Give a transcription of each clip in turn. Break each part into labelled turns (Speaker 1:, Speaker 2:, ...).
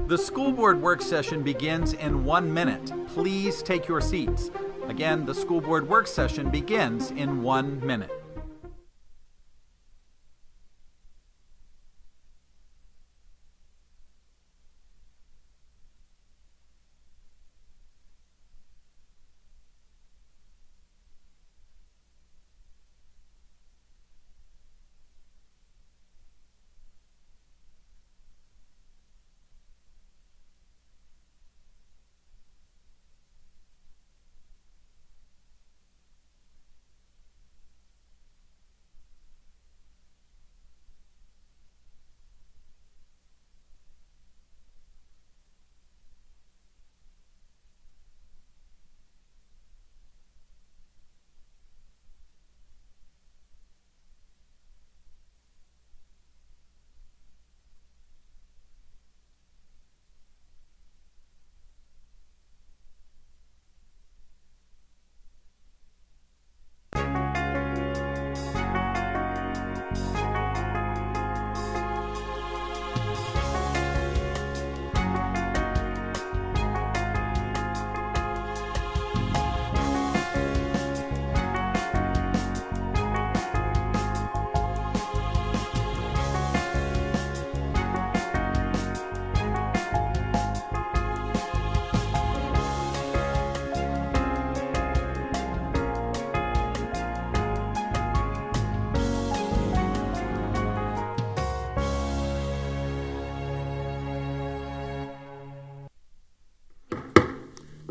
Speaker 1: The school board work session begins in 1 minute. Please take your seats. Again, the school board work session begins in 1 minute.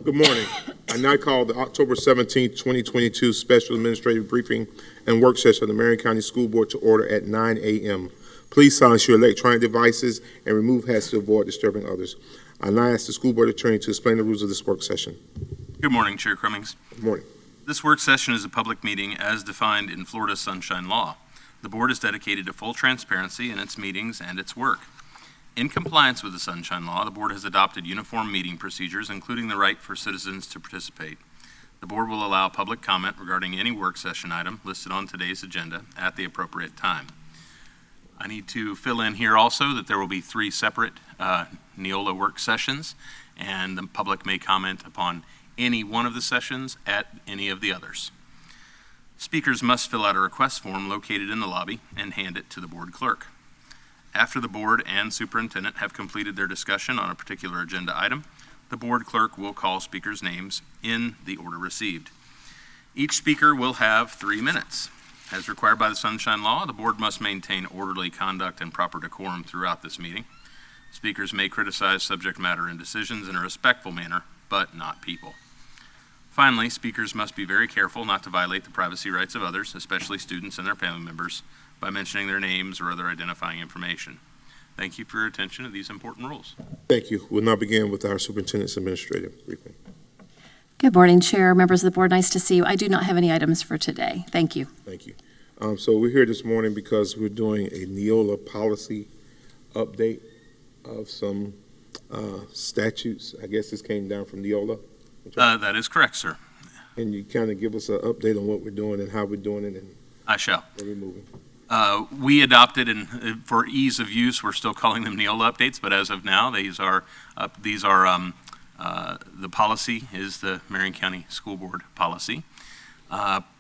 Speaker 2: Good morning. I now call the October 17, 2022 Special Administrative Briefing and Work Session of the Marion County School Board to order at 9 a.m. Please silence your electronic devices and remove hats to avoid disturbing others. I now ask the School Board Attorney to explain the rules of this work session.
Speaker 3: Good morning, Chair Crummings.
Speaker 2: Good morning.
Speaker 3: This work session is a public meeting as defined in Florida Sunshine Law. The Board is dedicated to full transparency in its meetings and its work. In compliance with the Sunshine Law, the Board has adopted uniform meeting procedures, including the right for citizens to participate. The Board will allow public comment regarding any work session item listed on today's agenda at the appropriate time. I need to fill in here also that there will be 3 separate Neola work sessions, and the public may comment upon any one of the sessions at any of the others. Speakers must fill out a request form located in the lobby and hand it to the Board Clerk. After the Board and Superintendent have completed their discussion on a particular agenda item, the Board Clerk will call speakers' names in the order received. Each speaker will have 3 minutes. As required by the Sunshine Law, the Board must maintain orderly conduct and proper decorum throughout this meeting. Speakers may criticize subject matter and decisions in a respectful manner, but not people. Finally, speakers must be very careful not to violate the privacy rights of others, especially students and their family members, by mentioning their names or other identifying information. Thank you for your attention to these important rules.
Speaker 2: Thank you. We'll now begin with our Superintendent's administrative briefing.
Speaker 4: Good morning, Chair, members of the Board. Nice to see you. I do not have any items for today. Thank you.
Speaker 2: Thank you. So we're here this morning because we're doing a Neola policy update of some statutes. I guess this came down from Neola.
Speaker 3: That is correct, sir.
Speaker 2: Can you kind of give us an update on what we're doing and how we're doing it and
Speaker 3: I shall.
Speaker 2: where we're moving?
Speaker 3: We adopted, and for ease of use, we're still calling them Neola updates, but as of now, the policy is the Marion County School Board policy.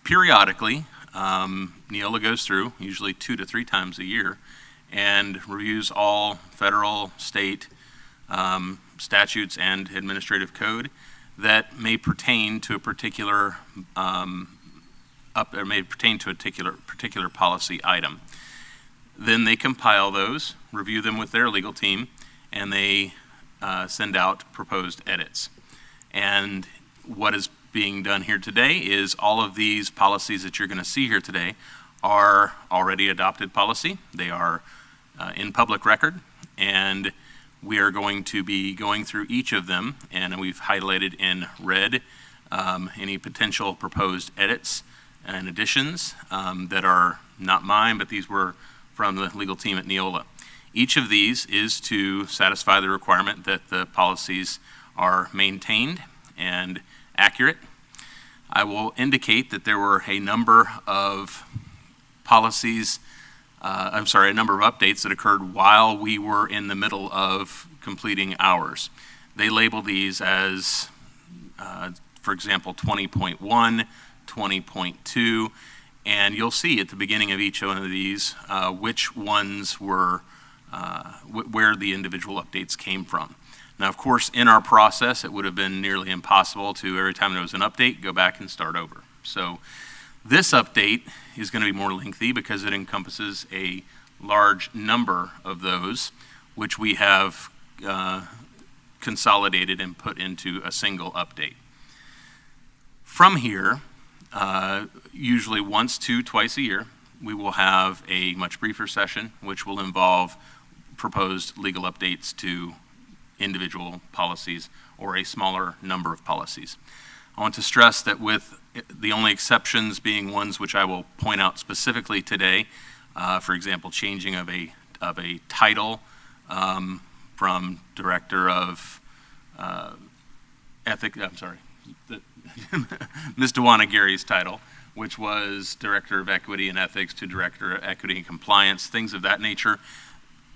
Speaker 3: Periodically, Neola goes through, usually 2 to 3 times a year, and reviews all federal, state statutes and administrative code that may pertain to a particular particular policy item. Then they compile those, review them with their legal team, and they send out proposed edits. And what is being done here today is all of these policies that you're going to see here today are already adopted policy. They are in public record, and we are going to be going through each of them, and we've highlighted in red any potential proposed edits and additions that are not mine, but these were from the legal team at Neola. Each of these is to satisfy the requirement that the policies are maintained and accurate. I will indicate that there were a number of policies a number of updates that occurred while we were in the middle of completing ours. They label these as, for example, 20.1, 20.2, and you'll see at the beginning of each one of these which ones were, where the individual updates came from. Now, of course, in our process, it would have been nearly impossible to, every time there was an update, go back and start over. So this update is going to be more lengthy because it encompasses a large number of those, which we have consolidated and put into a single update. From here, usually once to twice a year, we will have a much briefer session, which will involve proposed legal updates to individual policies or a smaller number of policies. I want to stress that with the only exceptions being ones which I will point out specifically today, for example, changing of a title from Director of Ethics, Ms. Dewana Gary's title, which was Director of Equity and Ethics, to Director of Equity and Compliance, things of that nature.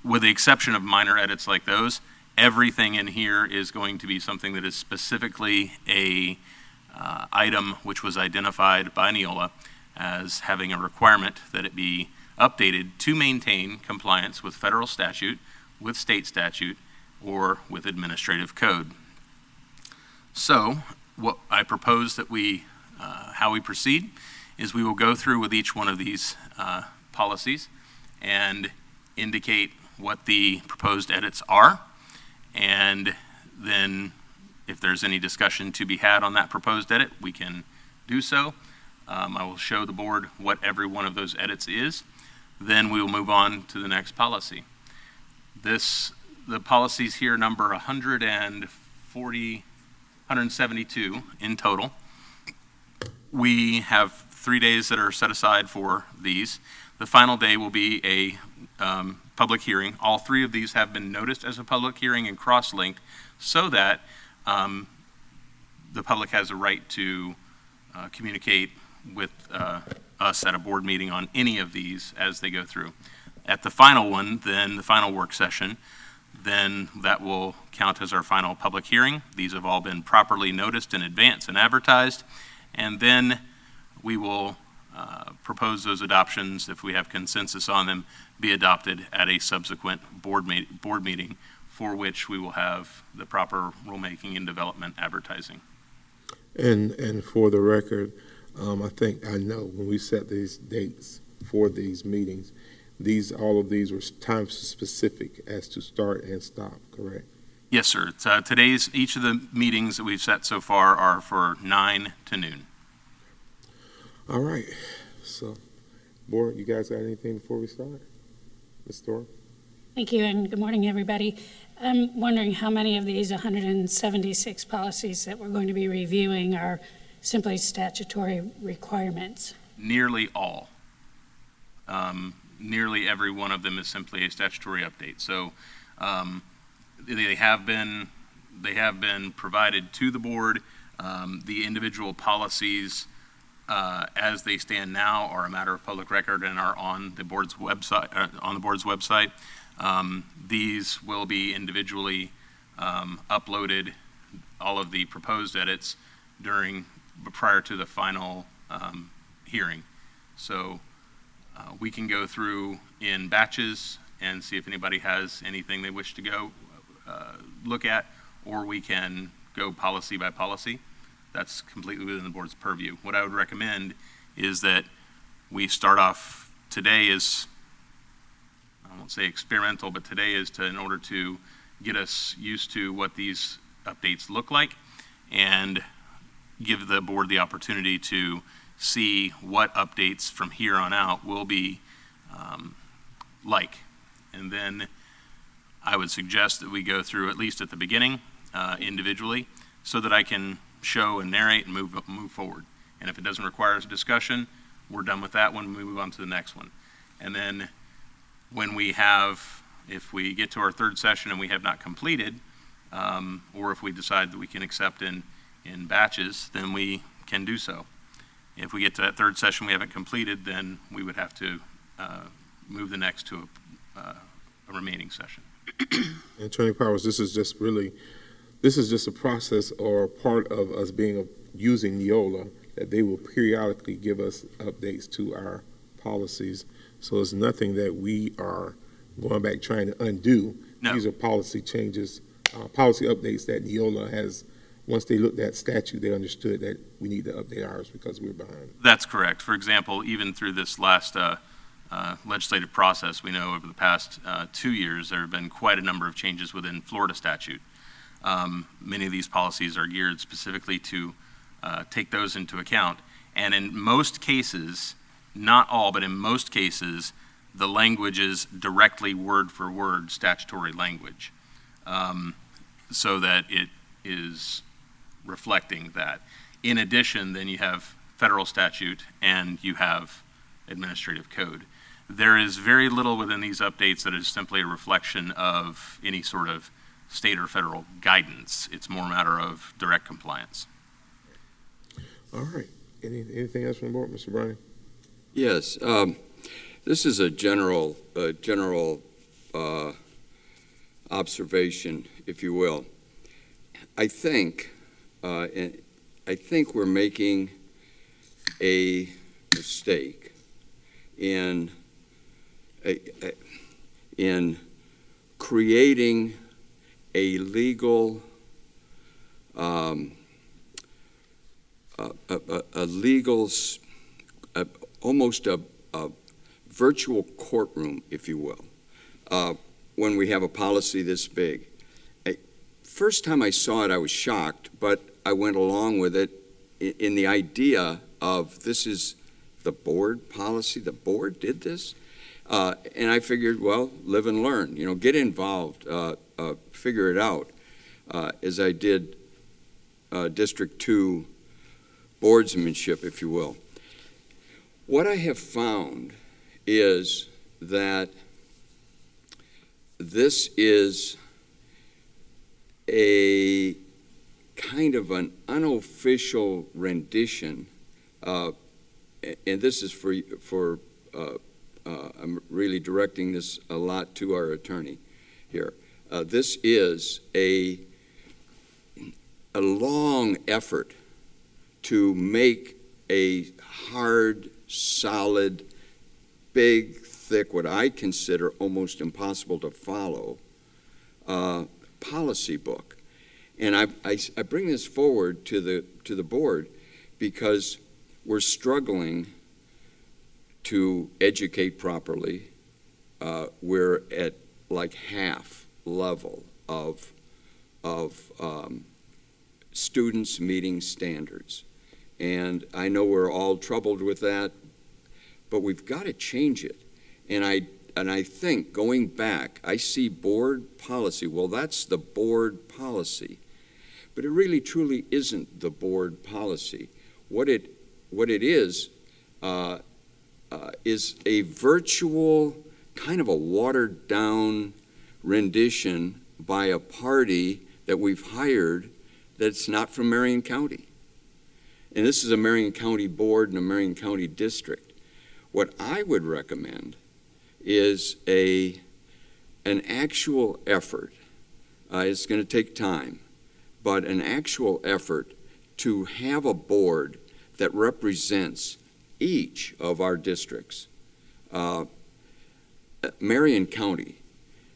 Speaker 3: With the exception of minor edits like those, everything in here is going to be something that is specifically a item which was identified by Neola as having a requirement that it be updated to maintain compliance with federal statute, with state statute, or with administrative code. So what I propose that how we proceed is we will go through with each one of these policies and indicate what the proposed edits are, and then if there's any discussion to be had on that proposed edit, we can do so. I will show the board what every one of those edits is. Then we will move on to the next policy. The policies here number 172 in total. We have 3 days that are set aside for these. The final day will be a public hearing. All 3 of these have been noticed as a public hearing and cross-linked so that the public has a right to communicate with us at a board meeting on any of these as they go through. At the final one, then the final work session, then that will count as our final public hearing. These have all been properly noticed in advance and advertised, and then we will propose those adoptions, if we have consensus on them, be adopted at a subsequent board meeting, for which we will have the proper rulemaking and development advertising.
Speaker 2: And for the record, I know when we set these dates for these meetings, all of these were time specific as to start and stop, correct?
Speaker 3: Yes, sir. Each of the meetings that we've set so far are for 9 to noon.
Speaker 2: All right. So, board, you guys got anything before we start? Ms. Thorne?
Speaker 5: Thank you, and good morning, everybody. I'm wondering how many of these 176 policies that we're going to be reviewing are simply statutory requirements?
Speaker 3: Nearly all. Nearly every one of them is simply a statutory update. So they have been provided to the board. The individual policies as they stand now are a matter of public record and are on the board's website. These will be individually uploaded, all of the proposed edits prior to the final hearing. So we can go through in batches and see if anybody has anything they wish to go look at, or we can go policy by policy. That's completely within the board's purview. What I would recommend is that we start off today as, I won't say experimental, but today is in order to get us used to what these updates look like and give the board the opportunity to see what updates from here on out will be like. And then I would suggest that we go through, at least at the beginning, individually, so that I can show and narrate and move forward. And if it doesn't require a discussion, we're done with that one, we move on to the next one. And then if we get to our third session and we have not completed, or if we decide that we can accept in batches, then we can do so. If we get to that third session we haven't completed, then we would have to move the next to a remaining session.
Speaker 2: Attorney Powers, this is just a process or part of us using Neola, that they will periodically give us updates to our policies. So it's nothing that we are going back trying to undo.
Speaker 3: No.
Speaker 2: These are policy changes, policy updates that Neola has. Once they looked at statute, they understood that we need to update ours because we're behind.
Speaker 3: That's correct. For example, even through this last legislative process, we know over the past 2 years there have been quite a number of changes within Florida statute. Many of these policies are geared specifically to take those into account. And in most cases, not all, but in most cases, the language is directly word for word statutory language, so that it is reflecting that. In addition, then you have federal statute and you have administrative code. There is very little within these updates that is simply a reflection of any sort of state or federal guidance. It's more a matter of direct compliance.
Speaker 2: All right. Anything else from the board, Mr. Bryan?
Speaker 6: Yes, this is a general observation, if you will. I think we're making a mistake in creating a legal almost a virtual courtroom, if you will, when we have a policy this big. First time I saw it, I was shocked, but I went along with it in the idea of this is the board policy. The board did this. And I figured, well, live and learn, get involved, figure it out, as I did District 2 boardsmanship, if you will. What I have found is that this is a kind of an unofficial rendition, and this is for I'm really directing this a lot to our attorney here. This is a long effort to make a hard, solid, big, thick, what I consider almost impossible to follow, policy book. And I bring this forward to the board because we're struggling to educate properly. We're at like half level of students meeting standards. And I know we're all troubled with that, but we've got to change it. And I think going back, I see board policy. Well, that's the board policy. But it really truly isn't the board policy. What it is a virtual, kind of a watered down rendition by a party that we've hired that's not from Marion County. And this is a Marion County board and a Marion County district. What I would recommend is an actual effort. It's going to take time, but an actual effort to have a board that represents each of our districts, Marion County.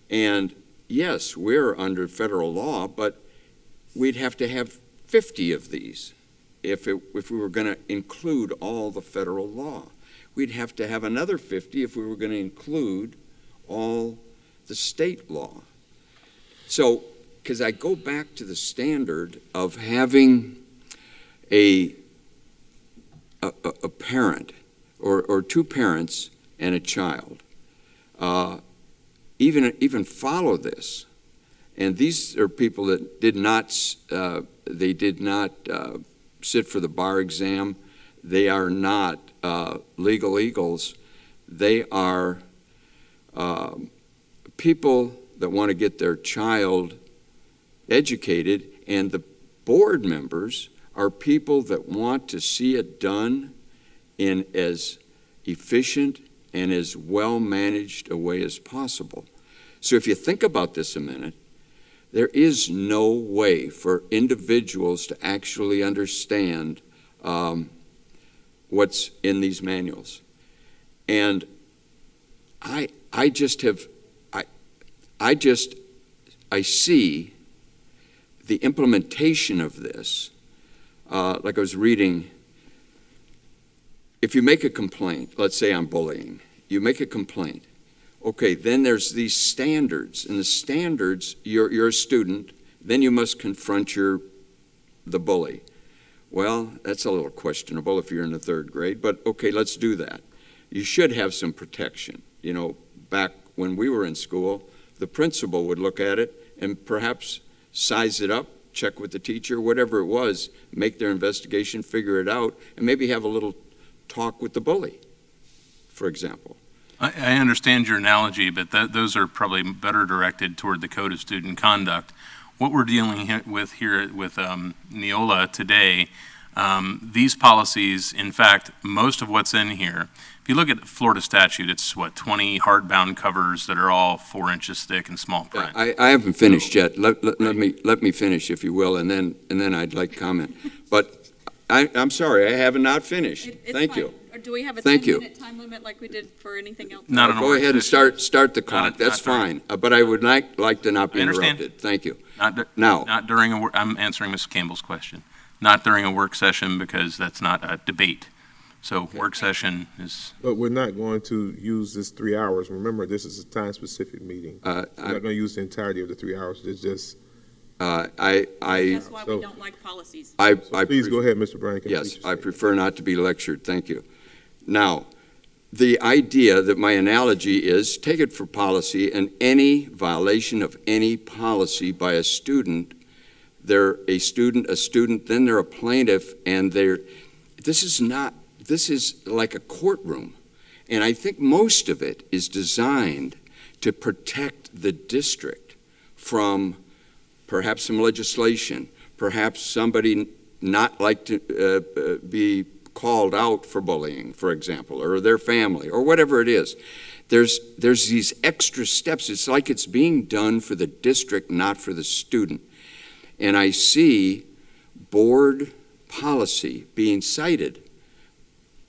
Speaker 6: And yes, we're under federal law, but we'd have to have 50 of these if we were going to include all the federal law. We'd have to have another 50 if we were going to include all the state law. So, because I go back to the standard of having a parent or two parents and a child even follow this. And these are people that did not sit for the bar exam. They are not legal eagles. They are people that want to get their child educated, and the board members are people that want to see it done in as efficient and as well managed a way as possible. So if you think about this a minute, there is no way for individuals to actually understand what's in these manuals. And I see the implementation of this, like I was reading, if you make a complaint, let's say on bullying, you make a complaint, okay, then there's these standards, and the standards, you're a student, then you must confront the bully. Well, that's a little questionable if you're in the third grade, but okay, let's do that. You should have some protection. You know, back when we were in school, the principal would look at it and perhaps size it up, check with the teacher, whatever it was, make their investigation, figure it out, and maybe have a little talk with the bully, for example.
Speaker 3: I understand your analogy, but those are probably better directed toward the Code of Student Conduct. What we're dealing with here with Neola today, these policies, in fact, most of what's in here, if you look at the Florida statute, it's 20 hardbound covers that are all 4 inches thick and small print.
Speaker 6: I haven't finished yet. Let me finish, if you will, and then I'd like to comment. But I'm sorry, I have not finished. Thank you.
Speaker 7: Or do we have a
Speaker 6: Thank you.
Speaker 7: 10-minute time limit like we did for anything else?
Speaker 3: Not on a
Speaker 6: Go
Speaker 3: work
Speaker 6: ahead and
Speaker 3: session.
Speaker 6: start the clock. That's fine. But I would like to not be
Speaker 3: I understand.
Speaker 6: interrupted. Thank you.
Speaker 3: Not during I'm answering Ms. Campbell's question. Not during a work session, because that's not a debate. So work session is.
Speaker 2: But we're not going to use this 3 hours. Remember, this is a time-specific meeting. We're not going to use the entirety of the 3 hours. It's just.
Speaker 7: That's why
Speaker 2: So-
Speaker 7: we don't like policies.
Speaker 2: Please go ahead, Mr. Bryan.
Speaker 6: Yes, I prefer not to be lectured. Thank you. Now, the idea that my analogy is, take it for policy, and any violation of any policy by a student, they're a student, then they're a plaintiff, and this is like a courtroom. And I think most of it is designed to protect the district from perhaps some legislation, perhaps somebody not like to be called out for bullying, for example, or their family, or whatever it is. There's these extra steps. It's like it's being done for the district, not for the student. And I see board policy being cited,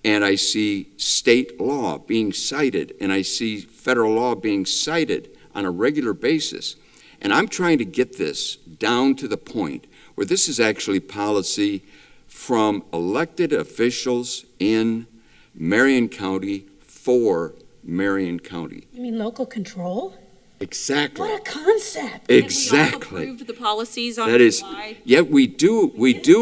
Speaker 6: and I see state law being cited, and I see federal law being cited on a regular basis. And I'm trying to get this down to the point where this is actually policy from elected officials in Marion County for Marion County.
Speaker 5: You mean local control?
Speaker 6: Exactly.
Speaker 5: What a concept.
Speaker 6: Exactly.
Speaker 7: We all approved the policies on
Speaker 6: That is,
Speaker 7: July.
Speaker 6: yet we do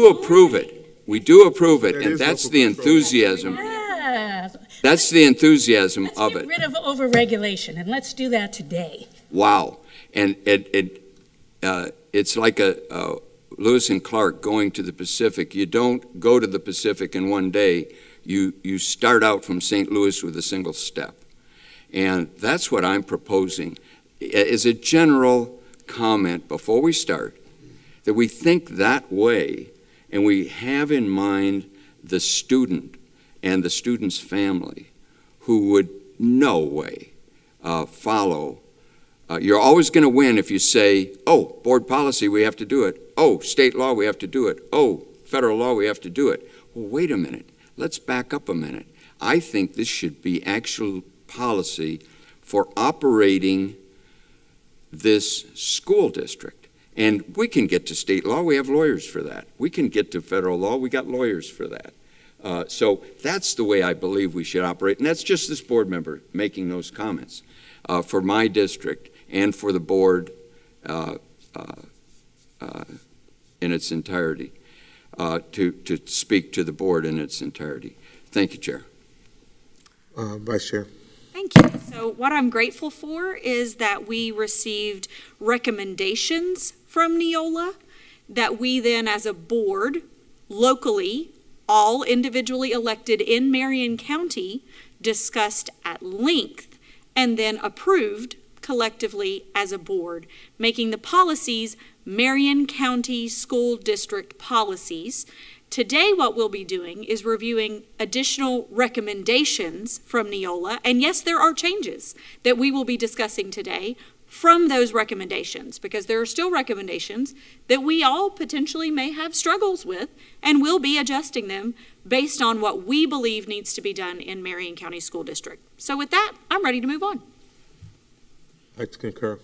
Speaker 6: approve it. We do approve it,
Speaker 2: That
Speaker 6: and
Speaker 2: is
Speaker 6: that's
Speaker 2: local
Speaker 6: the
Speaker 2: control.
Speaker 6: enthusiasm.
Speaker 5: Yeah.
Speaker 6: That's the enthusiasm
Speaker 5: Let's
Speaker 6: of
Speaker 5: get
Speaker 6: it.
Speaker 5: rid of overregulation, and let's do that today.
Speaker 6: Wow. And it's like a Lewis and Clark going to the Pacific. You don't go to the Pacific in one day. You start out from St. Louis with a single step. And that's what I'm proposing as a general comment before we start, that we think that way and we have in mind the student and the student's family who would no way follow. You're always going to win if you say, oh, board policy, we have to do it. Oh, state law, we have to do it. Oh, federal law, we have to do it. Well, wait a minute. Let's back up a minute. I think this should be actual policy for operating this school district. And we can get to state law. We have lawyers for that. We can get to federal law. We got lawyers for that. So that's the way I believe we should operate. And that's just this board member making those comments for my district and for the board in its entirety, to speak to the board in its entirety. Thank you, Chair.
Speaker 2: Vice Chair.
Speaker 7: Thank you. So what I'm grateful for is that we received recommendations from Neola that we then as a board, locally, all individually elected in Marion County, discussed at length and then approved collectively as a board, making the policies Marion County School District policies Today, what we'll be doing is reviewing additional recommendations from Neola. And yes, there are changes that we will be discussing today from those recommendations, because there are still recommendations that we all potentially may have struggles with, and we'll be adjusting them based on what we believe needs to be done in Marion County School District. So with that, I'm ready to move on.
Speaker 2: I'd like to concur.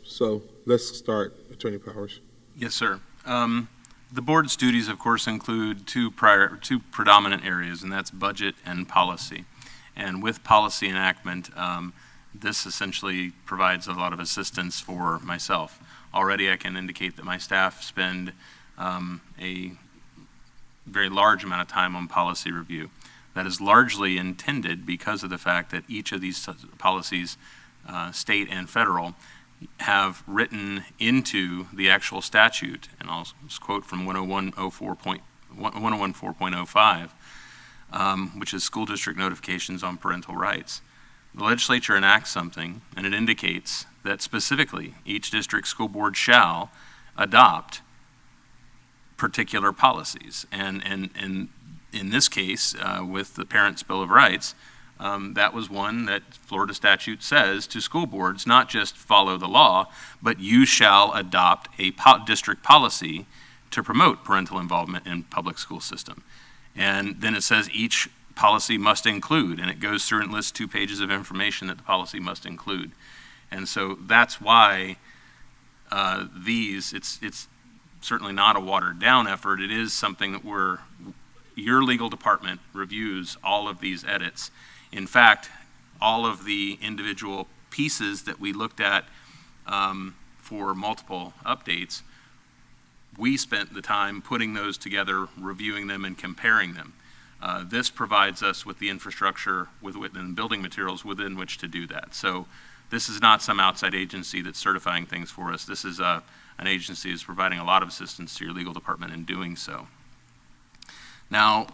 Speaker 2: So let's start, Attorney Powers.
Speaker 3: Yes, sir. The board's duties, of course, include two predominant areas, and that's budget and policy. And with policy enactment, this essentially provides a lot of assistance for myself. Already, I can indicate that my staff spend a very large amount of time on policy review. That is largely intended because of the fact that each of these policies, state and federal, have written into the actual statute, and I'll just quote from 101.4.05, which is school district notifications on parental rights. The legislature enacts something, and it indicates that specifically each district school board shall adopt particular policies. And in this case, with the Parents' Bill of Rights, that was one that Florida statute says to school boards, not just follow the law, but you shall adopt a district policy to promote parental involvement in public school system. And then it says each policy must include, and it goes through and lists 2 pages of information that the policy must include. And so that's why it's certainly not a watered down effort. It is something that your legal department reviews all of these edits. In fact, all of the individual pieces that we looked at for multiple updates, we spent the time putting those together, reviewing them, and comparing them. This provides us with the infrastructure and building materials within which to do that. So this is not some outside agency that's certifying things for us. This is an agency that's providing a lot of assistance to your legal department in doing so. Now,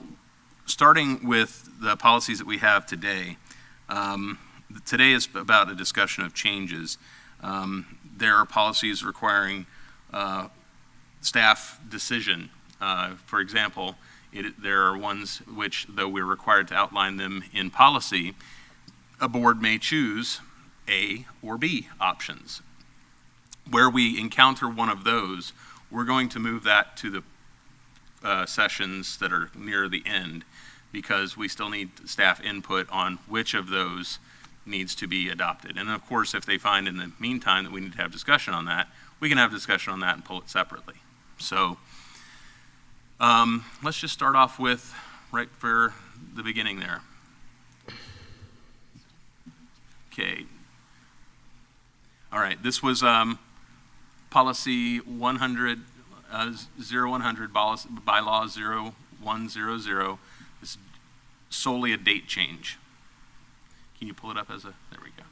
Speaker 3: starting with the policies that we have today, today is about a discussion of changes. There are policies requiring staff decision. For example, there are ones which, though we're required to outline them in policy, a board may choose A or B options. Where we encounter one of those, we're going to move that to the sessions that are near the end, because we still need staff input on which of those needs to be adopted. And of course, if they find in the meantime that we need to have discussion on that, we can have discussion on that and pull it separately. So let's just start off with right for the beginning there. Okay. All right, this was policy 100, 0100, bylaw 0100. It's solely a date change. Can you pull it up as a, there we go.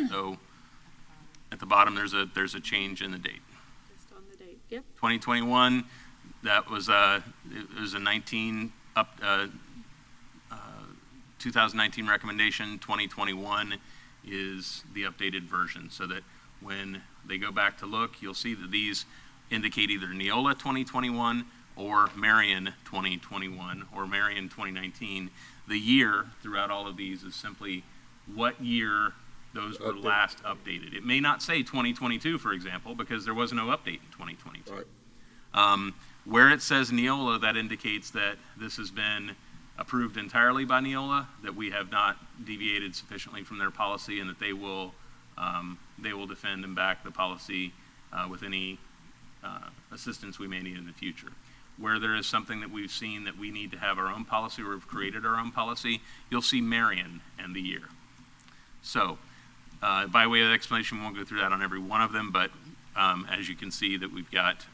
Speaker 3: So at the bottom, there's a change in the date.
Speaker 7: Just on the date, yep.
Speaker 3: 2021, that was it was a 2019 recommendation. 2021 is the updated version, so that when they go back to look, you'll see that these indicate either Neola 2021 or Marion 2021 or Marion 2019. The year throughout all of these is simply what year those were last updated. It may not say 2022, for example, because there was no update in 2022. Right. Where it says Neola, that indicates that this has been approved entirely by Neola, that we have not deviated sufficiently from their policy, and that they will defend and back the policy with any assistance we may need in the future. Where there is something that we've seen that we need to have our own policy or have created our own policy, you'll see Marion and the year. So by way of explanation, we won't go through that on every one of them, but as you can see that we've got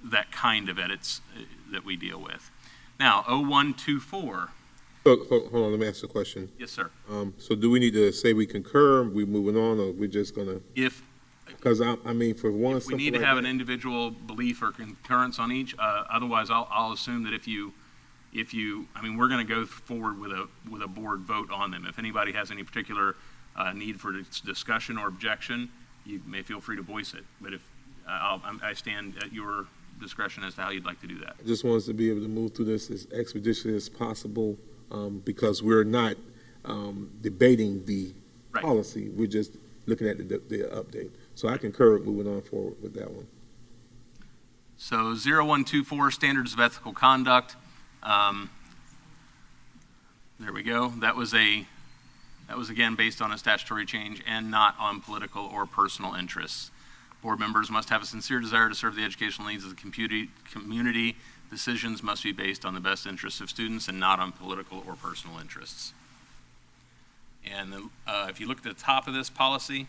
Speaker 3: that kind of edits that we deal with. Now, 0124.
Speaker 2: Hold on, let me ask a question.
Speaker 3: Yes, sir.
Speaker 2: So do we need to say we concur, we moving on, or we're just gonna? Because I mean, for one,
Speaker 3: if we need to have an individual belief or concurrence on each. Otherwise, I'll assume that if you, I mean, we're going to go forward with a board vote on them. If anybody has any particular need for discussion or objection, you may feel free to voice it. But I stand at your discretion as to how you'd like to do that.
Speaker 2: I just want us to be able to move through this as expeditiously as possible, because we're not debating the
Speaker 3: Right.
Speaker 2: policy. We're just looking at the update. So I concur with moving on forward with that one.
Speaker 3: So 0124, standards of ethical conduct. There we go. That was again based on a statutory change and not on political or personal interests. Board members must have a sincere desire to serve the educational needs of the community. Decisions must be based on the best interests of students and not on political or personal interests. And then, if you look at the top of this policy,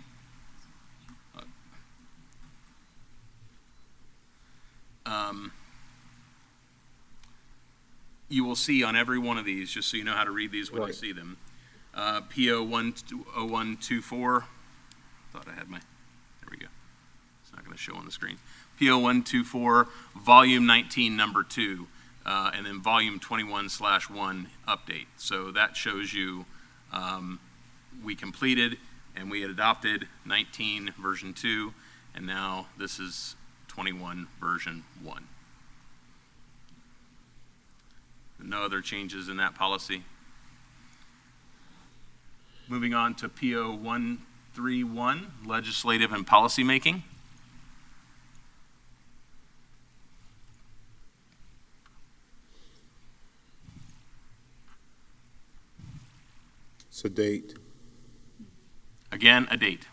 Speaker 3: you will see on every one of these, just so you know how to read these when you
Speaker 2: Right.
Speaker 3: see them, PO 10124, thought I had my, there we go. It's not going to show on the screen. PO 124, volume 19, number 2, and then volume 21/1 update. So that shows you we completed and we had adopted 19 version 2, and now this is 21 version 1. No other changes in that policy. Moving on to PO 131, legislative and policy making.
Speaker 2: Sedate.
Speaker 3: Again, a date.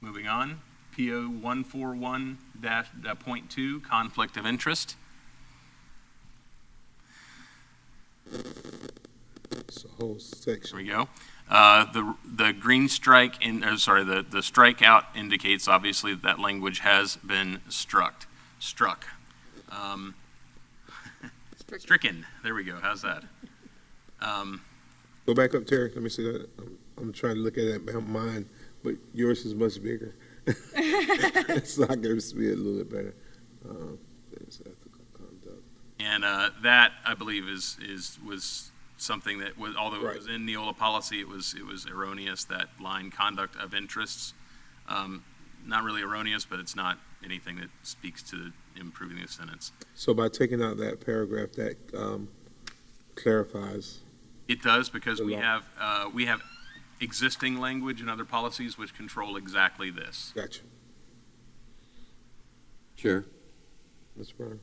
Speaker 3: Moving on, PO 141.2, conflict of interest.
Speaker 2: It's a whole
Speaker 3: There
Speaker 2: section.
Speaker 3: we go. The green strike, the strikeout indicates obviously that language has been struck. Stricken, there we go, how's that?
Speaker 2: Go back up, Terry. Let me see that. I'm trying to look at it in mine, but yours is much bigger. So I can see it a little bit better. There's ethical conduct.
Speaker 3: And that, I believe, was something that was, although
Speaker 2: Right.
Speaker 3: it was in Neola policy, it was erroneous, that line, conduct of interests. Not really erroneous, but it's not anything that speaks to improving the sentence.
Speaker 2: So by taking out that paragraph, that clarifies.
Speaker 3: It does, because
Speaker 2: The
Speaker 3: we
Speaker 2: law.
Speaker 3: have existing language in other policies which control exactly this.
Speaker 2: Gotcha.
Speaker 6: Chair?
Speaker 2: Mr. Brown.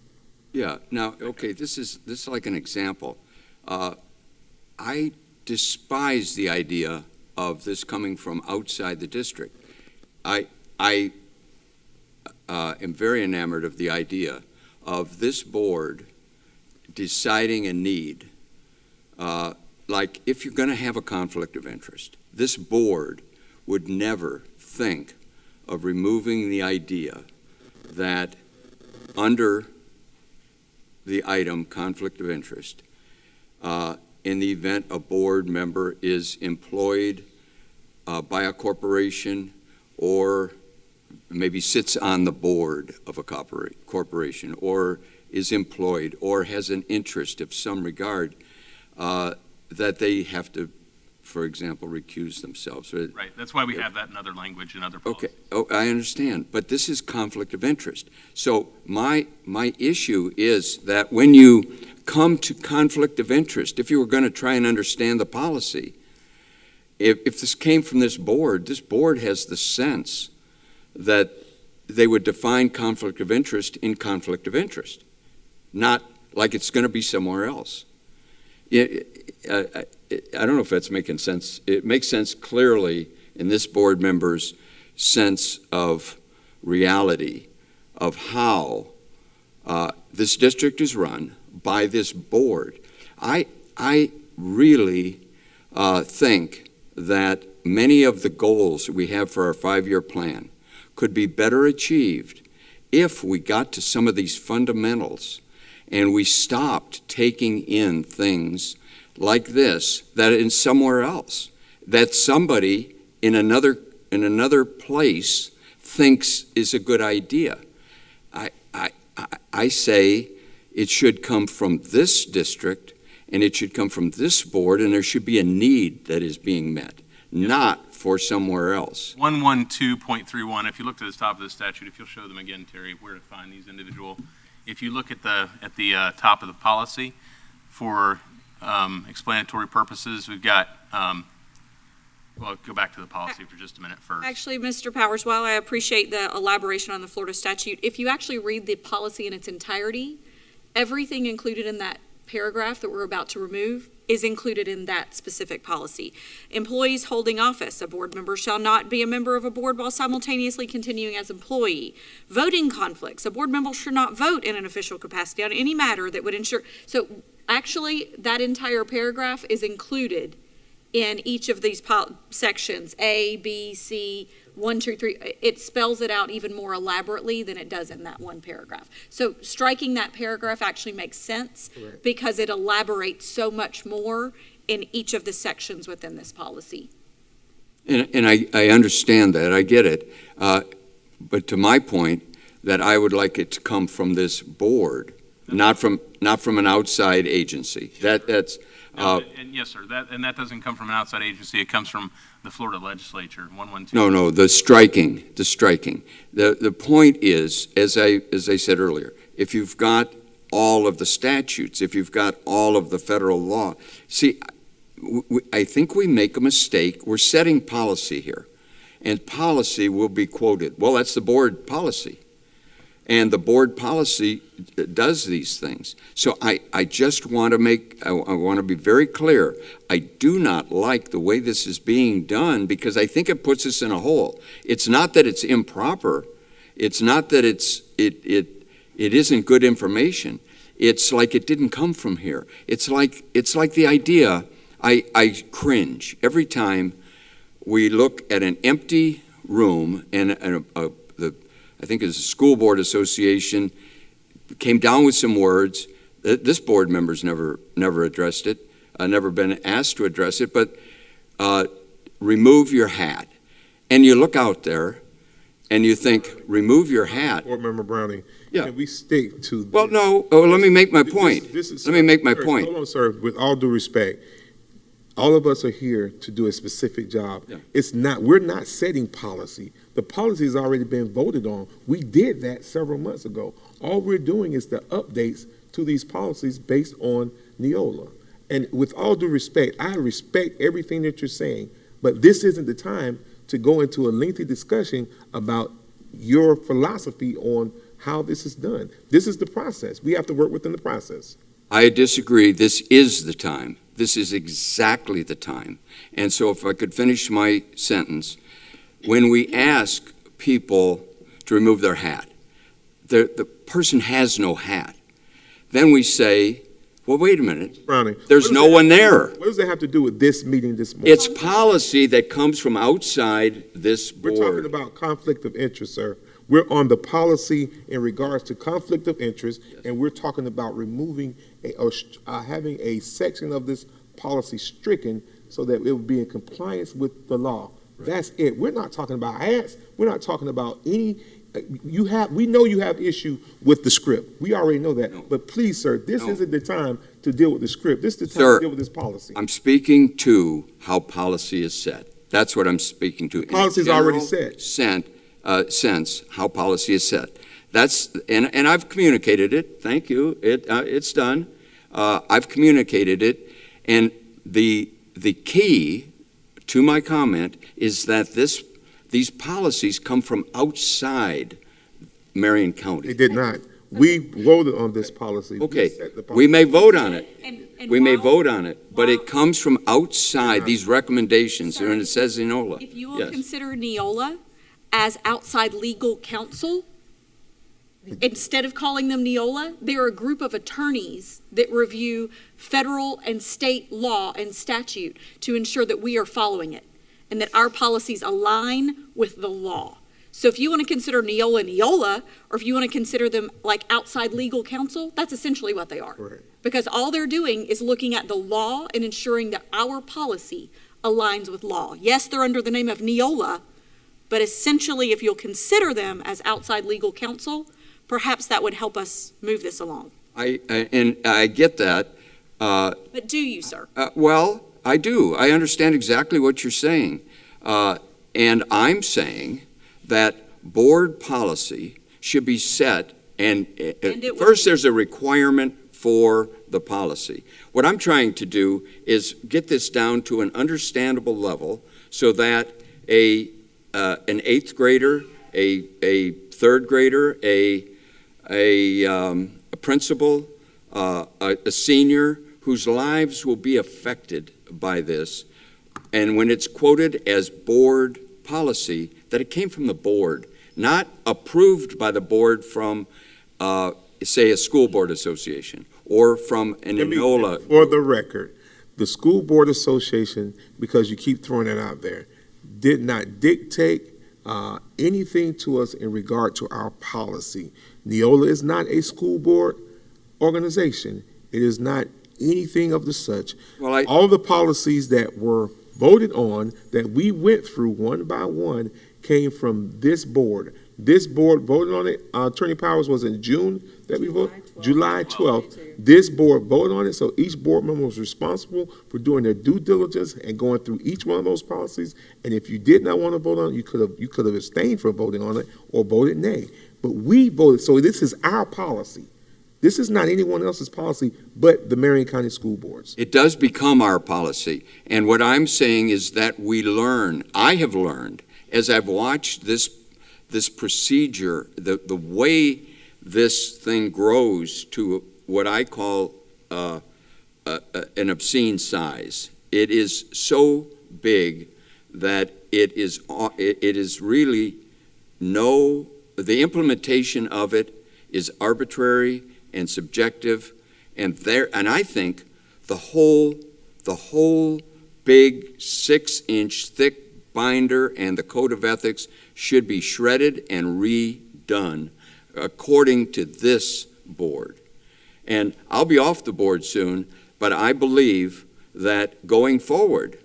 Speaker 6: Yeah, now, okay, this is like an example. I despise the idea of this coming from outside the district. I am very enamored of the idea of this board deciding a need. Like, if you're going to have a conflict of interest, this board would never think of removing the idea that under the item conflict of interest, in the event a board member is employed by a corporation or maybe sits on the board of a corporation or is employed or has an interest of some regard, that they have to, for example, recuse themselves.
Speaker 3: Right, that's why we have that in other language and other policies.
Speaker 6: Okay, oh, I understand, but this is conflict of interest. So my issue is that when you come to conflict of interest, if you were going to try and understand the policy, if this came from this board has the sense that they would define conflict of interest in conflict of interest, not like it's going to be somewhere else. I don't know if that's making sense. It makes sense clearly in this board member's sense of reality of how this district is run by this board. I really think that many of the goals we have for our 5-year plan could be better achieved if we got to some of these fundamentals and we stopped taking in things like this that in somewhere else, that somebody in another place thinks is a good idea. I say it should come from this district and it should come from this board, and there should be a need that is being met, not for somewhere else.
Speaker 3: 112.31, if you look to the top of the statute, if you'll show them again, Terry, where to find these individual. If you look at the top of the policy, for explanatory purposes, we've got, well, go back to the policy for just a minute first.
Speaker 7: Actually, Mr. Powers, while I appreciate the elaboration on the Florida statute, if you actually read the policy in its entirety, everything included in that paragraph that we're about to remove is included in that specific policy. Employees holding office, a board member shall not be a member of a board while simultaneously continuing as employee. Voting conflicts, a board member should not vote in an official capacity on any matter that would ensure. So actually, that entire paragraph is included in each of these sections, A, B, C, 1, 2, 3. It spells it out even more elaborately than it does in that one paragraph. So striking that paragraph actually makes sense because it elaborates so much more in each of the sections within this policy.
Speaker 6: And I understand that, I get it. But to my point, that I would like it to come from this board, not from an outside agency. That's
Speaker 3: And yes, sir, that doesn't come from an outside agency. It comes from the Florida legislature, 112.
Speaker 6: No, the striking. The point is, as I said earlier, if you've got all of the statutes, if you've got all of the federal law, see, I think we make a mistake. We're setting policy here, and policy will be quoted. Well, that's the board policy. And the board policy does these things. So I just want to I want to be very clear. I do not like the way this is being done because I think it puts us in a hole. It's not that it's improper. It's not that it isn't good information. It's like it didn't come from here. It's like the idea, I cringe every time we look at an empty room and I think it's a school board association, came down with some words. This board member's never addressed it, never been asked to address it, but remove your hat. And you look out there and you think, remove your hat.
Speaker 2: Board Member Browning,
Speaker 6: Yeah.
Speaker 2: can we stick to this?
Speaker 6: Well, no, let me make my point.
Speaker 2: Let
Speaker 6: me make my point.
Speaker 2: Hold on, sir. With all due respect, all of us are here to do a specific job.
Speaker 6: Yeah.
Speaker 2: We're not setting policy. The policy has already been voted on. We did that several months ago. All we're doing is the updates to these policies based on Neola. And with all due respect, I respect everything that you're saying, but this isn't the time to go into a lengthy discussion about your philosophy on how this is done. This is the process. We have to work within the process.
Speaker 6: I disagree. This is the time. This is exactly the time. And so if I could finish my sentence, when we ask people to remove their hat, the person has no hat. Then we say, well, wait a minute.
Speaker 2: Browning,
Speaker 6: There's no one there.
Speaker 2: What does that have to do with this meeting this morning?
Speaker 6: It's policy that comes from outside this board.
Speaker 2: We're talking about conflict of interest, sir. We're on the policy in regards to conflict of interest, and we're talking about removing or having a section of this policy stricken so that it will be in compliance with the law. Right. That's it. We're not talking about hats. We're not talking about any. We know you have issue with the script. We already know that. No. But please, sir, this isn't the time to deal with the script. This is the time to deal with this policy.
Speaker 6: I'm speaking to how policy is set. That's what I'm speaking to.
Speaker 2: Policy is already set.
Speaker 6: Sense how policy is set. And I've communicated it. Thank you. It's done. I've communicated it, and the key to my comment is that these policies come from outside Marion County.
Speaker 2: They did not. We voted on this policy.
Speaker 6: Okay, we may vote on it. But it comes from outside these recommendations, and it says Neola.
Speaker 7: If you will consider Neola as outside legal counsel, instead of calling them Neola, they're a group of attorneys that review federal and state law and statute to ensure that we are following it and that our policies align with the law. So if you want to consider Neola, or if you want to consider them like outside legal counsel, that's essentially what they are.
Speaker 2: Right.
Speaker 7: Because all they're doing is looking at the law and ensuring that our policy aligns with law. Yes, they're under the name of Neola, but essentially if you'll consider them as outside legal counsel, perhaps that would help us move this along.
Speaker 6: I get that.
Speaker 7: But do you, sir?
Speaker 6: Well, I do. I understand exactly what you're saying. And I'm saying that board policy should be set, and
Speaker 7: it
Speaker 6: first there's a requirement for the policy. What I'm trying to do is get this down to an understandable level so that an 8th grader, a 3rd grader, a principal, a senior whose lives will be affected by this, and when it's quoted as board policy, that it came from the board, not approved by the board from, say, a school board association or from an Neola.
Speaker 2: For the record, the School Board Association, because you keep throwing it out there, did not dictate anything to us in regard to our policy. Neola is not a school board organization. It is not anything of the such.
Speaker 6: Well,
Speaker 2: all the policies that were voted on, that we went through one by one, came from this board. This board voted on it. Attorney Powers, was in June that we voted? July 12th. This board voted on it, so each board member was responsible for doing their due diligence and going through each one of those policies. And if you did not want to vote on it, you could have abstained from voting on it or voted nay. But we voted, so this is our policy. This is not anyone else's policy but the Marion County School Boards.
Speaker 6: It does become our policy. And what I'm saying is that we learn, I have learned, as I've watched this procedure, the way this thing grows to what I call an obscene size. It is so big that it is really the implementation of it is arbitrary and subjective, and I think the whole big 6-inch thick binder and the code of ethics should be shredded and redone according to this board. And I'll be off the board soon, but I believe that going forward,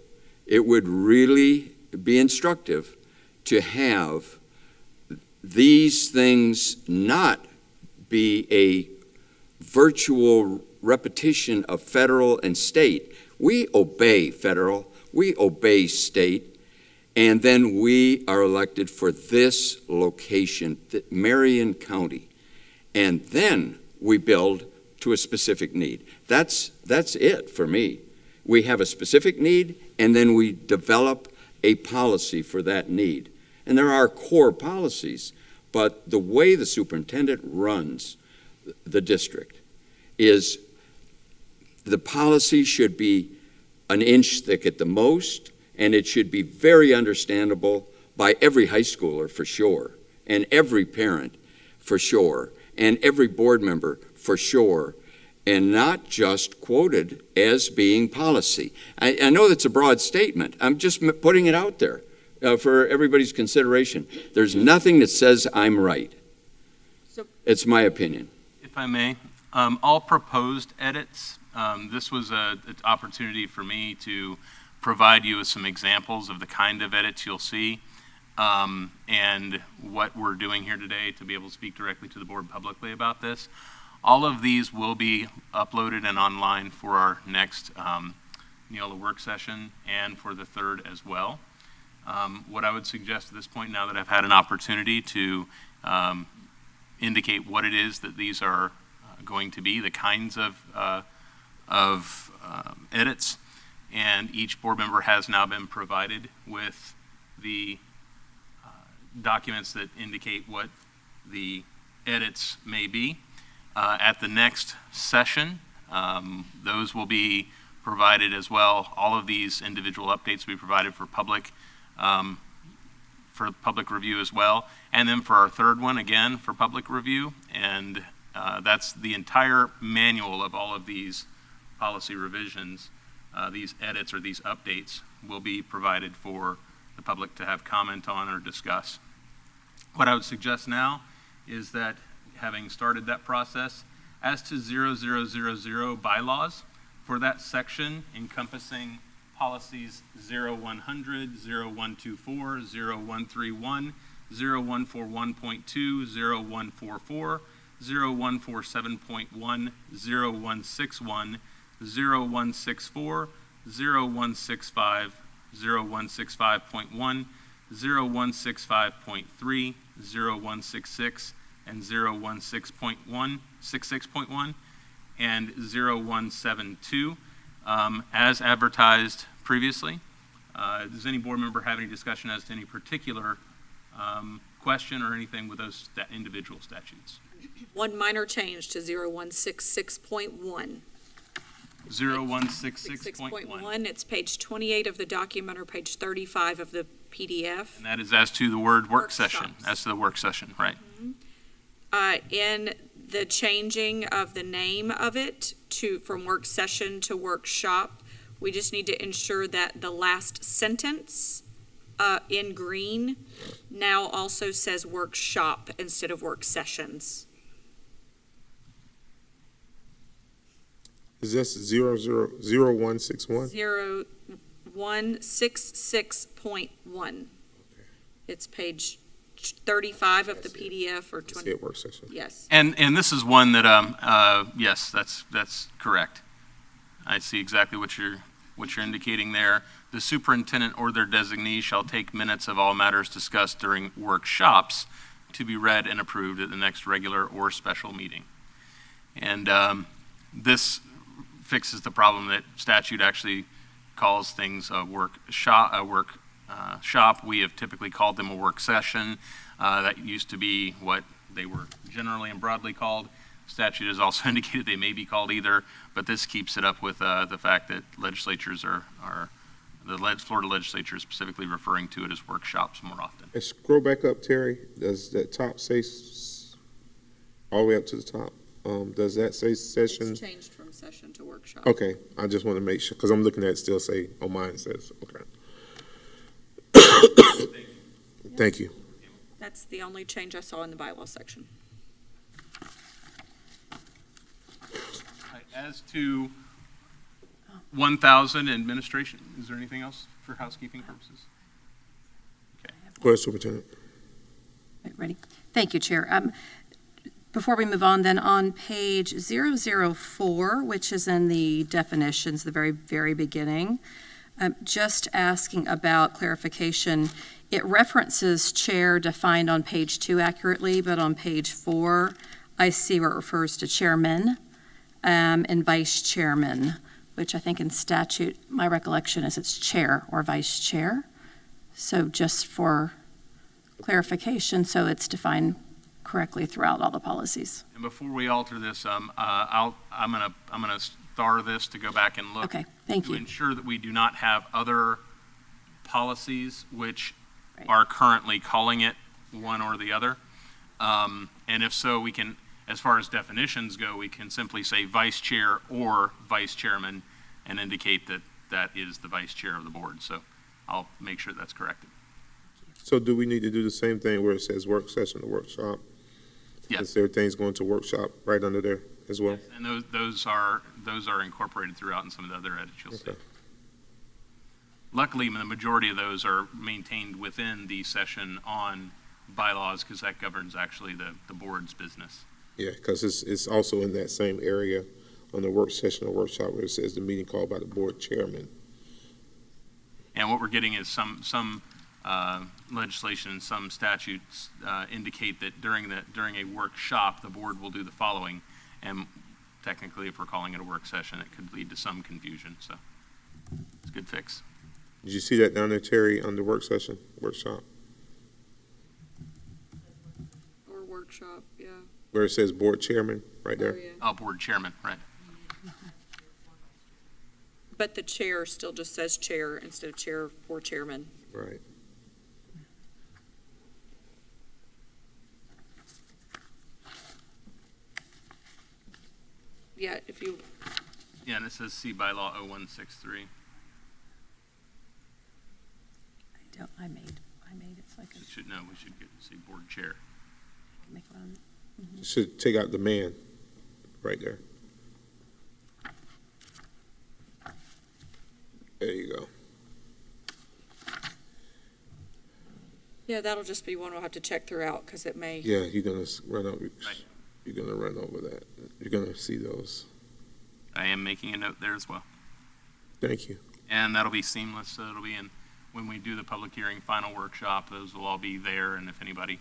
Speaker 6: it would really be instructive to have these things not be a virtual repetition of federal and state. We obey federal, we obey state, and then we are elected for this location, Marion County. And then we build to a specific need. That's it for me. We have a specific need, and then we develop a policy for that need. And there are core policies, but the way the superintendent runs the district is the policy should be an inch thick at the most, and it should be very understandable by every high schooler for sure, and every parent for sure, and every board member for sure, and not just quoted as being policy. I know that's a broad statement. I'm just putting it out there for everybody's consideration. There's nothing that says I'm right. It's my opinion.
Speaker 3: If I may, all proposed edits, this was an opportunity for me to provide you with some examples of the kind of edits you'll see and what we're doing here today to be able to speak directly to the board publicly about this. All of these will be uploaded and online for our next Neola work session and for the 3rd as well. What I would suggest at this point, now that I've had an opportunity to indicate what it is that these are going to be, the kinds of edits, and each board member has now been provided with the documents that indicate what the edits may be. At the next session, those will be provided as well. All of these individual updates will be provided for public review as well. And then for our 3rd one, again, for public review. And that's the entire manual of all of these policy revisions. These edits or these updates will be provided for the public to have comment on or discuss. What I would suggest now is that, having started that process, as to 0000 bylaws, for that section encompassing policies 0100, 0124, 0131, 0141.2, 0144, 0147.1, 0161, 0164, 0165, 0165.1, 0165.3, 0166, and 66.1, and 0172, as advertised previously. Does any board member have any discussion as to any particular question or anything with those individual statutes?
Speaker 7: One minor change to 0166.1.
Speaker 3: 0166.1.
Speaker 7: 6.1, it's page 28 of the document or page 35 of the PDF.
Speaker 3: And that is as to the word work session,
Speaker 7: Workshops.
Speaker 3: as to the work session, right?
Speaker 7: In the changing of the name of it from work session to workshop, we just need to ensure that the last sentence in green now also says workshop instead of work sessions.
Speaker 2: Is this 0161?
Speaker 7: 0166.1. It's page 35 of the PDF or
Speaker 2: See
Speaker 7: 20.
Speaker 2: it work session.
Speaker 7: Yes.
Speaker 3: And this is one that, yes, that's correct. I see exactly what you're indicating there. The superintendent or their designee shall take minutes of all matters discussed during workshops to be read and approved at the next regular or special meeting. And this fixes the problem that statute actually calls things a workshop. We have typically called them a work session. That used to be what they were generally and broadly called. Statute has also indicated they may be called either, but this keeps it up with the fact that legislatures Florida legislature is specifically referring to it as workshops more often.
Speaker 2: And scroll back up, Terry. Does that top say all the way up to the top? Does that say session?
Speaker 7: It's changed from session to workshop.
Speaker 2: Okay, I just want to make sure, because I'm looking at it still say, on mine it says, okay. Thank you.
Speaker 7: That's the only change I saw in the bylaw section.
Speaker 3: As to 1,000 administration, is there anything else for housekeeping purposes?
Speaker 2: Go ahead, Superintendent.
Speaker 4: Right, ready? Thank you, Chair. Before we move on, then, on page 004, which is in the definitions, the very, very beginning, just asking about clarification. It references chair defined on page 2 accurately, but on page 4, I see where it refers to chairman and vice chairman, which I think in statute, my recollection is it's chair or vice chair. So just for clarification, so it's defined correctly throughout all the policies.
Speaker 3: And before we alter this, I'm gonna star this to go back and look.
Speaker 4: Okay, thank
Speaker 3: to
Speaker 4: you.
Speaker 3: ensure that we do not have other policies which
Speaker 4: Right.
Speaker 3: are currently calling it one or the other. And if so, we can, as far as definitions go, we can simply say vice chair or vice chairman and indicate that that is the vice chair of the board. So I'll make sure that's corrected.
Speaker 2: So do we need to do the same thing where it says work session or workshop?
Speaker 3: Yes.
Speaker 2: Since everything's going to workshop right under there as well?
Speaker 3: And those are incorporated throughout in some of the other edits you'll see.
Speaker 2: Okay.
Speaker 3: Luckily, the majority of those are maintained within the session on bylaws because that governs actually the board's business.
Speaker 2: Yeah, because it's also in that same area on the work session or workshop where it says the meeting called by the board chairman.
Speaker 3: And what we're getting is some legislation and some statutes indicate that during a workshop, the board will do the following. And technically, if we're calling it a work session, it could lead to some confusion. So it's a good fix.
Speaker 2: Did you see that down there, Terry, on the work session, workshop,
Speaker 7: Or workshop, yeah.
Speaker 2: where it says board chairman right there?
Speaker 7: Oh, yeah.
Speaker 3: Oh, board chairman, right.
Speaker 7: But the chair still just says chair instead of chair or chairman.
Speaker 2: Right.
Speaker 7: Yeah, if you,
Speaker 3: Yeah, and it says C bylaw 0163.
Speaker 4: I made it so I
Speaker 3: We should know, we should get to see board chair.
Speaker 4: can make it on.
Speaker 2: Should take out the man right there. There you go.
Speaker 7: yeah, that'll just be one we'll have to check throughout because it may.
Speaker 2: Yeah, you're gonna run over.
Speaker 3: Right.
Speaker 2: You're gonna run over that. You're gonna see those.
Speaker 3: I am making a note there as well.
Speaker 2: Thank you.
Speaker 3: And that'll be seamless, so it'll be in, when we do the public hearing final workshop, those will all be there, and if anybody,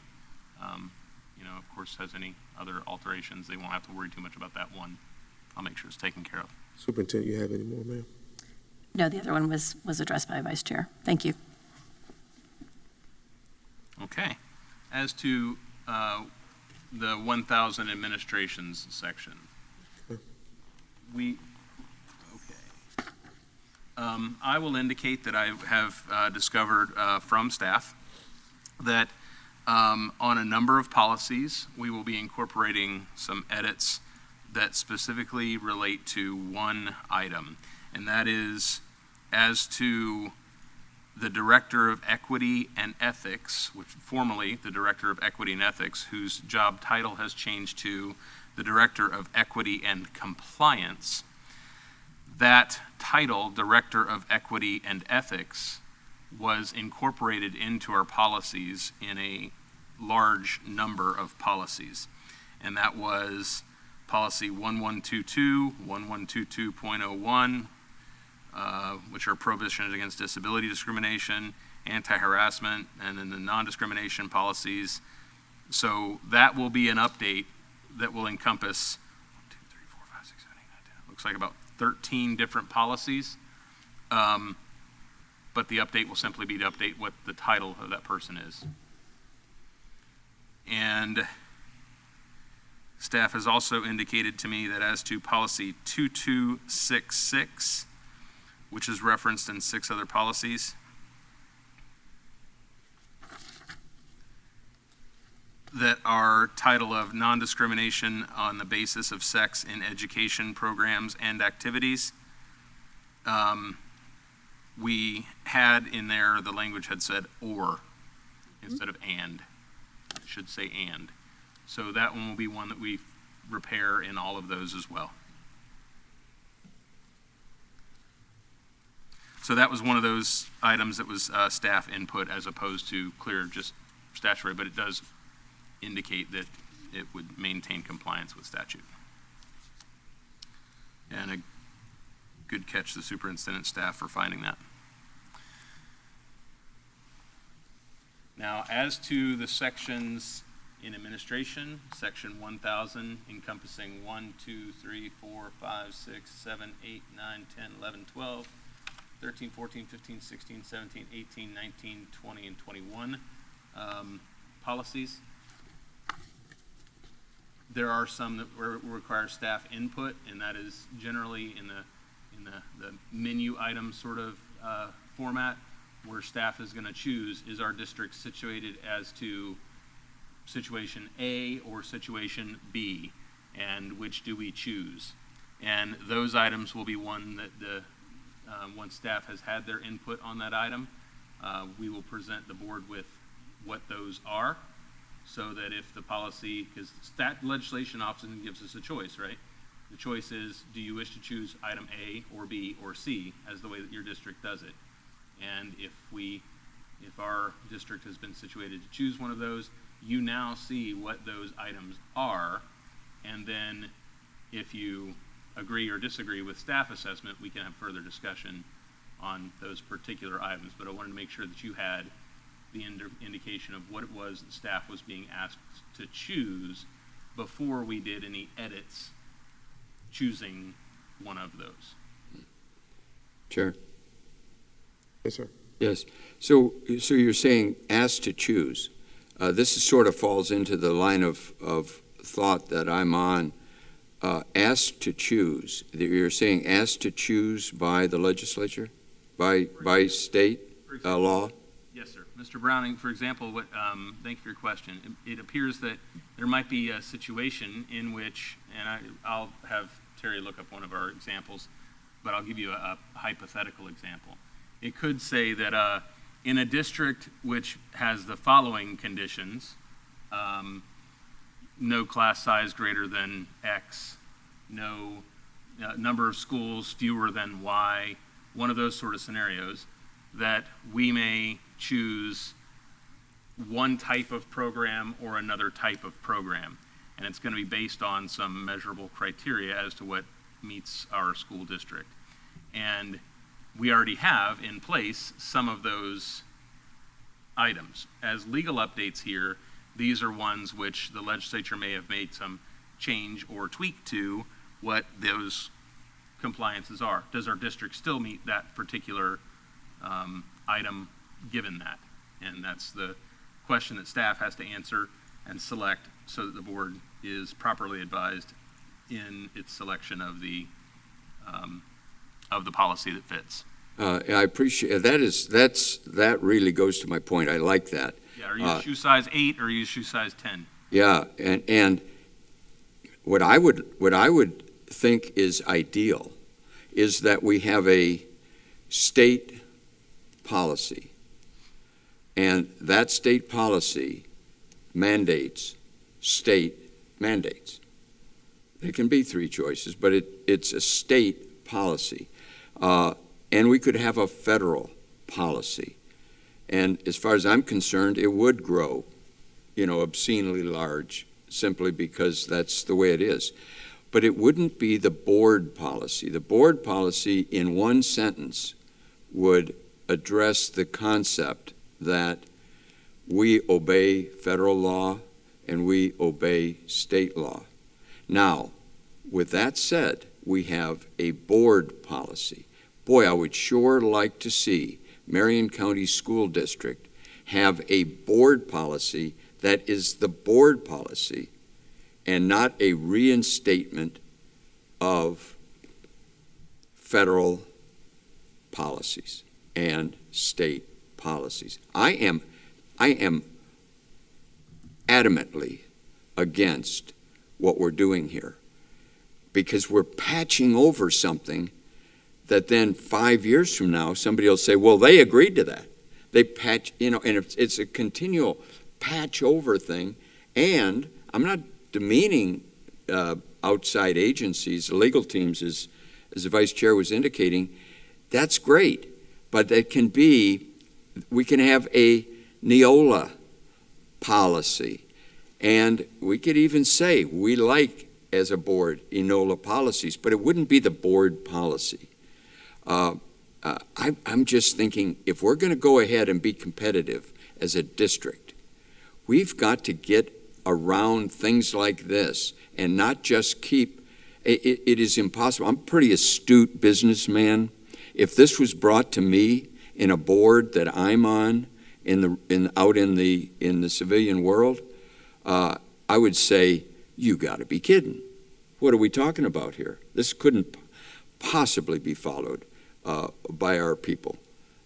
Speaker 3: of course, has any other alterations, they won't have to worry too much about that one. I'll make sure it's taken care of.
Speaker 2: Superintendent, you have any more, ma'am?
Speaker 4: No, the other one was addressed by Vice Chair. Thank you.
Speaker 3: Okay. As to the 1,000 administrations section, I will indicate that I have discovered from staff that on a number of policies, we will be incorporating some edits that specifically relate to one item, and that is as to the Director of Equity and Ethics, which formerly the Director of Equity and Ethics, whose job title has changed to the Director of Equity and Compliance. That title, Director of Equity and Ethics, was incorporated into our policies in a large number of policies. And that was policy 1122, 1122.01, which are prohibitions against disability discrimination, anti-harassment, and then the non-discrimination policies. So that will be an update that will encompass 1, 2, 3, 4, 5, 6, 7, 8, 9, 10. Looks like about 13 different policies. But the update will simply be to update what the title of that person is. And staff has also indicated to me that as to policy 2266, which is referenced in 6 other policies, that our title of non-discrimination on the basis of sex in education programs and activities, we had in there, the language had said or instead of and. It should say and. So that one will be one that we repair in all of those as well. So that was one of those items that was staff input as opposed to clear just statutory, but it does indicate that it would maintain compliance with statute. And a good catch, the superintendent staff, for finding that. Now, as to the sections in administration, section 1000 encompassing 1, 2, 3, 4, 5, 6, 7, 8, 9, 10, 11, 12, 13, 14, 15, 16, 17, 18, 19, 20, and 21 policies. There are some that require staff input, and that is generally in the menu item sort of format, where staff is going to choose, is our district situated as to situation A or situation B, and which do we choose? And those items will be one that once staff has had their input on that item, we will present the board with what those are, so that if the policy, because stat legislation often gives us a choice, right? The choice is, do you wish to choose item A or B or C as the way that your district does it? And if our district has been situated to choose one of those, you now see what those items are, and then if you agree or disagree with staff assessment, we can have further discussion on those particular items. But I wanted to make sure that you had the indication of what it was that staff was being asked to choose before we did any edits choosing one of those.
Speaker 6: Chair?
Speaker 2: Yes, sir.
Speaker 6: Yes. So you're saying asked to choose. This is sort of falls into the line of thought that I'm on. Asked to choose. You're saying asked to choose by the legislature, by state law?
Speaker 3: Yes, sir. Mr. Browning, for example, thank you for your question. It appears that there might be a situation in which, and I'll have Terry look up one of our examples, but I'll give you a hypothetical example. It could say that in a district which has the following conditions, no class size greater than X, no number of schools fewer than Y, one of those sort of scenarios, that we may choose one type of program or another type of program. And it's going to be based on some measurable criteria as to what meets our school district. And we already have in place some of those items. As legal updates here, these are ones which the legislature may have made some change or tweak to what those compliances are. Does our district still meet that particular item given that? And that's the question that staff has to answer and select so that the board is properly advised in its selection of the policy that fits.
Speaker 6: I appreciate that really goes to my point. I like that.
Speaker 3: Yeah, are you shoe size 8 or are you shoe size 10?
Speaker 6: Yeah, and what I would think is ideal is that we have a state policy, and that state policy mandates state mandates. There can be 3 choices, but it's a state policy. And we could have a federal policy. And as far as I'm concerned, it would grow, obscenely large, simply because that's the way it is. But it wouldn't be the board policy. The board policy, in one sentence, would address the concept that we obey federal law and we obey state law. Now, with that said, we have a board policy. Boy, I would sure like to see Marion County School District have a board policy that is the board policy and not a reinstatement of federal policies and state policies. I am adamantly against what we're doing here because we're patching over something that then 5 years from now somebody will say, well, they agreed to that. They patch, and it's a continual patch over thing. And I'm not demeaning outside agencies, legal teams, as the vice chair was indicating. That's great, but we can have a Neola policy, and we could even say we like, as a board, Neola policies, but it wouldn't be the board policy. I'm just thinking, if we're going to go ahead and be competitive as a district, we've got to get around things like this and not just keep, it is impossible. I'm a pretty astute businessman. If this was brought to me in a board that I'm on out in the civilian world, I would say, you got to be kidding. What are we talking about here? This couldn't possibly be followed by our people,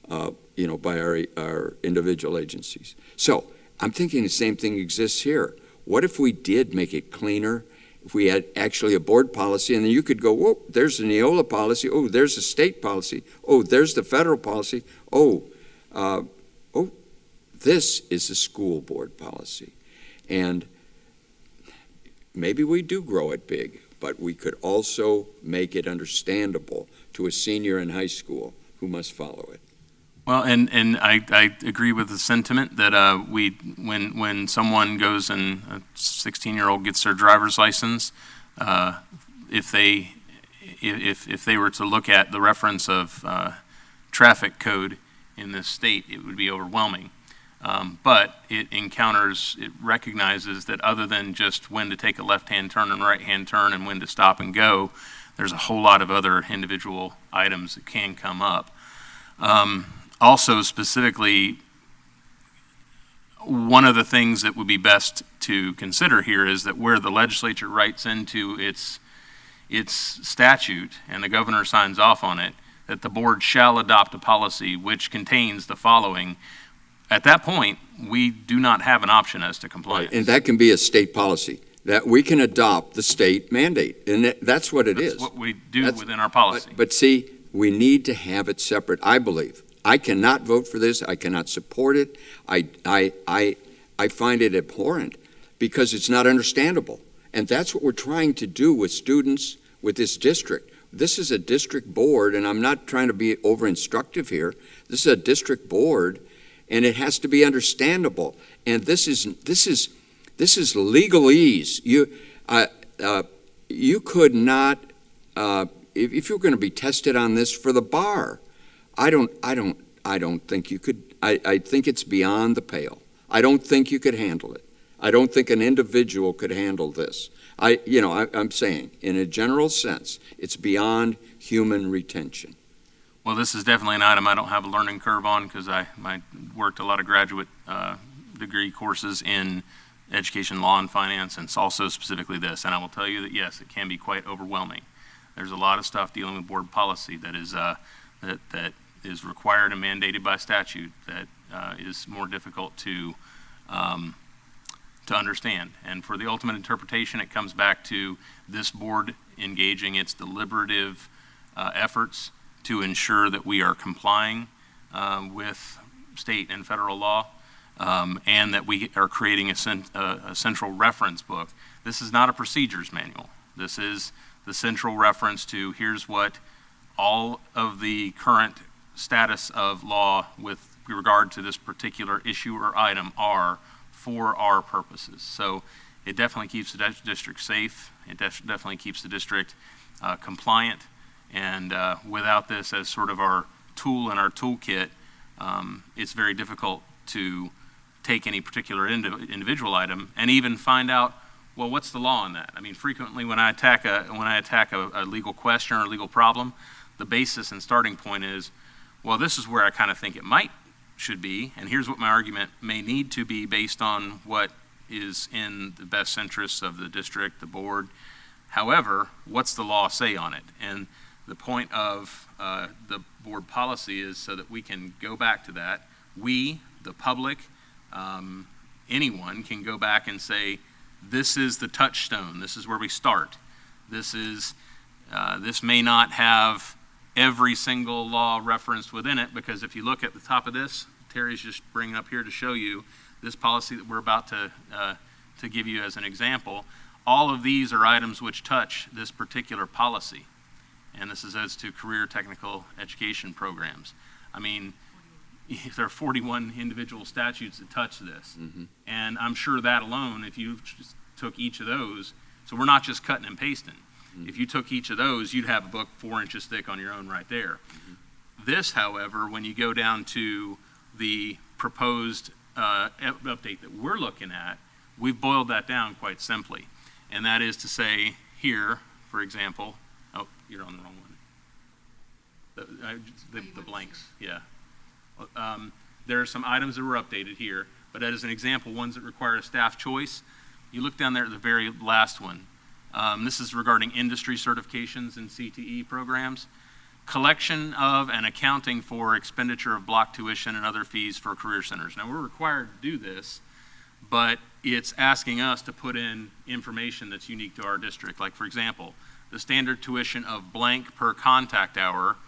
Speaker 6: by our individual agencies. So I'm thinking the same thing exists here. What if we did make it cleaner? If we had actually a board policy, and then you could go, whoa, there's the Neola policy. Oh, there's the state policy. Oh, there's the federal policy. This is the school board policy. And maybe we do grow it big, but we could also make it understandable to a senior in high school who must follow it.
Speaker 3: Well, and I agree with the sentiment that when someone goes and a 16-year-old gets their driver's license, if they were to look at the reference of traffic code in this state, it would be overwhelming. But it recognizes that other than just when to take a left-hand turn and right-hand turn and when to stop and go, there's a whole lot of other individual items that can come up. Also, specifically, one of the things that would be best to consider here is that where the legislature writes into its statute and the governor signs off on it, that the board shall adopt a policy which contains the following. At that point, we do not have an option as to compliance.
Speaker 6: Right. And that can be a state policy, that we can adopt the state mandate. And that's what it is.
Speaker 3: That's what we do within our policy.
Speaker 6: But see, we need to have it separate, I believe. I cannot vote for this. I cannot support it. I find it abhorrent because it's not understandable. And that's what we're trying to do with students with this district. This is a district board, and I'm not trying to be over-instructive here. This is a district board, and it has to be understandable. And this is legalese. You could not, if you're going to be tested on this for the bar, I don't think you could. I think it's beyond the pale. I don't think you could handle it. I don't think an individual could handle this. I'm saying, in a general sense, it's beyond human retention.
Speaker 3: Well, this is definitely an item I don't have a learning curve on because I worked a lot of graduate degree courses in education, law, and finance, and it's also specifically this. And I will tell you that, yes, it can be quite overwhelming. There's a lot of stuff dealing with board policy that is that is required and mandated by statute that is more difficult to understand. And for the ultimate interpretation, it comes back to this board engaging its deliberative efforts to ensure that we are complying with state and federal law, and that we are creating a central reference book. This is not a procedures manual. This is the central reference to here's what all of the current status of law with regard to this particular issue or item are for our purposes. So it definitely keeps the district safe. It definitely keeps the district compliant. And without this as sort of our tool in our toolkit, it's very difficult to take any particular individual item and even find out, well, what's the law on that? I mean, frequently when I attack a legal question or a legal problem, the basis and starting point is, well, this is where I kind of think it should be, and here's what my argument may need to be based on what is in the best interests of the district, the board. However, what's the law say on it? And the point of the board policy is so that we can go back to that. We, the public, anyone can go back and say, this is the touchstone. This is where we start. This may not have every single law referenced within it, because if you look at the top of this, Terry's just bringing up here to show you this policy that we're about to give you as an example. All of these are items which touch this particular policy. And this is as to career technical education programs. I mean, there are 41 individual statutes that touch this. Mm-hmm. And I'm sure that alone, if you just took each of those, so we're not just cutting and pasting. Mm-hmm. If you took each of those, you'd have a book 4 inches thick on your own right there. Mm-hmm. This, however, when you go down to the proposed update that we're looking at, we've boiled that down quite simply. And that is to say here, for example, oh, you're on the wrong one. The blanks, yeah. There are some items that were updated here, but as an example, ones that require a staff choice, you look down there at the very last one. This is regarding industry certifications and CTE programs. Collection of and accounting for expenditure of block tuition and other fees for career centers. Now, we're required to do this, but it's asking us to put in information that's unique to our district. Like, for example, the standard tuition of blank per contact hour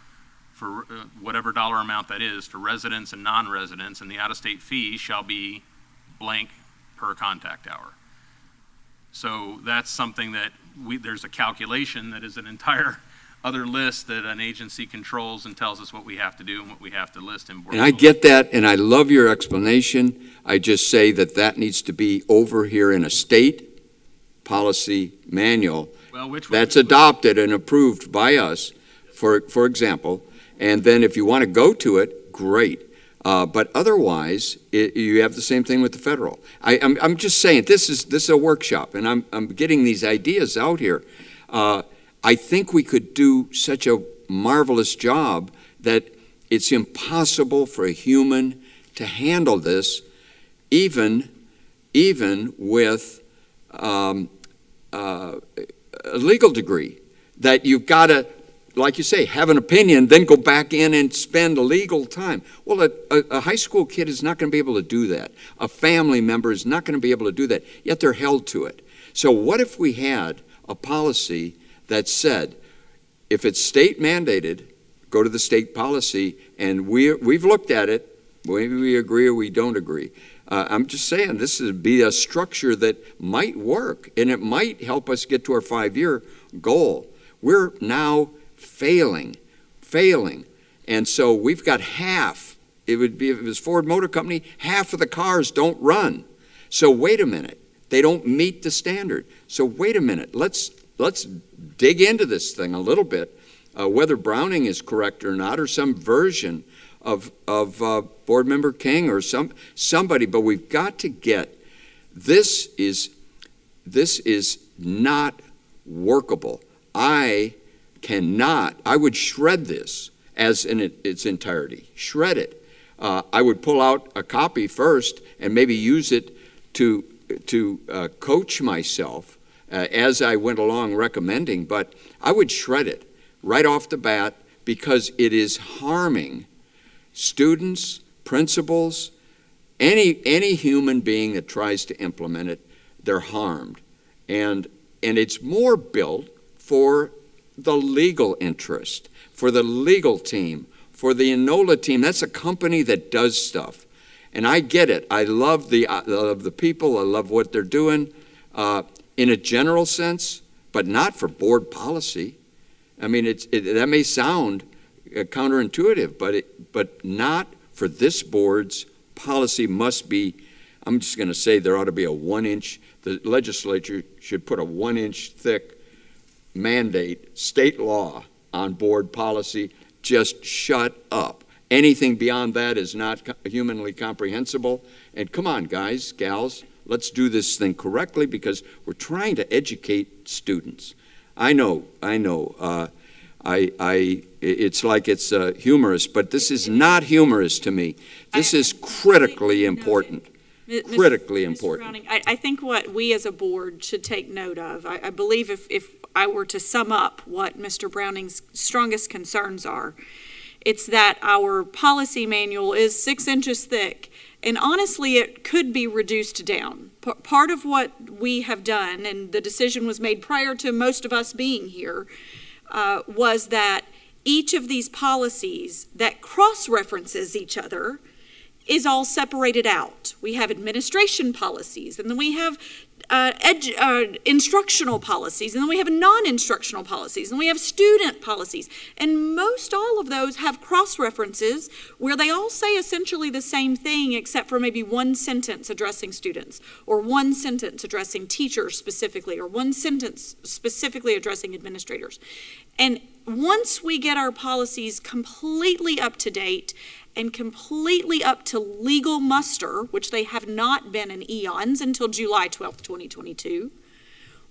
Speaker 3: for whatever dollar amount that is for residents and non-residents, and the out-of-state fee shall be blank per contact hour. So that's something that there's a calculation that is an entire other list that an agency controls and tells us what we have to do and what we have to list in board.
Speaker 6: And I get that, and I love your explanation. I just say that needs to be over here in a state policy manual that's adopted and approved by us, for example. And then if you want to go to it, great. But otherwise, you have the same thing with the federal. I'm just saying, this is a workshop, and I'm getting these ideas out here. I think we could do such a marvelous job that it's impossible for a human to handle this, even with a legal degree. That you've got to, like you say, have an opinion, then go back in and spend legal time. Well, a high school kid is not going to be able to do that. A family member is not going to be able to do that, yet they're held to it. So what if we had a policy that said, if it's state mandated, go to the state policy, and we've looked at it, maybe we agree or we don't agree. I'm just saying this would be a structure that might work, and it might help us get to our 5-year goal. We're now failing. And so we've got half. It would be, if it was Ford Motor Company, half of the cars don't run. So wait a minute. They don't meet the standard. So wait a minute. Let's dig into this thing a little bit whether Browning is correct or not, or some version of Board Member King or somebody, but we've got to get, this is not workable. I would shred this as in its entirety, shred it. I would pull out a copy first and maybe use it to coach myself as I went along recommending, but I would shred it right off the bat because it is harming students, principals, any human being that tries to implement it. They're harmed. And it's more built for the legal interest, for the legal team, for the Neola team. That's a company that does stuff. And I get it. I love the people. I love what they're doing in a general sense, but not for board policy. I mean, that may sound counterintuitive, but not for this board's policy. Must be, I'm just going to say there ought to be the legislature should put a 1-inch thick mandate, state law on board policy. Just shut up. Anything beyond that is not humanly comprehensible. And come on, guys, gals, let's do this thing correctly because we're trying to educate students. I know. It's like it's humorous, but this is not humorous to me. This is critically important. Critically important.
Speaker 7: Browning, I think what we as a board should take note of, I believe if I were to sum up what Mr. Browning's strongest concerns are, it's that our policy manual is 6 inches thick, and honestly, it could be reduced down. Part of what we have done, and the decision was made prior to most of us being here, was that each of these policies that cross-references each other is all separated out. We have administration policies, and then we have instructional policies, and then we have non-instructional policies, and we have student policies. And most all of those have cross-references where they all say essentially the same thing except for maybe one sentence addressing students, or one sentence addressing teachers specifically, or one sentence specifically addressing administrators. And once we get our policies completely up to date and completely up to legal muster, which they have not been in eons until July 12th, 2022,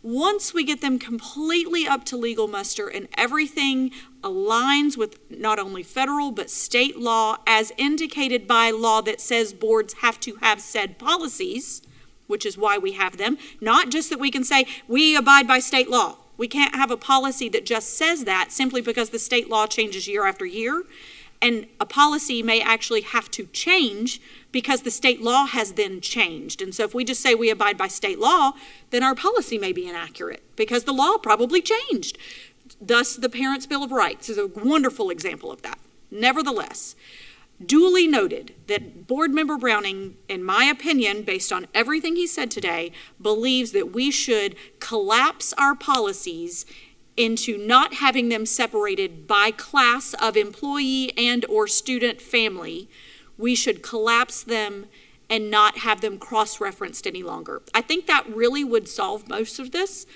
Speaker 7: once we get them completely up to legal muster and everything aligns with not only federal but state law as indicated by law that says boards have to have said policies, which is why we have them, not just that we can say we abide by state law. We can't have a policy that just says that simply because the state law changes year after year. And a policy may actually have to change because the state law has then changed. And so if we just say we abide by state law, then our policy may be inaccurate because the law probably changed. Thus, the Parents' Bill of Rights is a wonderful example of that. Nevertheless, duly noted that Board Member Browning, in my opinion, based on everything he said today, believes that we should collapse our policies into not having them separated by class of employee and or student family. We should collapse them and not have them cross-referenced any longer. I think that really would solve most of this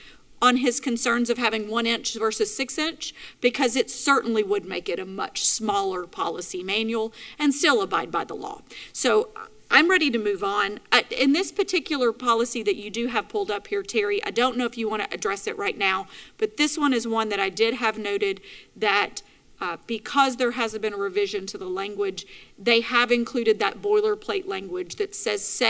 Speaker 7: on his concerns of having 1 inch versus 6 inch, because it certainly would make it a much smaller policy manual and still abide by the law. So I'm ready to move on. In this particular policy that you do have pulled up here, Terry, I don't know if you want to address it right now, but this one is one that I did have noted that because there hasn't been a revision to the language, they have included that boilerplate language that says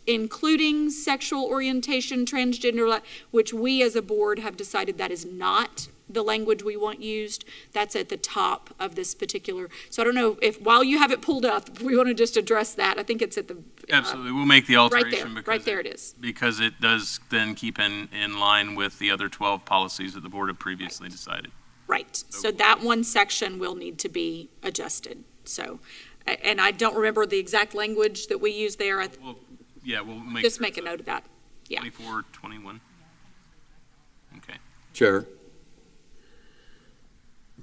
Speaker 7: including sexual orientation, transgender, which we as a board have decided that is not the language we want used. That's at the top of this particular. So I don't know if while you have it pulled up, if we want to just address that. I think it's at the.
Speaker 3: Absolutely. We'll make the alteration.
Speaker 7: Right there it is.
Speaker 3: Because it does then keep in line with the other 12 policies that the board had previously decided.
Speaker 7: Right. So that one section will need to be adjusted. So, and I don't remember the exact language that we use there.
Speaker 3: We'll make
Speaker 7: just make a note of that. Yeah.
Speaker 3: 24, 21. Okay.
Speaker 6: Chair.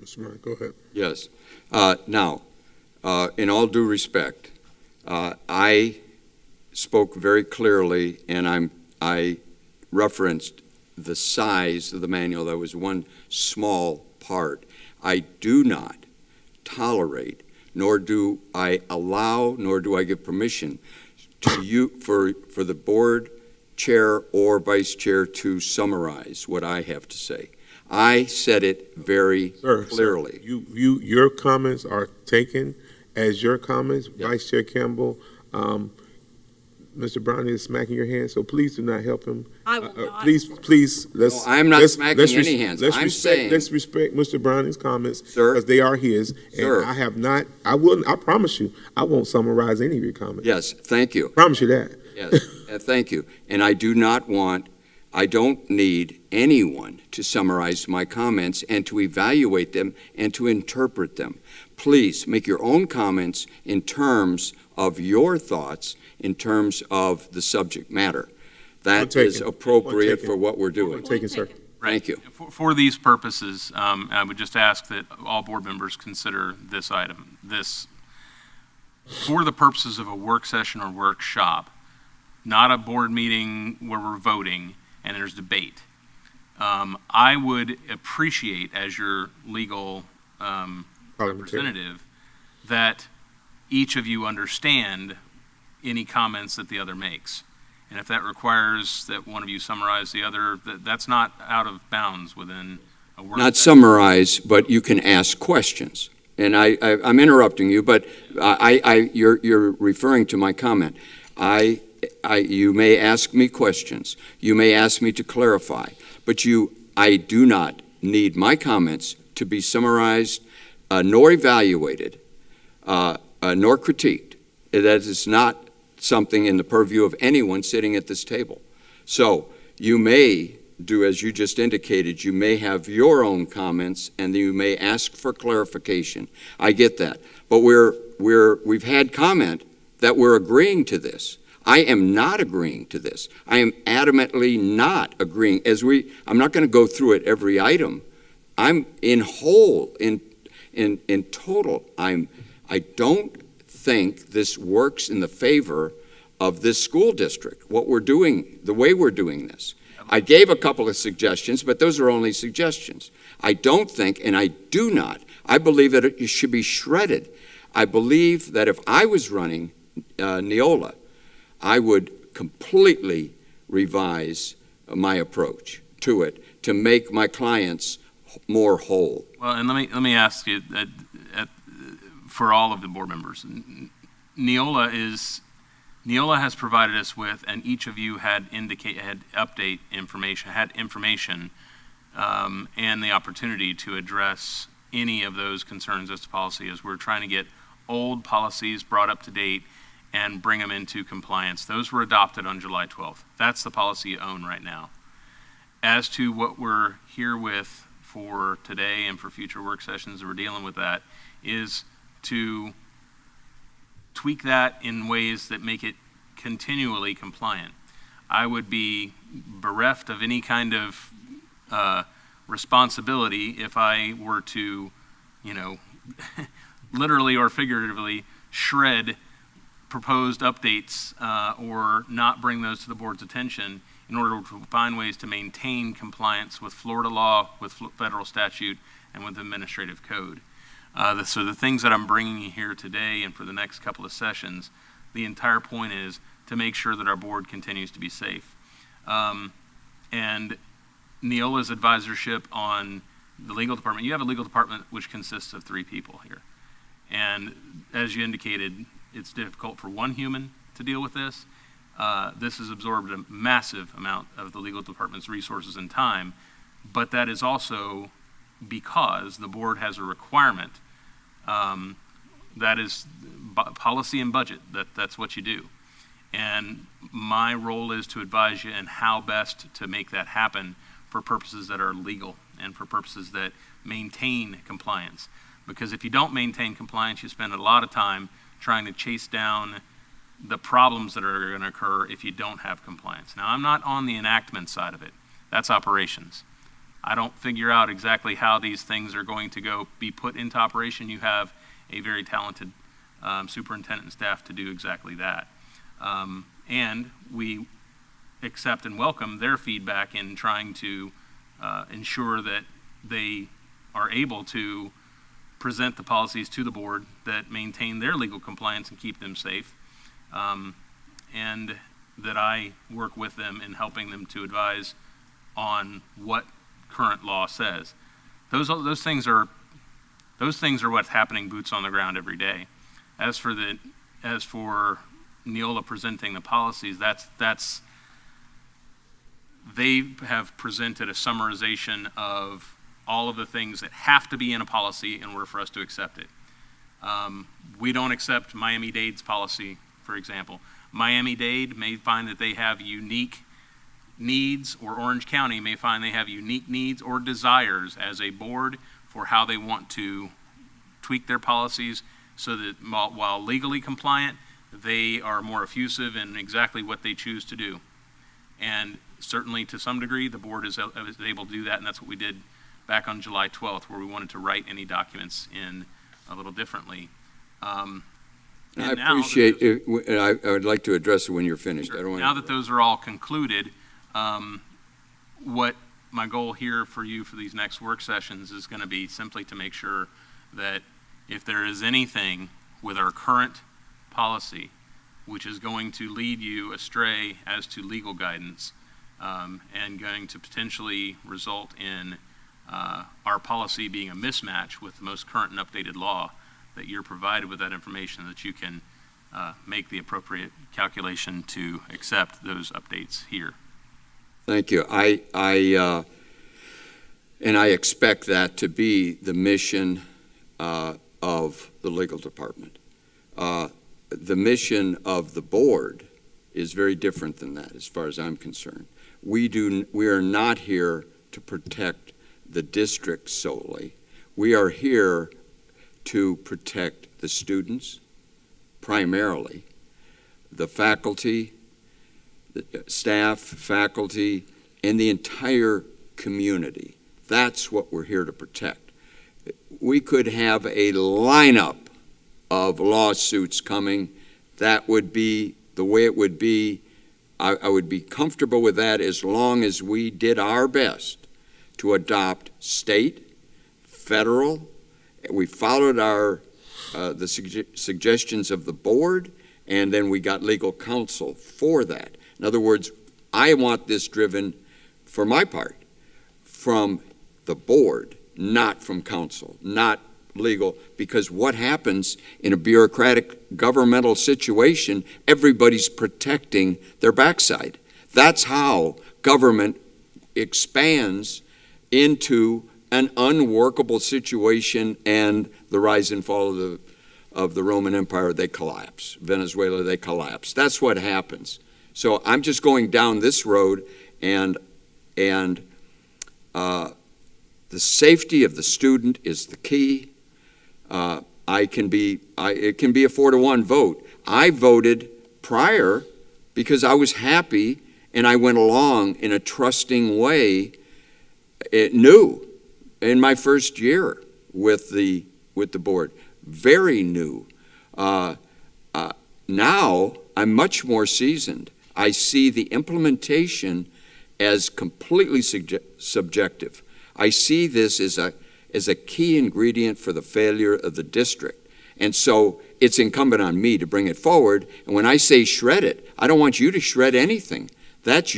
Speaker 2: Mr. Marion, go ahead.
Speaker 6: Yes. Now, in all due respect, I spoke very clearly, and I referenced the size of the manual. That was one small part. I do not tolerate, nor do I allow, nor do I give permission to you, for the board chair or vice chair to summarize what I have to say. I said it very clearly.
Speaker 2: Sir, your comments are taken as your comments.
Speaker 6: Yes.
Speaker 2: Vice Chair Campbell, Mr. Brown is smacking your hand, so please do not help him.
Speaker 7: I will not.
Speaker 2: Please, let's.
Speaker 6: No, I'm not smacking
Speaker 2: let's
Speaker 6: any hands.
Speaker 2: Let's
Speaker 6: I'm
Speaker 2: respect,
Speaker 6: saying-
Speaker 2: let's respect Mr. Browning's comments,
Speaker 6: Sir.
Speaker 2: because they are his.
Speaker 6: Sir.
Speaker 2: And I have not, I promise you, I won't summarize any of your comments.
Speaker 6: Yes, thank you.
Speaker 2: Promise you that.
Speaker 6: Yes, thank you. And I don't need anyone to summarize my comments and to evaluate them and to interpret them. Please make your own comments in terms of your thoughts, in terms of the subject matter. That
Speaker 2: Point
Speaker 6: is
Speaker 2: taken.
Speaker 6: appropriate
Speaker 2: Point taken.
Speaker 6: for what we're doing.
Speaker 2: Take it, sir.
Speaker 6: Thank you.
Speaker 3: For these purposes, I would just ask that all board members consider this item. For the purposes of a work session or workshop, not a board meeting where we're voting and there's debate. I would appreciate, as your legal representative, that each of you understand any comments that the other makes. And if that requires that one of you summarize the other, that's not out of bounds within a work
Speaker 6: Not
Speaker 3: session.
Speaker 6: summarize, but you can ask questions. And I'm interrupting you, but you're referring to my comment. You may ask me questions. You may ask me to clarify, but I do not need my comments to be summarized, nor evaluated, nor critiqued. That is not something in the purview of anyone sitting at this table. So you may do as you just indicated. You may have your own comments, and you may ask for clarification. I get that, but we've had comment that we're agreeing to this. I am not agreeing to this. I am adamantly not agreeing. I'm not going to go through it every item. I'm in whole, in total. I don't think this works in the favor of this school district, what we're doing, the way we're doing this. I gave a couple of suggestions, but those are only suggestions. I don't think, and I do not, I believe that it should be shredded. I believe that if I was running Neola, I would completely revise my approach to it to make my clients more whole.
Speaker 3: Well, and let me ask you, for all of the board members, Neola has provided us with, and each of you had update information, had information, and the opportunity to address any of those concerns as to policy, as we're trying to get old policies brought up to date and bring them into compliance. Those were adopted on July 12th. That's the policy you own right now. As to what we're here with for today and for future work sessions that we're dealing with, that is to tweak that in ways that make it continually compliant. I would be bereft of any kind of responsibility if I were to, literally or figuratively shred proposed updates or not bring those to the board's attention in order to find ways to maintain compliance with Florida law, with federal statute, and with administrative code. So the things that I'm bringing you here today and for the next couple of sessions, the entire point is to make sure that our board continues to be safe. And Neola's advisorship on the legal department, you have a legal department which consists of 3 people here. And as you indicated, it's difficult for one human to deal with this. This has absorbed a massive amount of the legal department's resources and time, but that is also because the board has a requirement that is policy and budget. That's what you do. And my role is to advise you in how best to make that happen for purposes that are legal and for purposes that maintain compliance. Because if you don't maintain compliance, you spend a lot of time trying to chase down the problems that are going to occur if you don't have compliance. Now, I'm not on the enactment side of it. That's operations. I don't figure out exactly how these things are going to be put into operation. You have a very talented superintendent and staff to do exactly that. And we accept and welcome their feedback in trying to ensure that they are able to present the policies to the board that maintain their legal compliance and keep them safe, and that I work with them in helping them to advise on what current law says. Those things are what's happening boots on the ground every day. As for Neola presenting the policies, they have presented a summarization of all of the things that have to be in a policy in order for us to accept it. We don't accept Miami-Dade's policy, for example. Miami-Dade may find that they have unique needs, or Orange County may find they have unique needs or desires as a board for how they want to tweak their policies so that while legally compliant, they are more effusive in exactly what they choose to do. And certainly to some degree, the board is able to do that, and that's what we did back on July 12th, where we wanted to write any documents in a little differently.
Speaker 6: I appreciate it. I would like to address it when you're finished.
Speaker 3: Sure.
Speaker 6: I don't want
Speaker 3: Now that those are all concluded, what my goal here for you for these next work sessions is going to be simply to make sure that if there is anything with our current policy which is going to lead you astray as to legal guidance, and going to potentially result in our policy being a mismatch with the most current and updated law, that you're provided with that information, that you can make the appropriate calculation to accept those updates here.
Speaker 6: Thank you. I expect that to be the mission of the legal department. The mission of the board is very different than that, as far as I'm concerned. We are not here to protect the district solely. We are here to protect the students, primarily, the faculty, the staff, faculty, and the entire community. That's what we're here to protect. We could have a lineup of lawsuits coming. That would be the way it would be. I would be comfortable with that as long as we did our best to adopt state, federal. We followed the suggestions of the board, and then we got legal counsel for that. In other words, I want this driven, for my part, from the board, not from council, not legal, because what happens in a bureaucratic governmental situation, everybody's protecting their backside. That's how government expands into an unworkable situation, and the rise and fall of the Roman Empire, they collapse. Venezuela, they collapse. That's what happens. So I'm just going down this road, and the safety of the student is the key. It can be a 4-1 vote. I voted prior because I was happy, and I went along in a trusting way. It new in my first year with the board, very new. Now I'm much more seasoned. I see the implementation as completely subjective. I see this as a key ingredient for the failure of the district. And so it's incumbent on me to bring it forward. And when I say shred it, I don't want you to shred anything. That's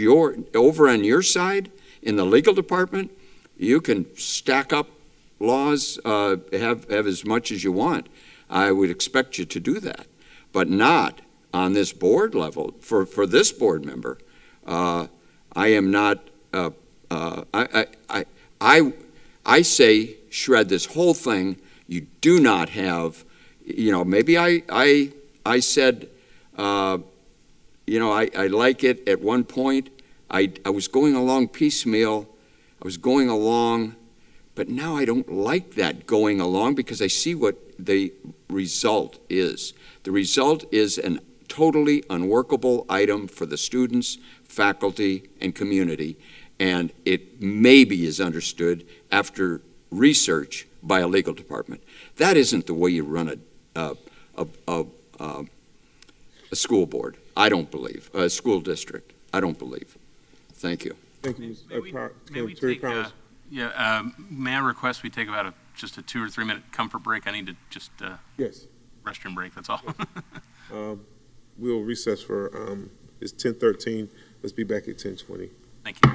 Speaker 6: over on your side in the legal department. You can stack up laws, have as much as you want. I would expect you to do that, but not on this board level. For this board member, I am not. I say shred this whole thing. You do not have. Maybe I said. I like it at one point. I was going along piecemeal. I was going along, but now I don't like that going along because I see what the result is. The result is a totally unworkable item for the students, faculty, and community, and it maybe is understood after research by a legal department. That isn't the way you run a school board, I don't believe, a school district, I don't believe. Thank you.
Speaker 2: Thank you,
Speaker 3: May we take Yeah, may I request we take about just a 2 or 3 minute comfort break? I need to just
Speaker 2: Yes.
Speaker 3: restroom break, that's all.
Speaker 2: We'll recess for, it's 10:13. Let's be back at 10:20.
Speaker 3: Thank you.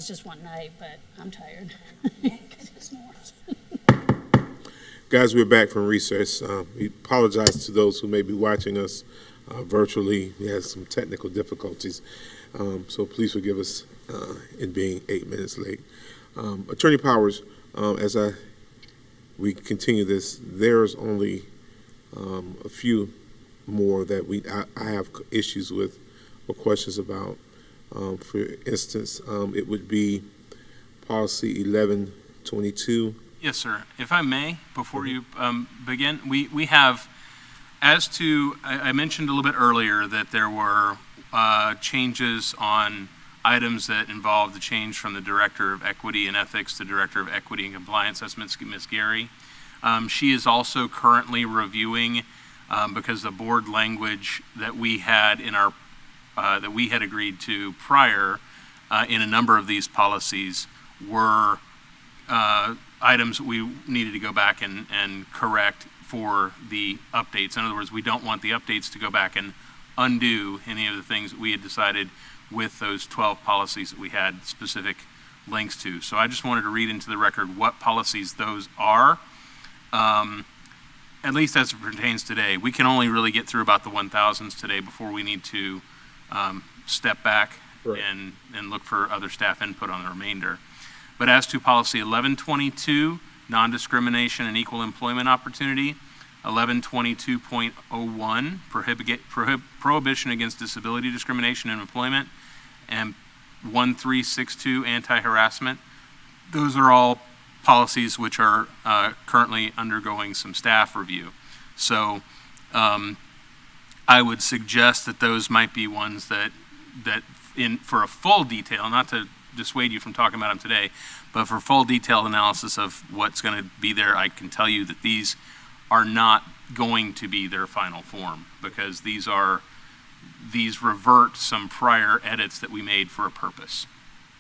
Speaker 5: it's just one night, but I'm tired. 'Cause it's North.
Speaker 2: Guys, we're back from recess. We apologize to those who may be watching us virtually. We had some technical difficulties, so please forgive us in being 8 minutes late. Attorney Powers, we continue this, there's only a few more that I have issues with or questions about. For instance, it would be policy 1122.
Speaker 3: Yes, sir. If I may, before you begin, we have, I mentioned a little bit earlier that there were changes on items that involved the change from the Director of Equity and Ethics to Director of Equity and Compliance. That's Ms. Gary. She is also currently reviewing, because the board language that we had in our, that we had agreed to prior in a number of these policies were items we needed to go back and correct for the updates. In other words, we don't want the updates to go back and undo any of the things that we had decided with those 12 policies that we had specific links to. So I just wanted to read into the record what policies those are, at least as it pertains today. We can only really get through about the 1000s today before we need to step back and look for other staff input on the remainder. But as to policy 1122, non-discrimination and equal employment opportunity, 1122.01, prohibition against disability discrimination in employment, and 1362, anti-harassment. Those are all policies which are currently undergoing some staff review. So I would suggest that those might be ones that for a full detail, not to dissuade you from talking about them today, but for full detailed analysis of what's going to be there, I can tell you that these are not going to be their final form, because these revert some prior edits that we made for a purpose.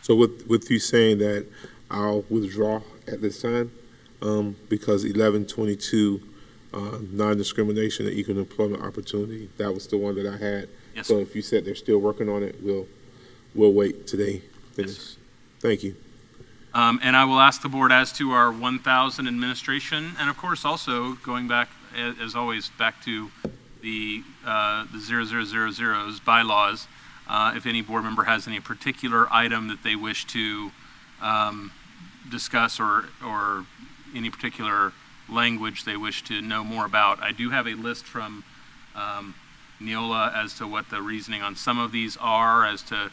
Speaker 2: So with you saying that, I'll withdraw at this time, because 1122, non-discrimination and equal employment opportunity, that was the one that I had.
Speaker 3: Yes,
Speaker 2: so
Speaker 3: sir.
Speaker 2: If you said they're still working on it, we'll wait today. Finish.
Speaker 3: Yes,
Speaker 2: Thank you.
Speaker 3: And I will ask the board as to our 1000 administration, and of course also going back, as always, back to the 0000's bylaws. If any board member has any particular item that they wish to discuss or any particular language they wish to know more about, I do have a list from Neola as to what the reasoning on some of these are, as to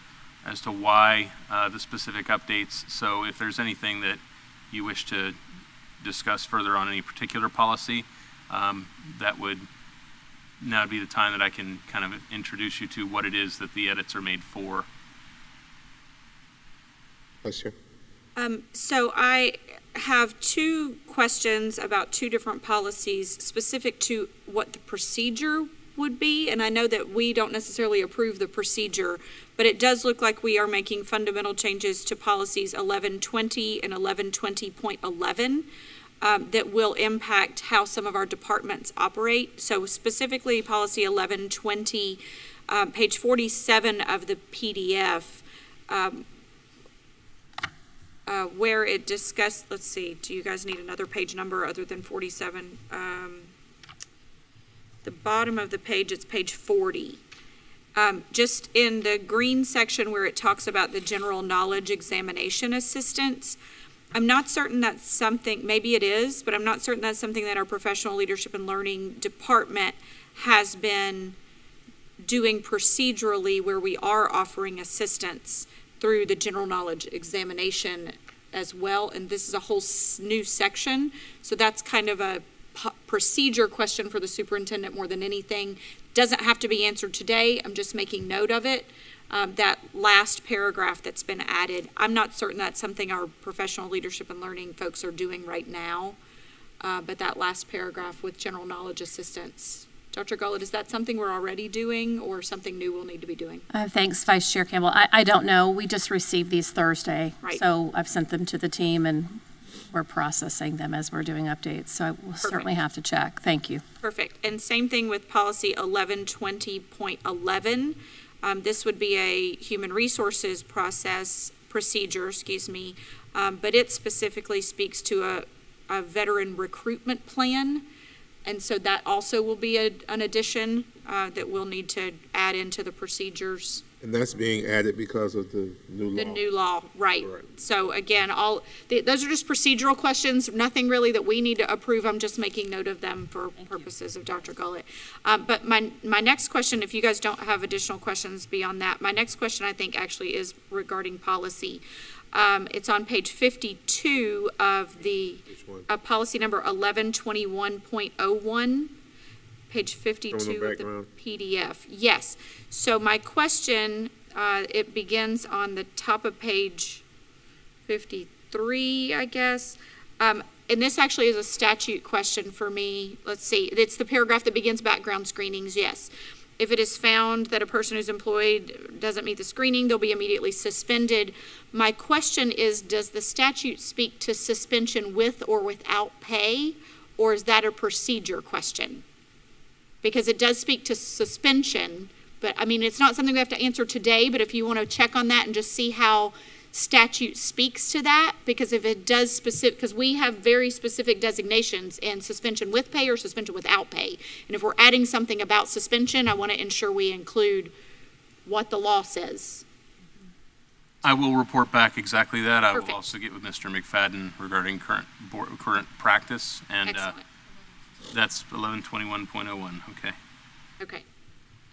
Speaker 3: why the specific updates. So if there's anything that you wish to discuss further on any particular policy, that would now be the time that I can kind of introduce you to what it is that the edits are made for.
Speaker 2: Yes, sir.
Speaker 7: So I have two questions about two different policies specific to what the procedure would be, and I know that we don't necessarily approve the procedure, but it does look like we are making fundamental changes to policies 1120 and 1120.11 that will impact how some of our departments operate. So specifically policy 1120, page 47 of the PDF, where it discussed, let's see, do you guys need another page number other than 47? The bottom of the page, it's page 40. Just in the green section where it talks about the general knowledge examination assistance, I'm not certain that's something, maybe it is, but I'm not certain that's something that our professional leadership and learning department has been doing procedurally, where we are offering assistance through the general knowledge examination as well. And this is a whole new section. So that's kind of a procedure question for the superintendent more than anything. Doesn't have to be answered today. I'm just making note of it. That last paragraph that's been added, I'm not certain that's something our professional leadership and learning folks are doing right now. But that last paragraph with general knowledge assistance. Dr. Gullett, is that something we're already doing or something new we'll need to be doing?
Speaker 4: Thanks, Vice Chair Campbell. I don't know. We just received these Thursday.
Speaker 7: Right.
Speaker 4: So I've sent them to the team and we're processing them as we're doing updates. So we'll certainly have to check. Thank you.
Speaker 7: Perfect. And same thing with policy 1120.11. This would be a human resources process procedure, but it specifically speaks to a veteran recruitment plan. And so that also will be an addition that we'll need to add into the procedures.
Speaker 2: And that's being added because of the new law.
Speaker 7: The new law, right.
Speaker 2: Correct.
Speaker 7: So again, those are just procedural questions, nothing really that we need to approve. I'm just making note of them for purposes of Dr. Gullett. But my next question, if you guys don't have additional questions beyond that, my next question I think actually is regarding policy. It's on page 52 of the policy number 1121.01. Page 52 of the PDF. Yes. So my question, it begins on the top of page 53, I guess. And this actually is a statute question for me. Let's see. It's the paragraph that begins background screenings. Yes. If it is found that a person who's employed doesn't meet the screening, they'll be immediately suspended. My question is, does the statute speak to suspension with or without pay, or is that a procedure question? Because it does speak to suspension, but I mean, it's not something we have to answer today, but if you want to check on that and just see how statute speaks to that, because if it does because we have very specific designations in suspension with pay or suspension without pay. And if we're adding something about suspension, I want to ensure we include what the law says.
Speaker 3: I will report back exactly that. I
Speaker 7: Perfect.
Speaker 3: will also get with Mr. McFadden regarding current practice, and
Speaker 7: Excellent.
Speaker 3: that's 1121.01. Okay.
Speaker 7: Okay.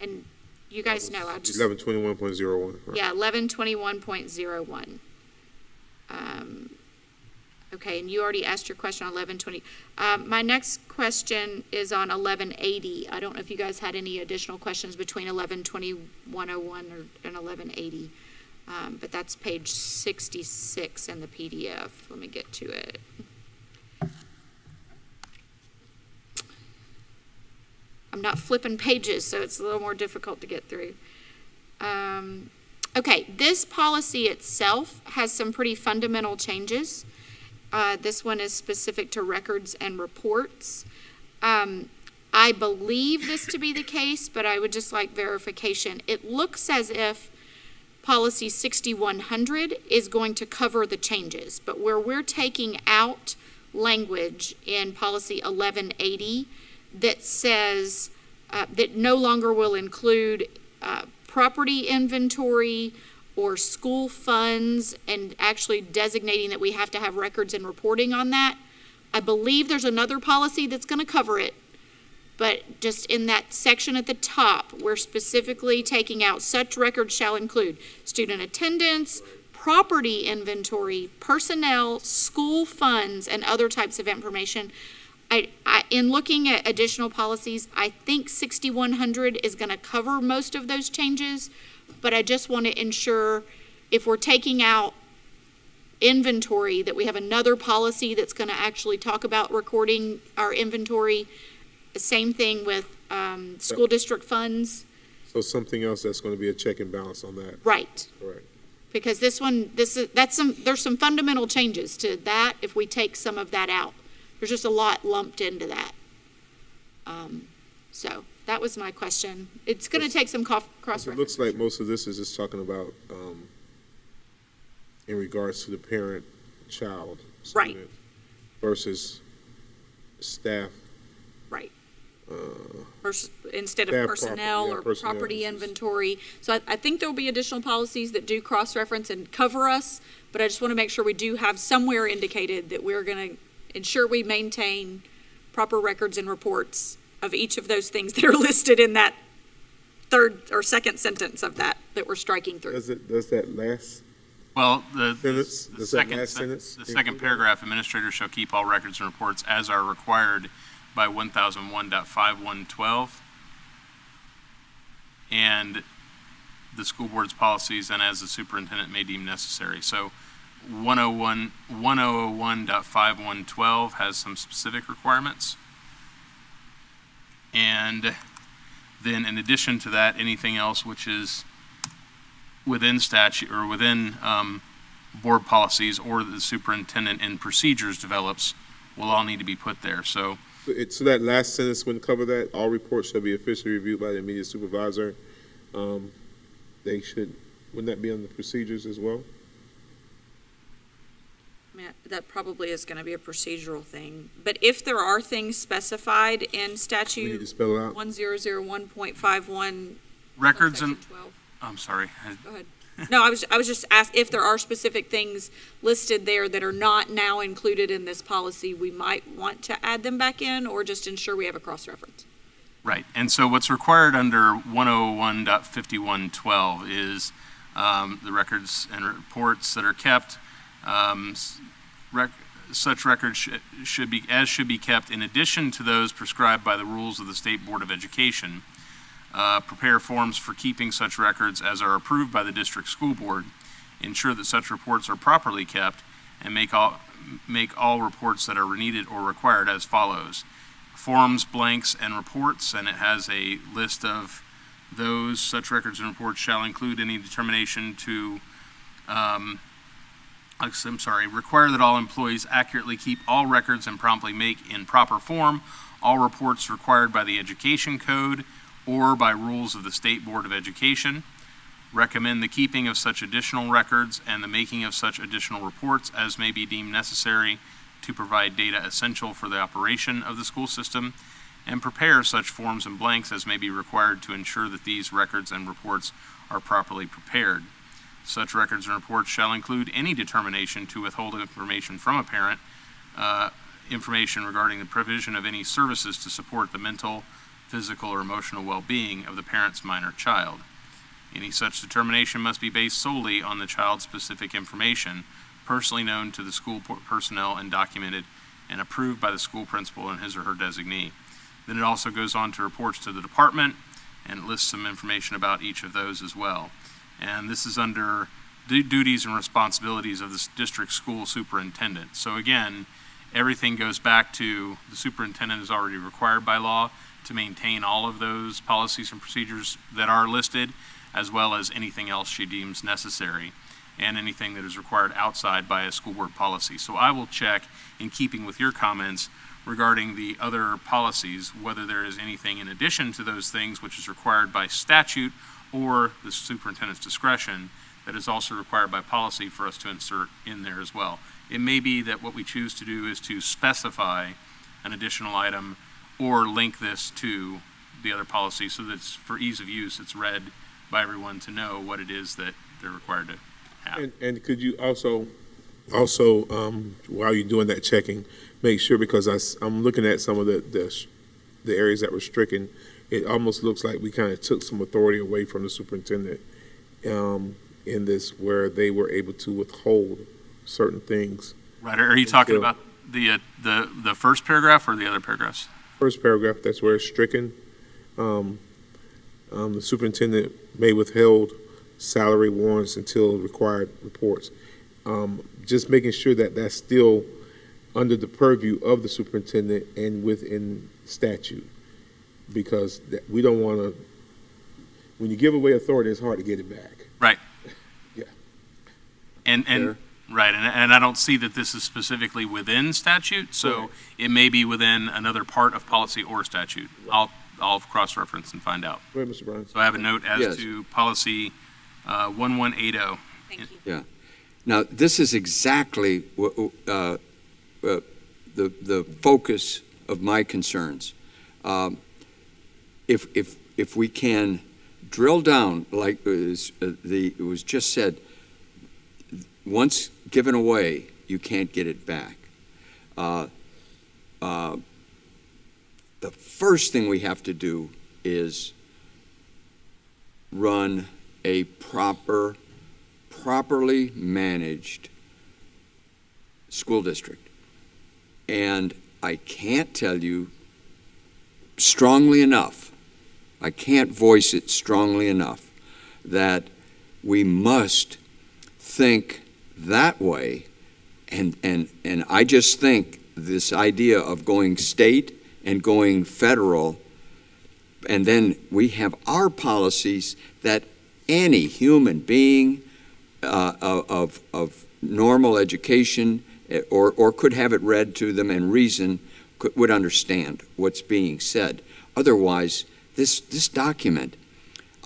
Speaker 7: And you guys know, I just.
Speaker 2: 1121.01. Right.
Speaker 7: Yeah, 1121.01. Okay, and you already asked your question on 1120. My next question is on 1180. I don't know if you guys had any additional questions between 1121.01 and 1180. But that's page 66 in the PDF. Let me get to it. I'm not flipping pages, so it's a little more difficult to get through. Okay, this policy itself has some pretty fundamental changes. This one is specific to records and reports. I believe this to be the case, but I would just like verification. It looks as if policy 6100 is going to cover the changes, but where we're taking out language in policy 1180 that says that no longer will include property inventory or school funds, and actually designating that we have to have records and reporting on that. I believe there's another policy that's going to cover it, but just in that section at the top, we're specifically taking out such records shall include student attendance, property inventory, personnel, school funds, and other types of information. In looking at additional policies, I think 6100 is going to cover most of those changes, but I just want to ensure if we're taking out inventory that we have another policy that's going to actually talk about recording our inventory. Same thing with school district funds.
Speaker 2: So something else that's going to be a check and balance on that.
Speaker 7: Right.
Speaker 2: Correct.
Speaker 7: Because there's some fundamental changes to that if we take some of that out. There's just a lot lumped into that. So that was my question. It's going to take some cross-reference.
Speaker 2: It looks like most of this is just talking about in regards to the parent-child
Speaker 7: Right.
Speaker 2: student versus staff.
Speaker 7: Right. Instead of
Speaker 2: Staff
Speaker 7: personnel or
Speaker 2: personnel.
Speaker 7: property inventory. So I think there'll be additional policies that do cross-reference and cover us, but I just want to make sure we do have somewhere indicated that we're going to ensure we maintain proper records and reports of each of those things that are listed in that third or second sentence of that we're striking through.
Speaker 2: Does that last
Speaker 3: Well, the
Speaker 2: sentence? Does that last sentence?
Speaker 3: the second paragraph, administrators shall keep all records and reports as are required by 1001.5112 and the school board's policies and as the superintendent may deem necessary. So 1001.5112 has some specific requirements. And then in addition to that, anything else which is within statute or within board policies or the superintendent in procedures develops will all need to be put there. So
Speaker 2: So that last sentence wouldn't cover that. All reports shall be officially reviewed by the immediate supervisor. Wouldn't that be on the procedures as well?
Speaker 7: I mean, that probably is going to be a procedural thing. But if there are things specified in
Speaker 2: We need to
Speaker 7: statute
Speaker 2: spell it out.
Speaker 7: 1001.51,
Speaker 3: Records and,
Speaker 7: section 12.
Speaker 3: I'm sorry.
Speaker 7: Go ahead. No, I was just asked if there are specific things listed there that are not now included in this policy, we might want to add them back in, or just ensure we have a cross-reference.
Speaker 3: Right, and so what's required under 101.5112 is the records and reports that are kept. Such records should be kept in addition to those prescribed by the rules of the State Board of Education. Prepare forms for keeping such records as are approved by the district school board. Ensure that such reports are properly kept, and make all reports that are needed or required as follows. Forms, blanks, and reports, and it has a list of those. Such records and reports shall include any determination to require that all employees accurately keep all records and promptly make in proper form all reports required by the Education Code or by rules of the State Board of Education. Recommend the keeping of such additional records and the making of such additional reports as may be deemed necessary to provide data essential for the operation of the school system, and prepare such forms and blanks as may be required to ensure that these records and reports are properly prepared. Such records and reports shall include any determination to withhold information from a parent, information regarding the provision of any services to support the mental, physical, or emotional well-being of the parent's minor child. Any such determination must be based solely on the child's specific information, personally known to the school personnel and documented and approved by the school principal and his or her designee. Then it also goes on to reports to the department and lists some information about each of those as well. And this is under duties and responsibilities of the district school superintendent. So again, everything goes back to the superintendent is already required by law to maintain all of those policies and procedures that are listed, as well as anything else she deems necessary, and anything that is required outside by a school board policy. So I will check, in keeping with your comments, regarding the other policies, whether there is anything in addition to those things which is required by statute or the superintendent's discretion that is also required by policy for us to insert in there as well. It may be that what we choose to do is to specify an additional item or link this to the other policy so that it's, for ease of use, it's read by everyone to know what it is that they're required to have.
Speaker 2: And could you also, while you're doing that checking, make sure, because I'm looking at some of the areas that were stricken, it almost looks like we kind of took some authority away from the superintendent in this, where they were able to withhold certain things.
Speaker 3: Right, are you talking about the first paragraph or the other paragraphs?
Speaker 2: First paragraph, that's where it's stricken. The superintendent may withhold salary warrants until required reports. Just making sure that that's still under the purview of the superintendent and within statute, because we don't want to, when you give away authority, it's hard to get it back.
Speaker 3: Right.
Speaker 2: Yeah.
Speaker 3: And right, and I don't see that this is specifically within statute, so
Speaker 2: Right.
Speaker 3: it may be within another part of policy or statute. I'll cross-reference and find out.
Speaker 2: Go ahead, Mr. Bryan.
Speaker 3: So I have a note as
Speaker 6: Yes.
Speaker 3: to policy 1180.
Speaker 7: Thank you.
Speaker 6: Yeah. Now, this is exactly the focus of my concerns. If we can drill down, like it was just said, once given away, you can't get it back. The first thing we have to do is run a properly managed school district. And I can't tell you strongly enough, I can't voice it strongly enough, that we must think that way. And I just think this idea of going state and going federal, and then we have our policies that any human being of normal education or could have it read to them and reason would understand what's being said. Otherwise, this document,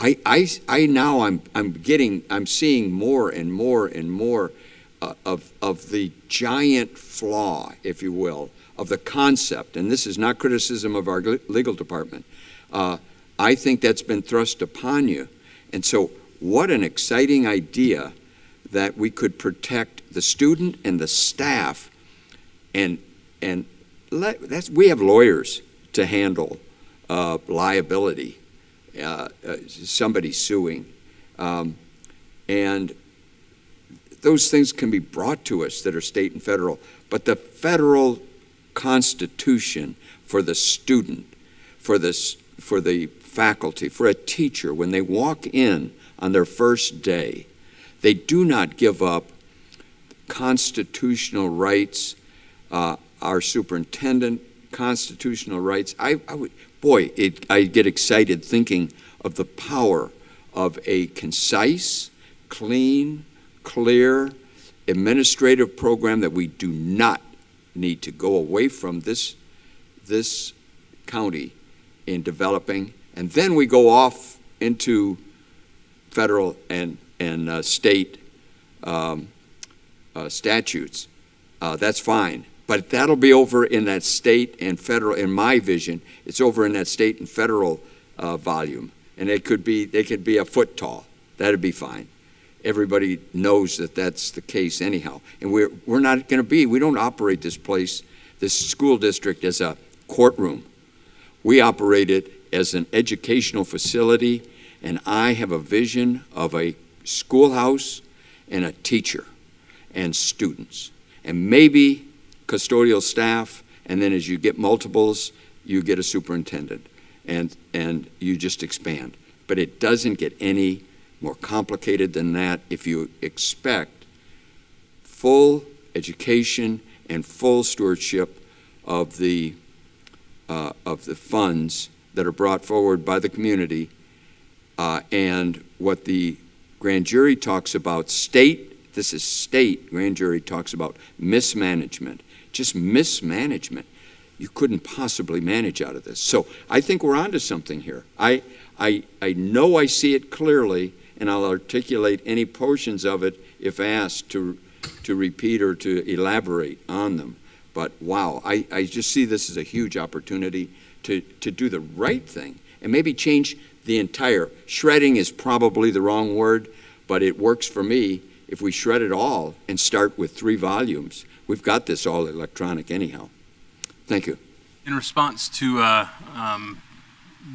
Speaker 6: I'm seeing more and more and more of the giant flaw, if you will, of the concept, and this is not criticism of our legal department. I think that's been thrust upon you. And so what an exciting idea that we could protect the student and the staff, and we have lawyers to handle liability, somebody suing. And those things can be brought to us that are state and federal. But the federal Constitution for the student, for the faculty, for a teacher, when they walk in on their first day, they do not give up constitutional rights, our superintendent, constitutional rights. I get excited thinking of the power of a concise, clean, clear administrative program that we do not need to go away from this county in developing, and then we go off into federal and state statutes. That's fine, but that'll be over in that state and federal. In my vision, it's over in that state and federal volume, and they could be a foot tall. That'd be fine. Everybody knows that that's the case anyhow, and we're not going to be. We don't operate this school district as a courtroom. We operate it as an educational facility, and I have a vision of a schoolhouse and a teacher and students, and maybe custodial staff, and then as you get multiples, you get a superintendent, and you just expand. But it doesn't get any more complicated than that if you expect full education and full stewardship of the funds that are brought forward by the community, and what the grand jury talks about. This is state grand jury talks about mismanagement, just mismanagement. You couldn't possibly manage out of this. So I think we're onto something here. I know I see it clearly, and I'll articulate any portions of it if asked to repeat or to elaborate on them. But wow, I just see this as a huge opportunity to do the right thing and maybe change the entire. Shredding is probably the wrong word, but it works for me if we shred it all and start with 3 volumes. We've got this all electronic anyhow. Thank you.
Speaker 3: In response to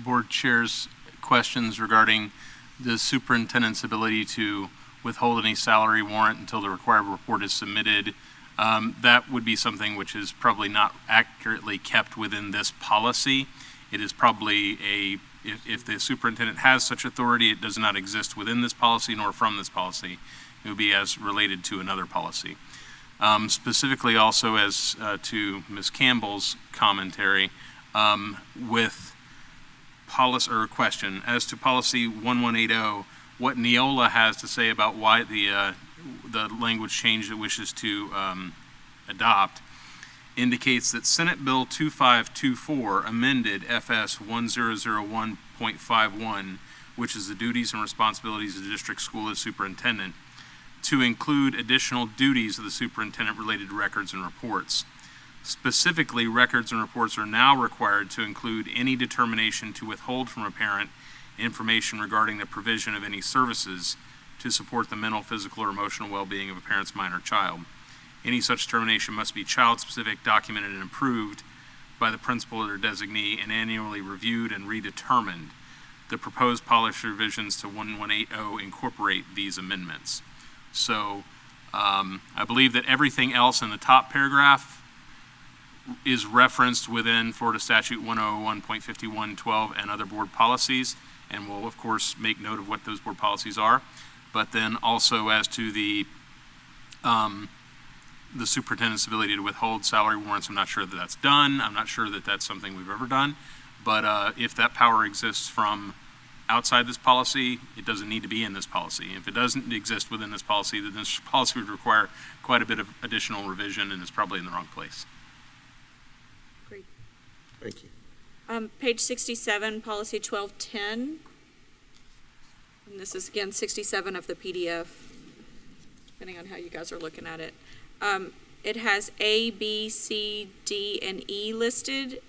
Speaker 3: board chair's questions regarding the superintendent's ability to withhold any salary warrant until the required report is submitted, that would be something which is probably not accurately kept within this policy. It is probably if the superintendent has such authority, it does not exist within this policy nor from this policy. It would be as related to another policy. Specifically also as to Ms. Campbell's commentary with policy or question as to policy 1180, what Neola has to say about why the language change it wishes to adopt indicates that Senate Bill 2524 amended FS 1001.51, which is the duties and responsibilities of the district school superintendent, to include additional duties of the superintendent related to records and reports. Specifically, records and reports are now required to include any determination to withhold from a parent information regarding the provision of any services to support the mental, physical, or emotional well-being of a parent's minor child. Any such determination must be child-specific, documented, and approved by the principal or designee and annually reviewed and redetermined. The proposed policy revisions to 1180 incorporate these amendments. So I believe that everything else in the top paragraph is referenced within Florida Statute 101.5112 and other board policies, and we'll of course make note of what those board policies are. But then also as to the superintendent's ability to withhold salary warrants, I'm not sure that that's done. I'm not sure that that's something we've ever done. But if that power exists from outside this policy, it doesn't need to be in this policy. If it doesn't exist within this policy, then this policy would require quite a bit of additional revision, and it's probably in the wrong place.
Speaker 7: Great.
Speaker 2: Thank you.
Speaker 7: Page 67, policy 1210. And this is again 67 of the PDF. depending on how you guys are looking at it. It has A, B, C, D, and E listed.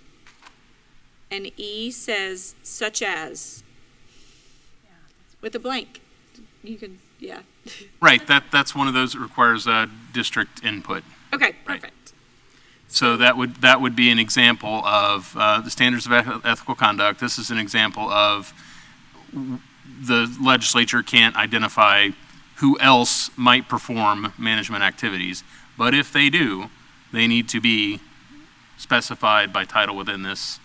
Speaker 7: And E says such as, with a blank. You can, yeah.
Speaker 3: Right, that's one of those that requires district input.
Speaker 7: Okay,
Speaker 3: Right.
Speaker 7: perfect.
Speaker 3: So that would be an example of the standards of ethical conduct. This is an example of the legislature can't identify who else might perform management activities, but if they do, they need to be specified by title within this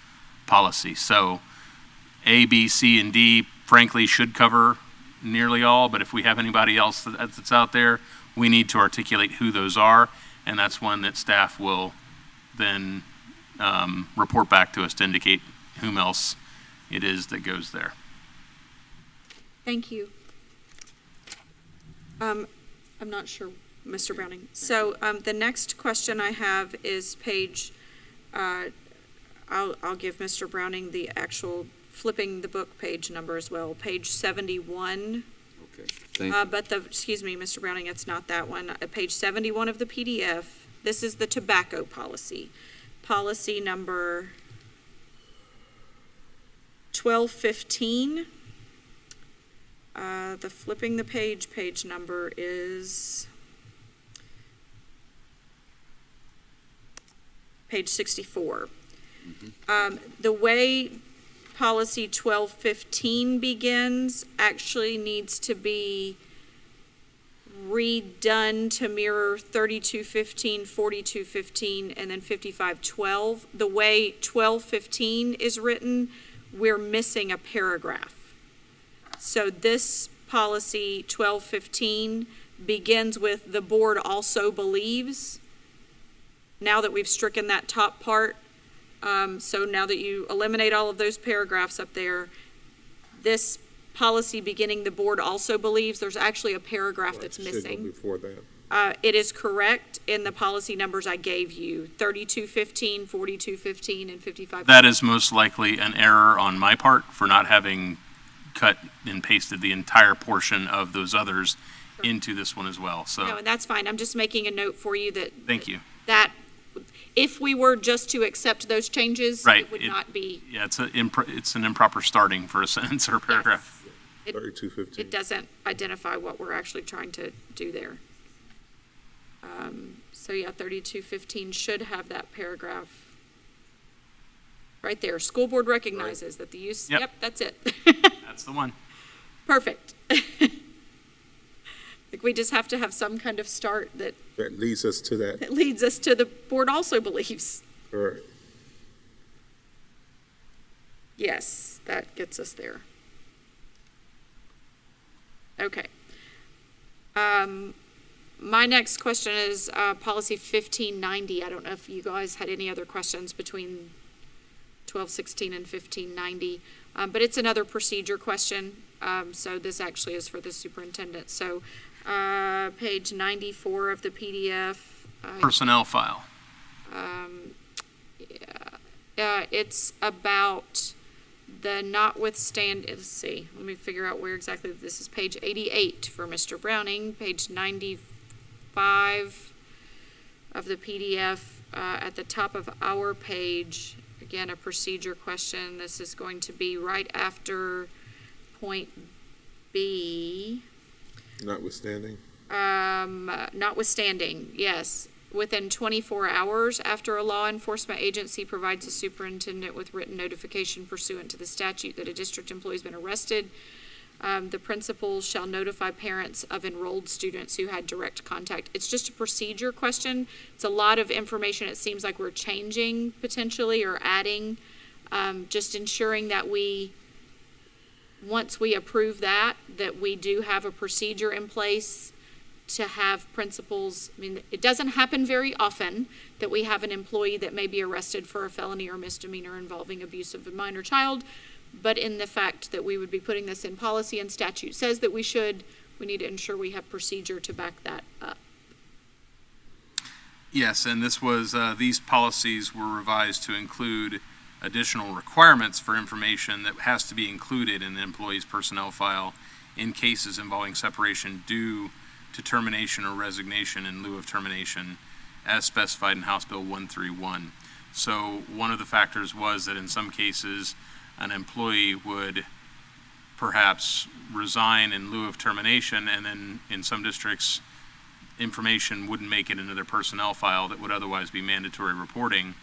Speaker 3: policy. So A, B, C, and D, frankly, should cover nearly all, but if we have anybody else that's out there, we need to articulate who those are, and that's one that staff will then report back to us to indicate whom else it is that goes there.
Speaker 7: Thank you. I'm not sure, Mr. Browning. So the next question I have is page, I'll give Mr. Browning the actual flipping the book page number as well, page 71.
Speaker 6: Okay, thank you.
Speaker 7: But excuse me, Mr. Browning, it's not that one. Page 71 of the PDF, this is the tobacco policy. Policy number 1215. The flipping the page number is page 64. The way policy 1215 begins actually needs to be redone to mirror 3215, 4215, and then 5512. The way 1215 is written, we're missing a paragraph. So this policy 1215 begins with the board also believes. Now that we've stricken that top part, so now that you eliminate all of those paragraphs up there, this policy beginning the board also believes, there's actually a paragraph that's
Speaker 2: Should go
Speaker 7: missing.
Speaker 2: before that.
Speaker 7: It is correct in the policy numbers I gave you, 3215, 4215, and 55.
Speaker 3: That is most likely an error on my part for not having cut and pasted the entire portion of those others into this one as well.
Speaker 7: No,
Speaker 3: So,
Speaker 7: and that's fine. I'm just making a note for you that.
Speaker 3: thank you.
Speaker 7: That if we were just to accept those changes,
Speaker 3: Right,
Speaker 7: it would
Speaker 3: it-
Speaker 7: not be,
Speaker 3: Yeah, it's an improper starting for a sentence or a paragraph.
Speaker 7: It-
Speaker 2: 3215.
Speaker 7: it doesn't identify what we're actually trying to do there. So yeah, 3215 should have that paragraph right there. School board recognizes that the use,
Speaker 3: Yep.
Speaker 7: yep, that's it.
Speaker 3: That's the one.
Speaker 7: Perfect. Like we just have to have some kind of start that
Speaker 2: That leads us to that.
Speaker 7: leads us to the board also believes.
Speaker 2: Correct.
Speaker 7: Yes, that gets us there. Okay. My next question is policy 1590. I don't know if you guys had any other questions between 1216 and 1590, but it's another procedure question. So this actually is for the superintendent. So page 94 of the PDF.
Speaker 3: Personnel file.
Speaker 7: It's about the notwithstand, let's see, let me figure out where exactly, this is page 88 for Mr. Browning, page 95 of the PDF, at the top of our page, again, a procedure question. This is going to be right after point B.
Speaker 2: Notwithstanding.
Speaker 7: Notwithstanding, yes. Within 24 hours after a law enforcement agency provides a superintendent with written notification pursuant to the statute that a district employee has been arrested, the principal shall notify parents of enrolled students who had direct contact. It's just a procedure question. It's a lot of information. It seems like we're changing potentially or adding, just ensuring that once we approve that we do have a procedure in place to have principals. I mean, it doesn't happen very often that we have an employee that may be arrested for a felony or misdemeanor involving abuse of a minor child, but in the fact that we would be putting this in policy and statute says that we need to ensure we have procedure to back that up.
Speaker 3: Yes, and this was, these policies were revised to include additional requirements for information that has to be included in the employee's personnel file in cases involving separation due to termination or resignation in lieu of termination as specified in House Bill 131. So one of the factors was that in some cases, an employee would perhaps resign in lieu of termination, and then in some districts, information wouldn't make it into their personnel file that would otherwise be mandatory reporting.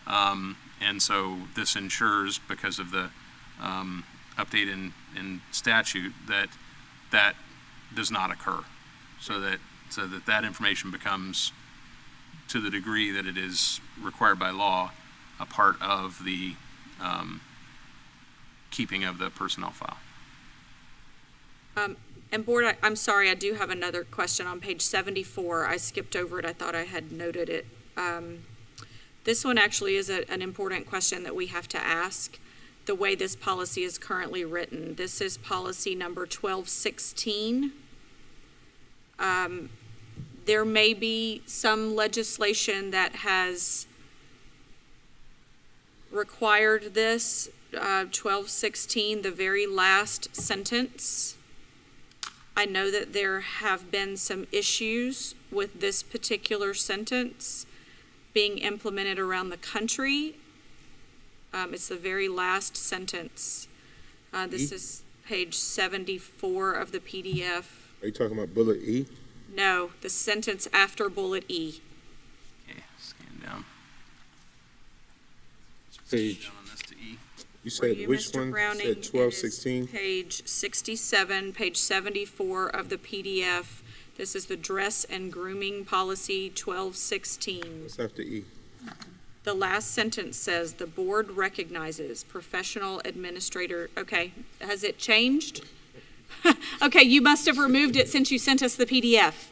Speaker 3: And so this ensures, because of the update in statute, that does not occur. So that information becomes, to the degree that it is required by law, a part of the keeping of the personnel file.
Speaker 7: And board, I'm sorry, I do have another question on page 74. I skipped over it. I thought I had noted it. This one actually is an important question that we have to ask, the way this policy is currently written. This is policy number 1216. There may be some legislation that has required this. 1216, the very last sentence. I know that there have been some issues with this particular sentence being implemented around the country. It's the very last sentence. This is page 74 of the PDF.
Speaker 2: Are you talking about bullet E?
Speaker 7: No, the sentence after bullet E.
Speaker 3: Okay, scan down.
Speaker 6: Page.
Speaker 3: Down on this to E.
Speaker 2: You
Speaker 7: For
Speaker 2: said
Speaker 7: you,
Speaker 2: which
Speaker 7: Mr.
Speaker 2: one?
Speaker 7: Browning,
Speaker 2: Said
Speaker 7: it is
Speaker 2: 1216?
Speaker 7: Page 67, page 74 of the PDF. This is the dress and grooming policy 1216.
Speaker 2: What's after E?
Speaker 7: The last sentence says, the board recognizes professional administrator. Okay, has it changed? Okay, you must have removed it since you sent us the PDF.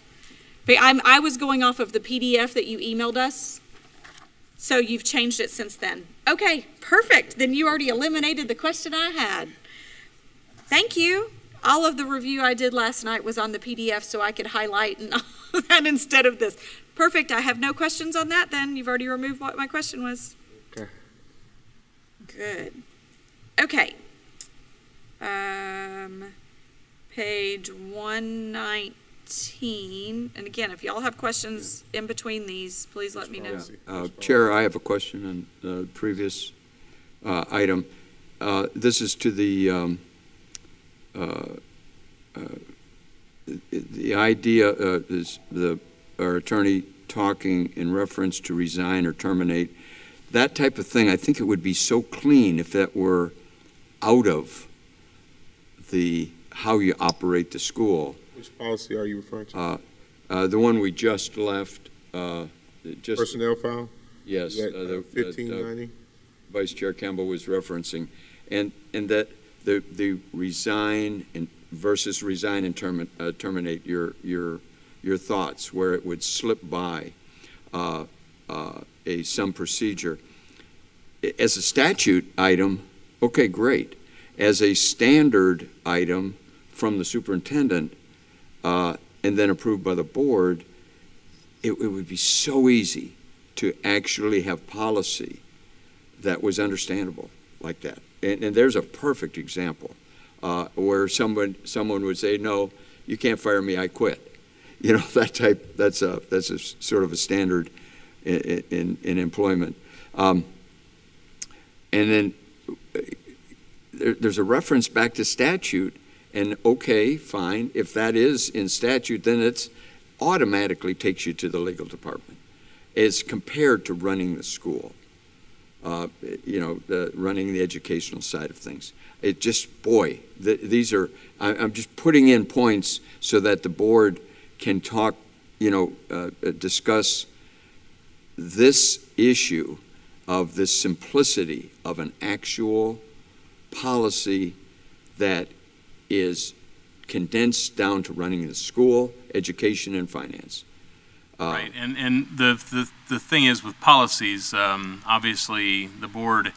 Speaker 7: But I was going off of the PDF that you emailed us. So you've changed it since then. Okay, perfect. Then you already eliminated the question I had. Thank you. All of the review I did last night was on the PDF so I could highlight and all that instead of this. Perfect. I have no questions on that then. You've already removed what my question was.
Speaker 2: Okay.
Speaker 7: Good. Okay. Page 119. And again, if y'all have questions in between these, please let me know.
Speaker 6: Chair, I have a question on the previous item. This is to the idea is our attorney talking in reference to resign or terminate. That type of thing, I think it would be so clean if that were out of the how you operate the school.
Speaker 2: Which policy are you referring to?
Speaker 6: The one we just left.
Speaker 2: Personnel file?
Speaker 6: Yes.
Speaker 2: Is that 1590?
Speaker 6: Vice Chair Campbell was referencing, and that the resign and versus resign and terminate your thoughts, where it would slip by some procedure. As a statute item, okay, great. As a standard item from the superintendent, and then approved by the board, it would be so easy to actually have policy that was understandable like that. And there's a perfect example where someone would say, no, you can't fire me, I quit. You know, that type, that's a sort of a standard in employment. And then there's a reference back to statute, and okay, fine, if that is in statute, then it's automatically takes you to the legal department as compared to running the school, running the educational side of things. It just, boy, these are, I'm just putting in points so that the board can talk, discuss this issue of this simplicity of an actual policy that is condensed down to running the school, education, and finance.
Speaker 3: Right, and the thing is with policies, obviously the board,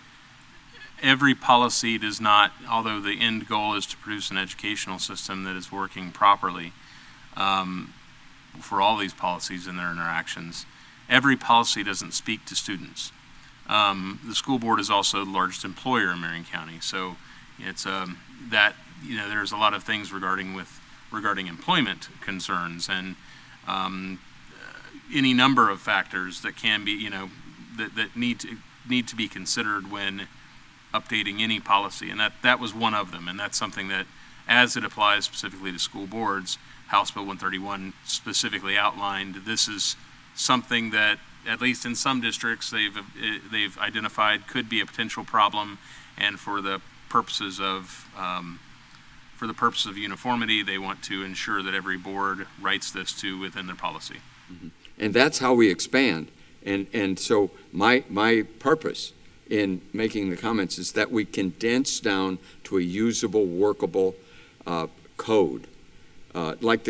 Speaker 3: every policy does not, although the end goal is to produce an educational system that is working properly for all these policies and their interactions, every policy doesn't speak to students. The school board is also the largest employer in Marion County, so it's that, there's a lot of things regarding with regarding employment concerns and any number of factors that can be, that need to be considered when updating any policy, and that was one of them, and that's something that, as it applies specifically to school boards, House Bill 131 specifically outlined. This is something that, at least in some districts, they've identified could be a potential problem, and for the purposes of uniformity, they want to ensure that every board writes this to within their policy.
Speaker 6: And that's how we expand. And so my purpose in making the comments is that we condense down to a usable, workable code, like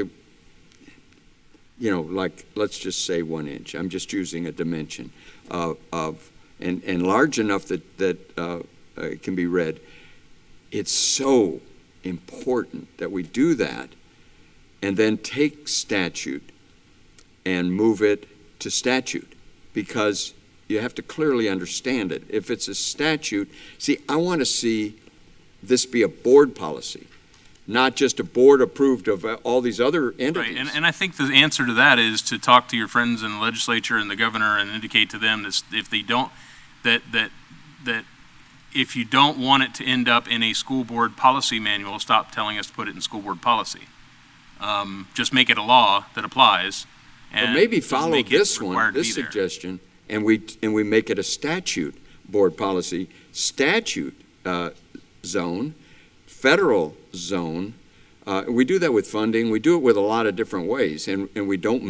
Speaker 6: let's just say 1 inch. I'm just using a dimension and large enough that it can be read. It's so important that we do that and then take statute and move it to statute, because you have to clearly understand it. If it's a statute, I want to see this be a board policy, not just a board approved of all these other entities.
Speaker 3: Right, and I think the answer to that is to talk to your friends in the legislature and the governor and indicate to them that if they don't, that if you don't want it to end up in a school board policy manual, stop telling us to put it in school board policy. Just make it a law that applies. And
Speaker 6: or maybe follow this one, this suggestion, and we make it a statute board policy, statute zone, federal zone. We do that with funding. We do it with a lot of different ways, and we don't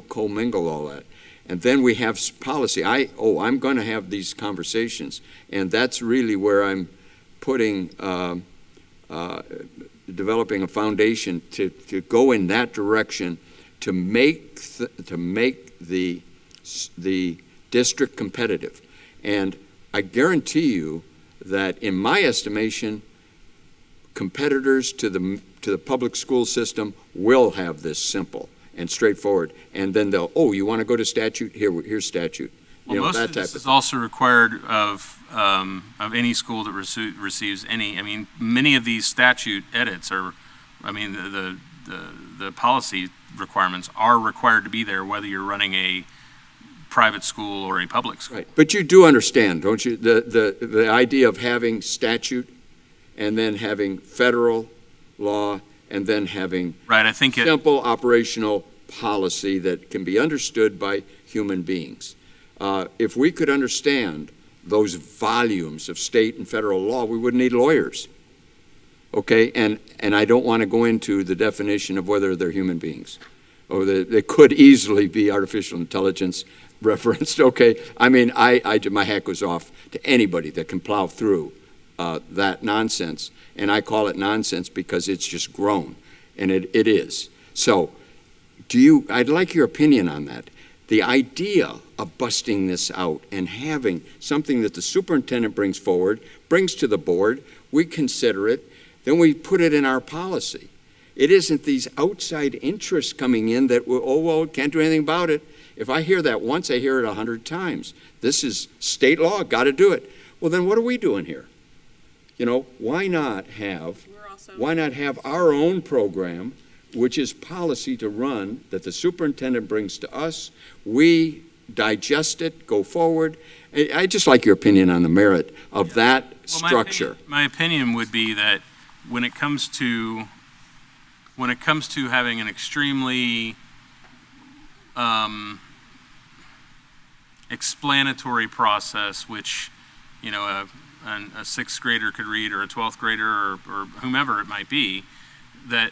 Speaker 6: commingle all that. And then we have policy. I'm going to have these conversations, and that's really where I'm putting, developing a foundation to go in that direction to make the district competitive. And I guarantee you that, in my estimation, competitors to the public school system will have this simple and straightforward, and then they'll, you want to go to statute? Here's statute.
Speaker 3: Well, most of this is also required of any school that receives any. I mean, many of these statute edits are, the policy requirements are required to be there, whether you're running a private school or a public school.
Speaker 6: Right, but you do understand, don't you, the idea of having statute and then having federal law and then having simple operational policy that can be understood by human beings. If we could understand those volumes of state and federal law, we wouldn't need lawyers. Okay, and I don't want to go into the definition of whether they're human beings, or they could easily be artificial intelligence referenced. Okay, my hat goes off to anybody that can plow through that nonsense, and I call it nonsense because it's just grown, and it is. So, I'd like your opinion on that. The idea of busting this out and having something that the superintendent brings forward, brings to the board, we consider it, then we put it in our policy. It isn't these outside interests coming in that, can't do anything about it. If I hear that once, I hear it 100 times. This is state law, got to do it. Well, then what are we doing here? Why not have our own program, which is policy to run, that the superintendent brings to us, we digest it, go forward. I just like your opinion on the merit of that structure.
Speaker 3: My opinion would be that when it comes to having an extremely explanatory process, which a 6th grader could read, or a 12th grader, or whomever it might be, that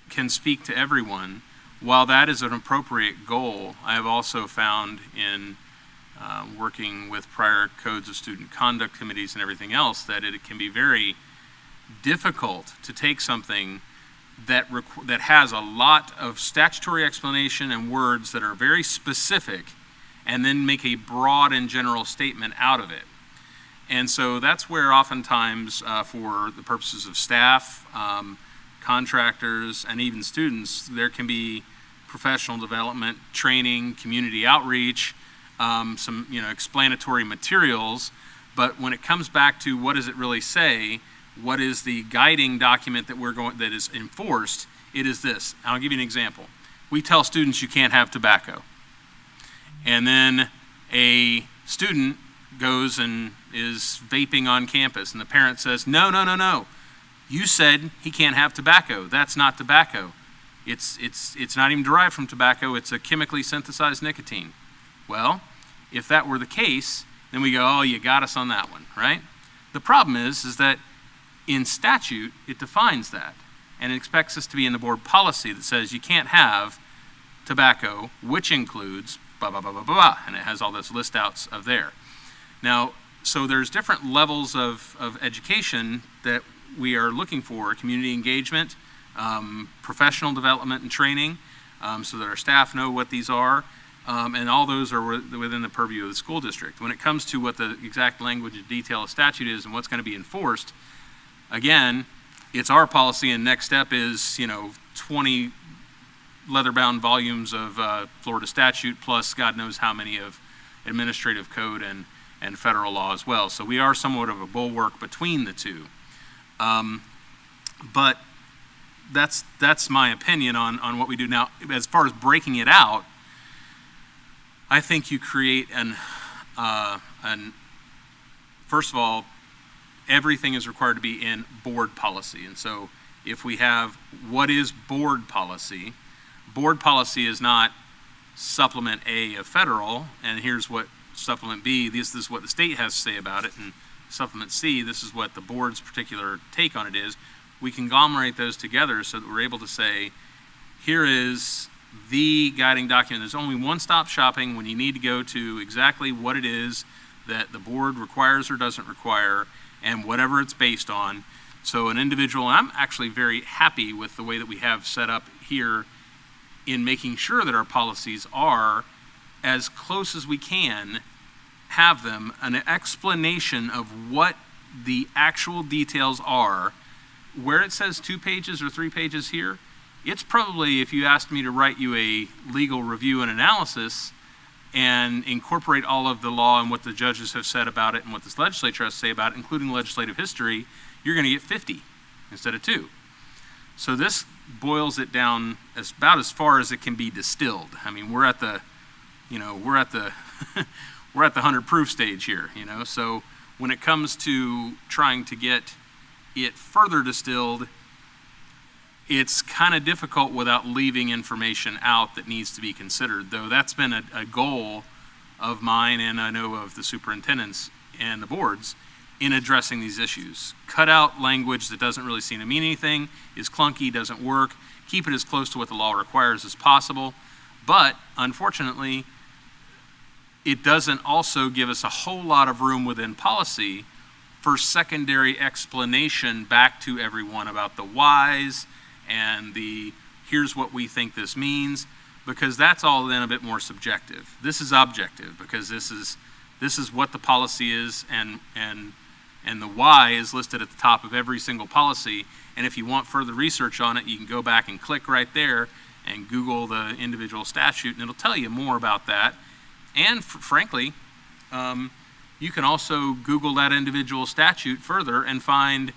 Speaker 3: can speak to everyone. While that is an appropriate goal, I have also found in working with prior codes of student conduct committees and everything else that it can be very difficult to take something that has a lot of statutory explanation and words that are very specific, and then make a broad and general statement out of it. And so that's where oftentimes, for the purposes of staff, contractors, and even students, there can be professional development, training, community outreach, some explanatory materials. But when it comes back to what does it really say, what is the guiding document that is enforced, it is this. I'll give you an example. We tell students you can't have tobacco. And then a student goes and is vaping on campus, and the parent says, no, no, no, no. You said he can't have tobacco. That's not tobacco. It's not even derived from tobacco. It's a chemically synthesized nicotine. Well, if that were the case, then we go, oh, you got us on that one, right? The problem is that in statute, it defines that, and it expects us to be in the board policy that says you can't have tobacco, which includes blah, blah, blah, blah, blah, and it has all those list outs of there. Now, so there's different levels of education that we are looking for: community engagement, professional development and training, so that our staff know what these are, and all those are within the purview of the school district. When it comes to what the exact language and detail of statute is and what's going to be enforced, again, it's our policy, and next step is, 20 leather-bound volumes of Florida statute, plus God knows how many of administrative code and federal law as well. So we are somewhat of a bulwark between the two. But that's my opinion on what we do. Now, as far as breaking it out, I think you create first of all, everything is required to be in board policy. And so if we have what is board policy is not supplement A of federal, and here's what supplement B, this is what the state has to say about it, and supplement C, this is what the board's particular take on it is. We conglomerate those together so that we're able to say, here is the guiding document. There's only one-stop shopping when you need to go to exactly what it is that the board requires or doesn't require, and whatever it's based on. So an individual, and I'm actually very happy with the way that we have set up here in making sure that our policies are, as close as we can, have them, an explanation of what the actual details are. Where it says 2 pages or 3 pages here, it's probably, if you asked me to write you a legal review and analysis and incorporate all of the law and what the judges have said about it and what this legislature has to say about it, including legislative history, you're going to get 50 instead of 2. So this boils it down about as far as it can be distilled. I mean, we're at the 100 proof stage here, So when it comes to trying to get it further distilled, it's kind of difficult without leaving information out that needs to be considered, though that's been a goal of mine, and I know of the superintendents and the boards, in addressing these issues. Cut out language that doesn't really seem to mean anything, is clunky, doesn't work. Keep it as close to what the law requires as possible. But unfortunately, it doesn't also give us a whole lot of room within policy for secondary explanation back to everyone about the whys and the here's what we think this means, because that's all then a bit more subjective. This is objective, because this is what the policy is, and the why is listed at the top of every single policy. And if you want further research on it, you can go back and click right there and Google the individual statute, and it'll tell you more about that. And frankly, you can also Google that individual statute further and find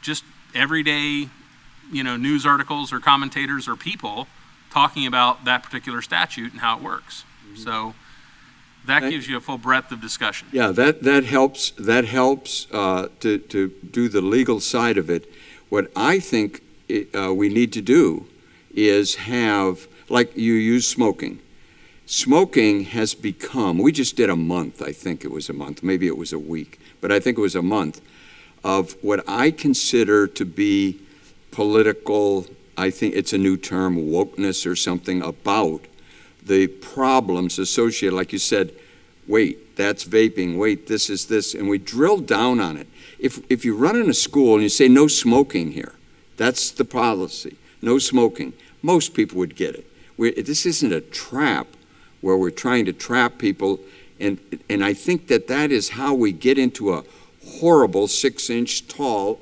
Speaker 3: just everyday, news articles or commentators or people talking about that particular statute and how it works. Mm-hmm. So that gives you a full breadth of discussion.
Speaker 6: Yeah, that helps. That helps to do the legal side of it. What I think we need to do is have, like you use smoking. Smoking has become, we just did a month, I think it was a month, maybe it was a week, but I think it was a month, of what I consider to be political, I think it's a new term, wokeness or something, about the problems associated, like you said, wait, that's vaping, wait, this is this, and we drill down on it. If you run in a school and you say no smoking here, that's the policy, no smoking, most people would get it. This isn't a trap where we're trying to trap people, and I think that is how we get into a horrible 6-inch tall,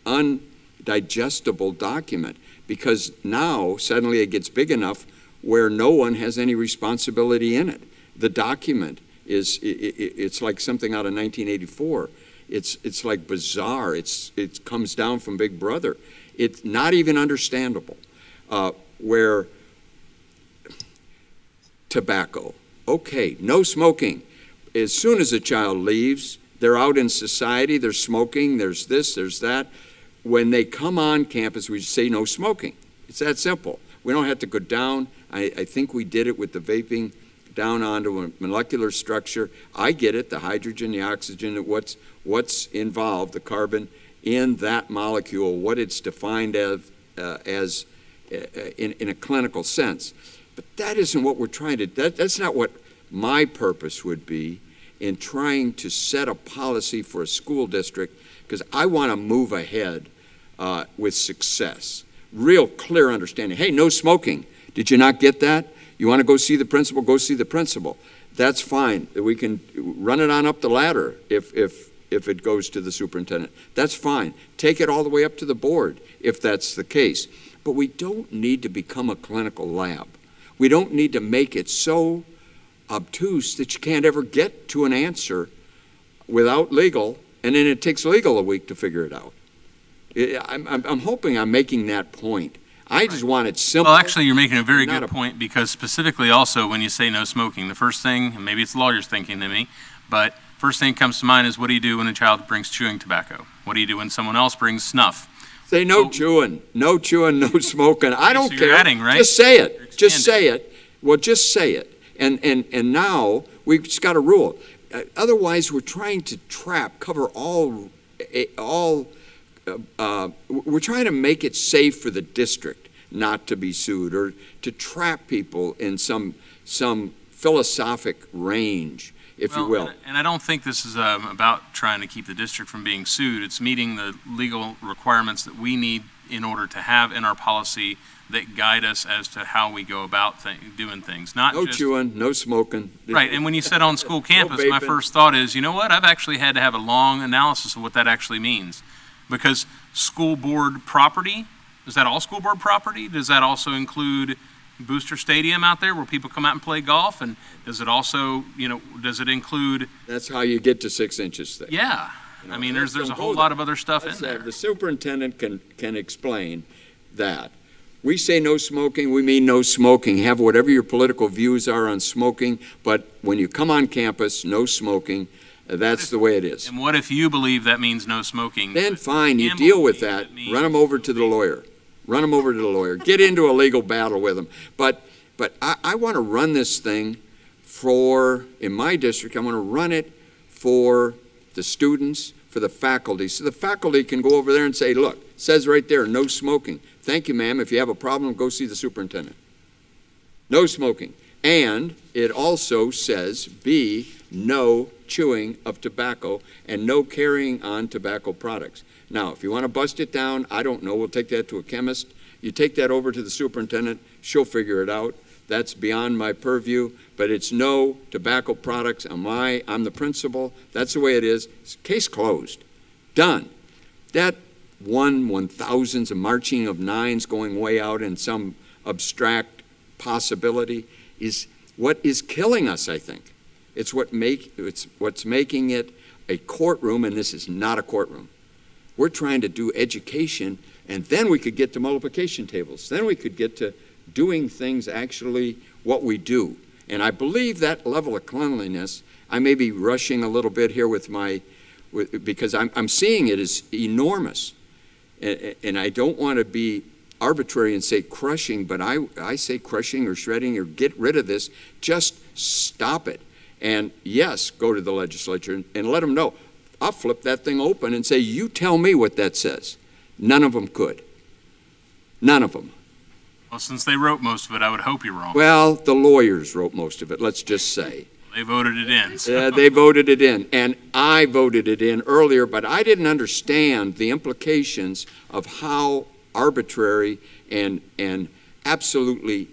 Speaker 6: undigestible document, because now suddenly it gets big enough where no one has any responsibility in it. The document it's like something out of 1984, It's like bizarre. It comes down from Big Brother. It's not even understandable. Where tobacco, okay, no smoking. As soon as a child leaves, they're out in society, they're smoking, there's this, there's that. When they come on campus, we say no smoking. It's that simple. We don't have to go down. I think we did it with the vaping down onto a molecular structure. I get it, the hydrogen, the oxygen, what's involved, the carbon in that molecule, what it's defined as in a clinical sense. But that isn't what we're trying to, that's not what my purpose would be in trying to set a policy for a school district, because I want to move ahead with success. Real clear understanding. Hey, no smoking. Did you not get that? You want to go see the principal? Go see the principal. That's fine. We can run it on up the ladder if it goes to the superintendent. That's fine. Take it all the way up to the board if that's the case. But we don't need to become a clinical lab. We don't need to make it so obtuse that you can't ever get to an answer without legal, and then it takes legal a week to figure it out. I'm hoping I'm making that point. I just want it simple.
Speaker 3: Well, actually, you're making a very
Speaker 6: Not
Speaker 3: good point, because specifically also when you say no smoking, the first thing, and maybe it's lawyers thinking to me, but first thing that comes to mind is, what do you do when a child brings chewing tobacco? What do you do when someone else brings snuff?
Speaker 6: Say no chewing, no smoking. I don't
Speaker 3: So
Speaker 6: care.
Speaker 3: you're adding, right?
Speaker 6: Just say it.
Speaker 3: You're
Speaker 6: Just
Speaker 3: expanding.
Speaker 6: say it. Well, just say it. And now we've just got a rule. Otherwise, we're trying to cover all. We're trying to make it safe for the district not to be sued, or to trap people in some philosophic range, if you will.
Speaker 3: And I don't think this is about trying to keep the district from being sued. It's meeting the legal requirements that we need in order to have in our policy that guide us as to how we go about doing things. Not
Speaker 6: No
Speaker 3: just
Speaker 6: chewing, no smoking.
Speaker 3: right. And when you said on school campus, my
Speaker 6: vaping.
Speaker 3: first thought is, you know what? I've actually had to have a long analysis of what that actually means, because school board property, is that all school board property? Does that also include Booster Stadium out there where people come out and play golf? And does it also, does it include?
Speaker 6: That's how you get to 6 inches thick.
Speaker 3: Yeah.
Speaker 6: You know,
Speaker 3: I mean, there's a
Speaker 6: don't
Speaker 3: whole
Speaker 6: go
Speaker 3: lot
Speaker 6: there.
Speaker 3: of other stuff in
Speaker 6: Let's
Speaker 3: there.
Speaker 6: have the superintendent can explain that. We say no smoking, we mean no smoking. Have whatever your political views are on smoking, but when you come on campus, no smoking. That's the way it is.
Speaker 3: And what if you believe that means no smoking?
Speaker 6: Then
Speaker 3: but
Speaker 6: fine, you
Speaker 3: Campbell
Speaker 6: deal with
Speaker 3: believes
Speaker 6: that.
Speaker 3: it means-
Speaker 6: Run them over to the lawyer. Run them over to the lawyer. Get into a legal battle with them. But I want to run this thing in my district, I want to run it for the students, for the faculty. So the faculty can go over there and say, look, it says right there, no smoking. Thank you, ma'am. If you have a problem, go see the superintendent. No smoking. And it also says, B, no chewing of tobacco and no carrying on tobacco products. Now, if you want to bust it down, I don't know, we'll take that to a chemist. You take that over to the superintendent, she'll figure it out. That's beyond my purview, but it's no tobacco products. I'm the principal. That's the way it is. Case closed. Done. That 1/1000s, a marching of nines going way out in some abstract possibility is what is killing us, I think. It's what's making it a courtroom, and this is not a courtroom. We're trying to do education, and then we could get to multiplication tables. Then we could get to doing things actually what we do. And I believe that level of cleanliness, I may be rushing a little bit here because I'm seeing it as enormous. And I don't want to be arbitrary and say crushing, but I say crushing or shredding or get rid of this. Just stop it. And yes, go to the legislature and let them know. I'll flip that thing open and say, you tell me what that says. None of them could. None of them.
Speaker 3: Well, since they wrote most of it, I would hope you're wrong.
Speaker 6: Well, the lawyers wrote most of it, let's just say.
Speaker 3: They voted it in. So.
Speaker 6: They voted it in, and I voted it in earlier, but I didn't understand the implications of how arbitrary and absolutely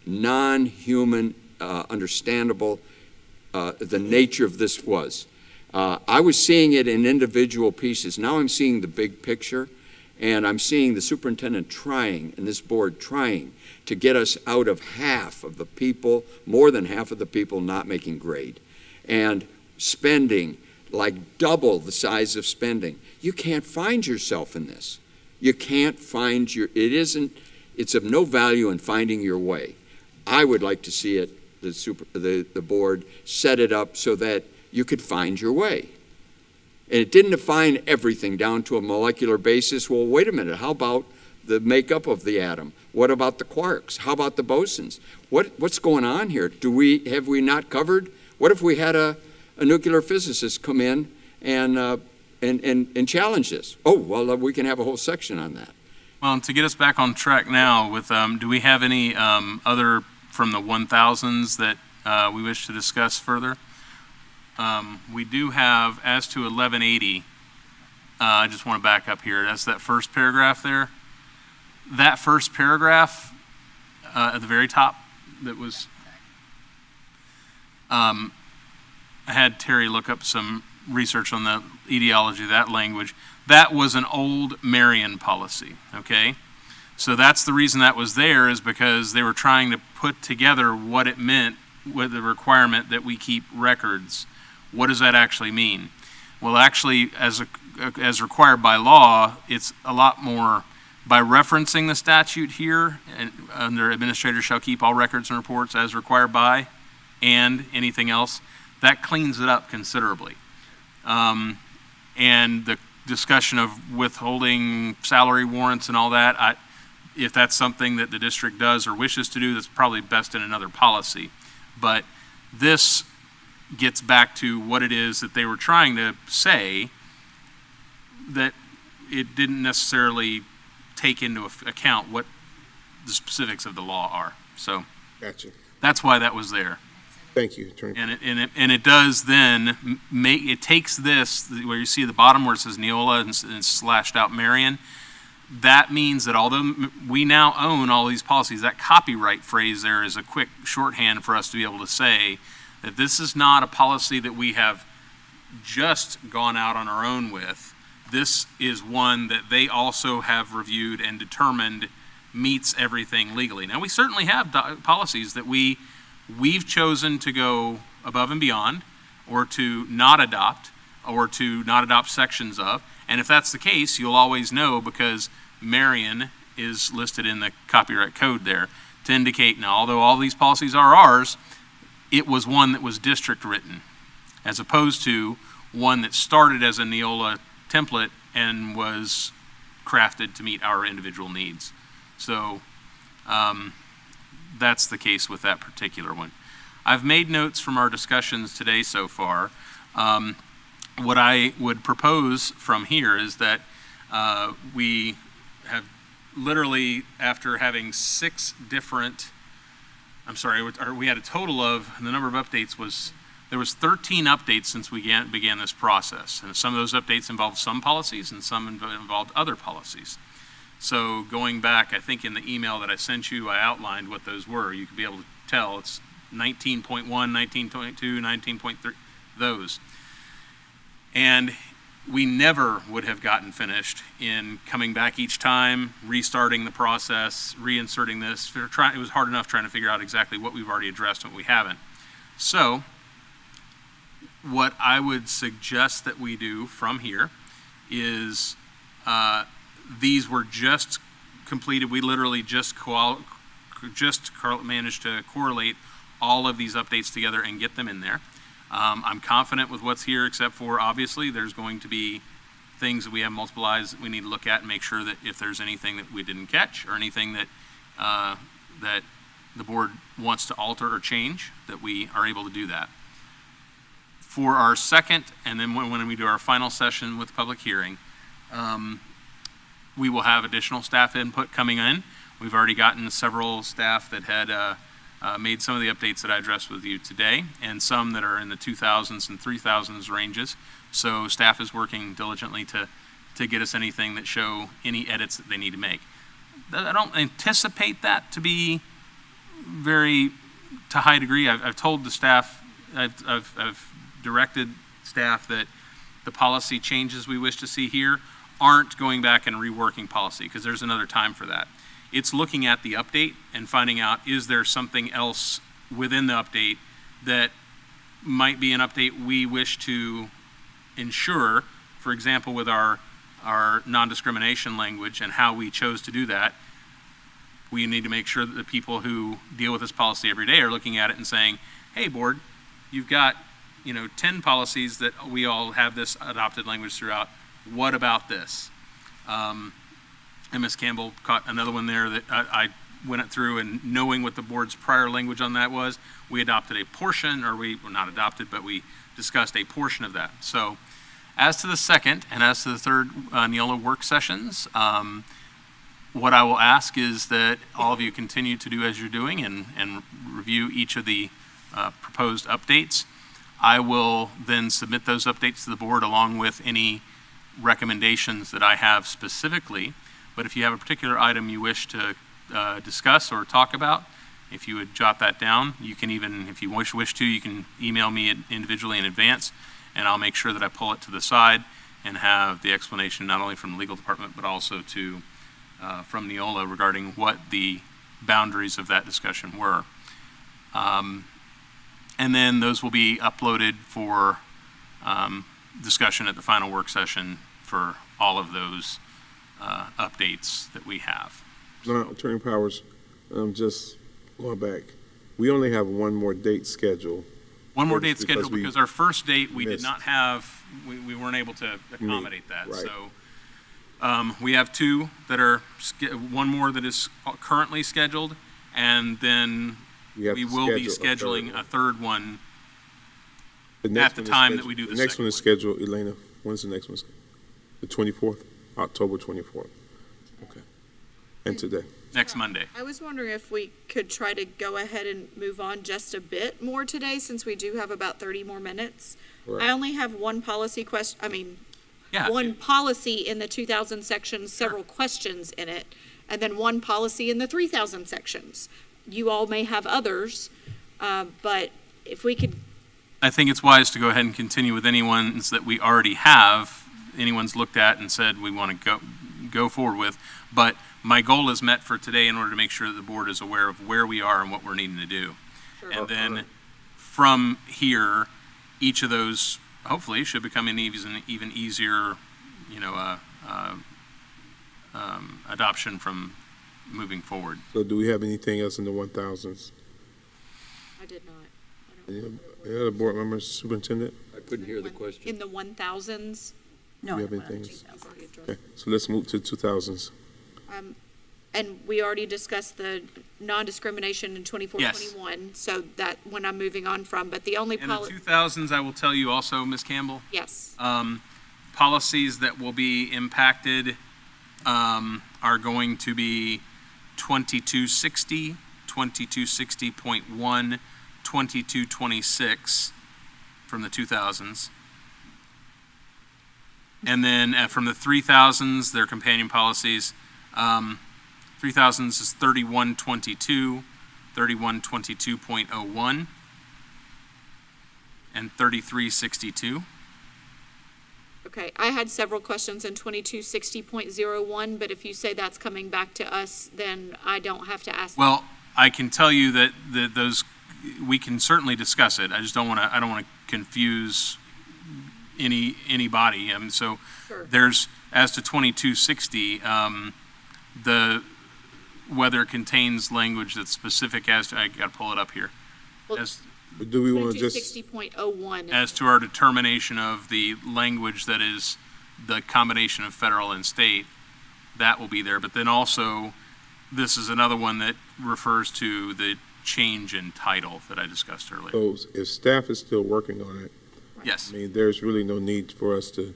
Speaker 6: non-human, understandable the nature of this was. I was seeing it in individual pieces. Now I'm seeing the big picture, and I'm seeing the superintendent trying, and this board trying, to get us out of half of the people, more than half of the people not making grade, and spending like double the size of spending. You can't find yourself in this. You can't find it's of no value in finding your way. I would like to see it, the board set it up so that you could find your way. And it didn't define everything down to a molecular basis. Well, wait a minute, how about the makeup of the atom? What about the quarks? How about the bosons? What's going on here? Have we not covered? What if we had a nuclear physicist come in and challenge this? Oh, well, we can have a whole section on that.
Speaker 3: Well, and to get us back on track now with, do we have any other from the 1000s that we wish to discuss further? We do have, as to 1180, I just want to back up here. That's that first paragraph there. That first paragraph at the very top that was, I had Terry look up some research on the etiology of that language. That was an old Marion policy, okay? So that's the reason that was there, is because they were trying to put together what it meant with the requirement that we keep records. What does that actually mean? Well, actually, as required by law, it's a lot more by referencing the statute here, and under administrators shall keep all records and reports as required by, and anything else, that cleans it up considerably. And the discussion of withholding salary warrants and all that, if that's something that the district does or wishes to do, that's probably best in another policy. But this gets back to what it is that they were trying to say, that it didn't necessarily take into account what the specifics of the law are. So
Speaker 2: Gotcha.
Speaker 3: that's why that was there.
Speaker 2: Thank you, Attorney.
Speaker 3: And it does then it takes this, where you see the bottom where it says Neola and slashed out Marion. That means that although we now own all these policies, that copyright phrase there is a quick shorthand for us to be able to say that this is not a policy that we have just gone out on our own with. This is one that they also have reviewed and determined meets everything legally. Now, we certainly have policies that we've chosen to go above and beyond, or to not adopt sections of. And if that's the case, you'll always know, because Marion is listed in the copyright code there to indicate, now, although all these policies are ours, it was one that was district written, as opposed to one that started as a Neola template and was crafted to meet our individual needs. So that's the case with that particular one. I've made notes from our discussions today so far. What I would propose from here is that we have literally, after having we had a total of, the number of updates was, there was 13 updates since we began this process. And some of those updates involved some policies and some involved other policies. So going back, I think in the email that I sent you, I outlined what those were. You could be able to tell. It's 19.1, 19.2, 19.3, those. And we never would have gotten finished in coming back each time, restarting the process, reinserting this. It was hard enough trying to figure out exactly what we've already addressed and what we haven't. So what I would suggest that we do from here is, these were just completed. We literally just managed to correlate all of these updates together and get them in there. I'm confident with what's here, except for, obviously, there's going to be things that we have multiple eyes that we need to look at and make sure that if there's anything that we didn't catch, or anything that that the board wants to alter or change, that we are able to do that. For our second, and then when we do our final session with public hearing, we will have additional staff input coming in. We've already gotten several staff that had made some of the updates that I addressed with you today, and some that are in the 2000s and 3000s ranges. So staff is working diligently to get us anything that show any edits that they need to make. I don't anticipate that to be to high degree. I've told the staff, I've directed staff that the policy changes we wish to see here aren't going back and reworking policy, because there's another time for that. It's looking at the update and finding out, is there something else within the update that might be an update we wish to ensure, for example, with our non-discrimination language and how we chose to do that, we need to make sure that the people who deal with this policy every day are looking at it and saying, hey, board, you've got, 10 policies that we all have this adopted language throughout. What about this? And Ms. Campbell caught another one there that I went it through, and knowing what the board's prior language on that was, we adopted a portion, or we were not adopted, but we discussed a portion of that. So as to the second and as to the third Neola work sessions, what I will ask is that all of you continue to do as you're doing and review each of the proposed updates. I will then submit those updates to the board along with any recommendations that I have specifically. But if you have a particular item you wish to discuss or talk about, if you would jot that down, you can even, if you wish to, you can email me individually in advance, and I'll make sure that I pull it to the side and have the explanation not only from the legal department but also to from Neola regarding what the boundaries of that discussion were. And then those will be uploaded for discussion at the final work session for all of those updates that we have.
Speaker 2: Now, Attorney Powers, just going back, we only have one more date scheduled.
Speaker 3: One more date
Speaker 2: Because
Speaker 3: scheduled
Speaker 2: we
Speaker 3: because our first date, we did
Speaker 2: missed.
Speaker 3: not have, we weren't able to accommodate that.
Speaker 2: Right.
Speaker 3: So we have two that are, one more that is currently scheduled, and then
Speaker 2: have
Speaker 3: we
Speaker 2: to
Speaker 3: will be
Speaker 2: schedule
Speaker 3: scheduling a third one
Speaker 2: The next
Speaker 3: at the
Speaker 2: one is
Speaker 3: time that
Speaker 2: scheduled-
Speaker 3: we do the
Speaker 2: next
Speaker 3: second
Speaker 2: one is
Speaker 3: one.
Speaker 2: scheduled, Elena, when's the next one? The 24th, October 24th. Okay. And today.
Speaker 3: next Monday.
Speaker 7: I was wondering if we could try to go ahead and move on just a bit more today, since we do have about 30 more minutes.
Speaker 2: Right.
Speaker 7: I only have one policy
Speaker 3: Yeah.
Speaker 7: one policy in the 2000 section, several questions in it, and then one policy in the 3000 sections. You all may have others, but if we could,
Speaker 3: I think it's wise to go ahead and continue with any ones that we already have, anyone's looked at and said we want to go forward with. But my goal is met for today in order to make sure that the board is aware of where we are and what we're needing to do.
Speaker 7: Sure.
Speaker 3: And then from here, each of those hopefully should become an even easier, adoption from moving forward.
Speaker 2: So do we have anything else in the 1000s?
Speaker 7: I did not.
Speaker 2: Any other board members, superintendent?
Speaker 6: I couldn't hear the question.
Speaker 7: In the 1000s,
Speaker 4: No,
Speaker 2: Do you have
Speaker 4: I went
Speaker 2: anything
Speaker 4: to
Speaker 2: else?
Speaker 4: 2000.
Speaker 2: Okay, so let's move to 2000s.
Speaker 7: and we already discussed the non-discrimination in 24-21, so that one I'm moving on from, but the only
Speaker 3: In the
Speaker 7: policy,
Speaker 3: 2000s, I will tell you also, Ms. Campbell,
Speaker 7: yes.
Speaker 3: policies that will be impacted are going to be 2260, 2260.1, 2226 from the 2000s. And then from the 3000s, their companion policies, 3000s is 3122, 3122.01, and 3362.
Speaker 7: Okay, I had several questions in 2260.01, but if you say that's coming back to us, then I don't have to ask.
Speaker 3: Well, I can tell you that those, we can certainly discuss it. I just don't want to, I don't want to confuse anybody. So
Speaker 7: Sure.
Speaker 3: there's, as to 2260, the, whether it contains language that's specific as to, I got to pull it up here.
Speaker 7: Well,
Speaker 3: As,
Speaker 2: But do we want to just,
Speaker 7: 2260.01.
Speaker 3: as to our determination of the language that is the combination of federal and state, that will be there. But then also, this is another one that refers to the change in title that I discussed earlier.
Speaker 2: so if staff is still working on it,
Speaker 3: Yes.
Speaker 2: I mean, there's really no need for us to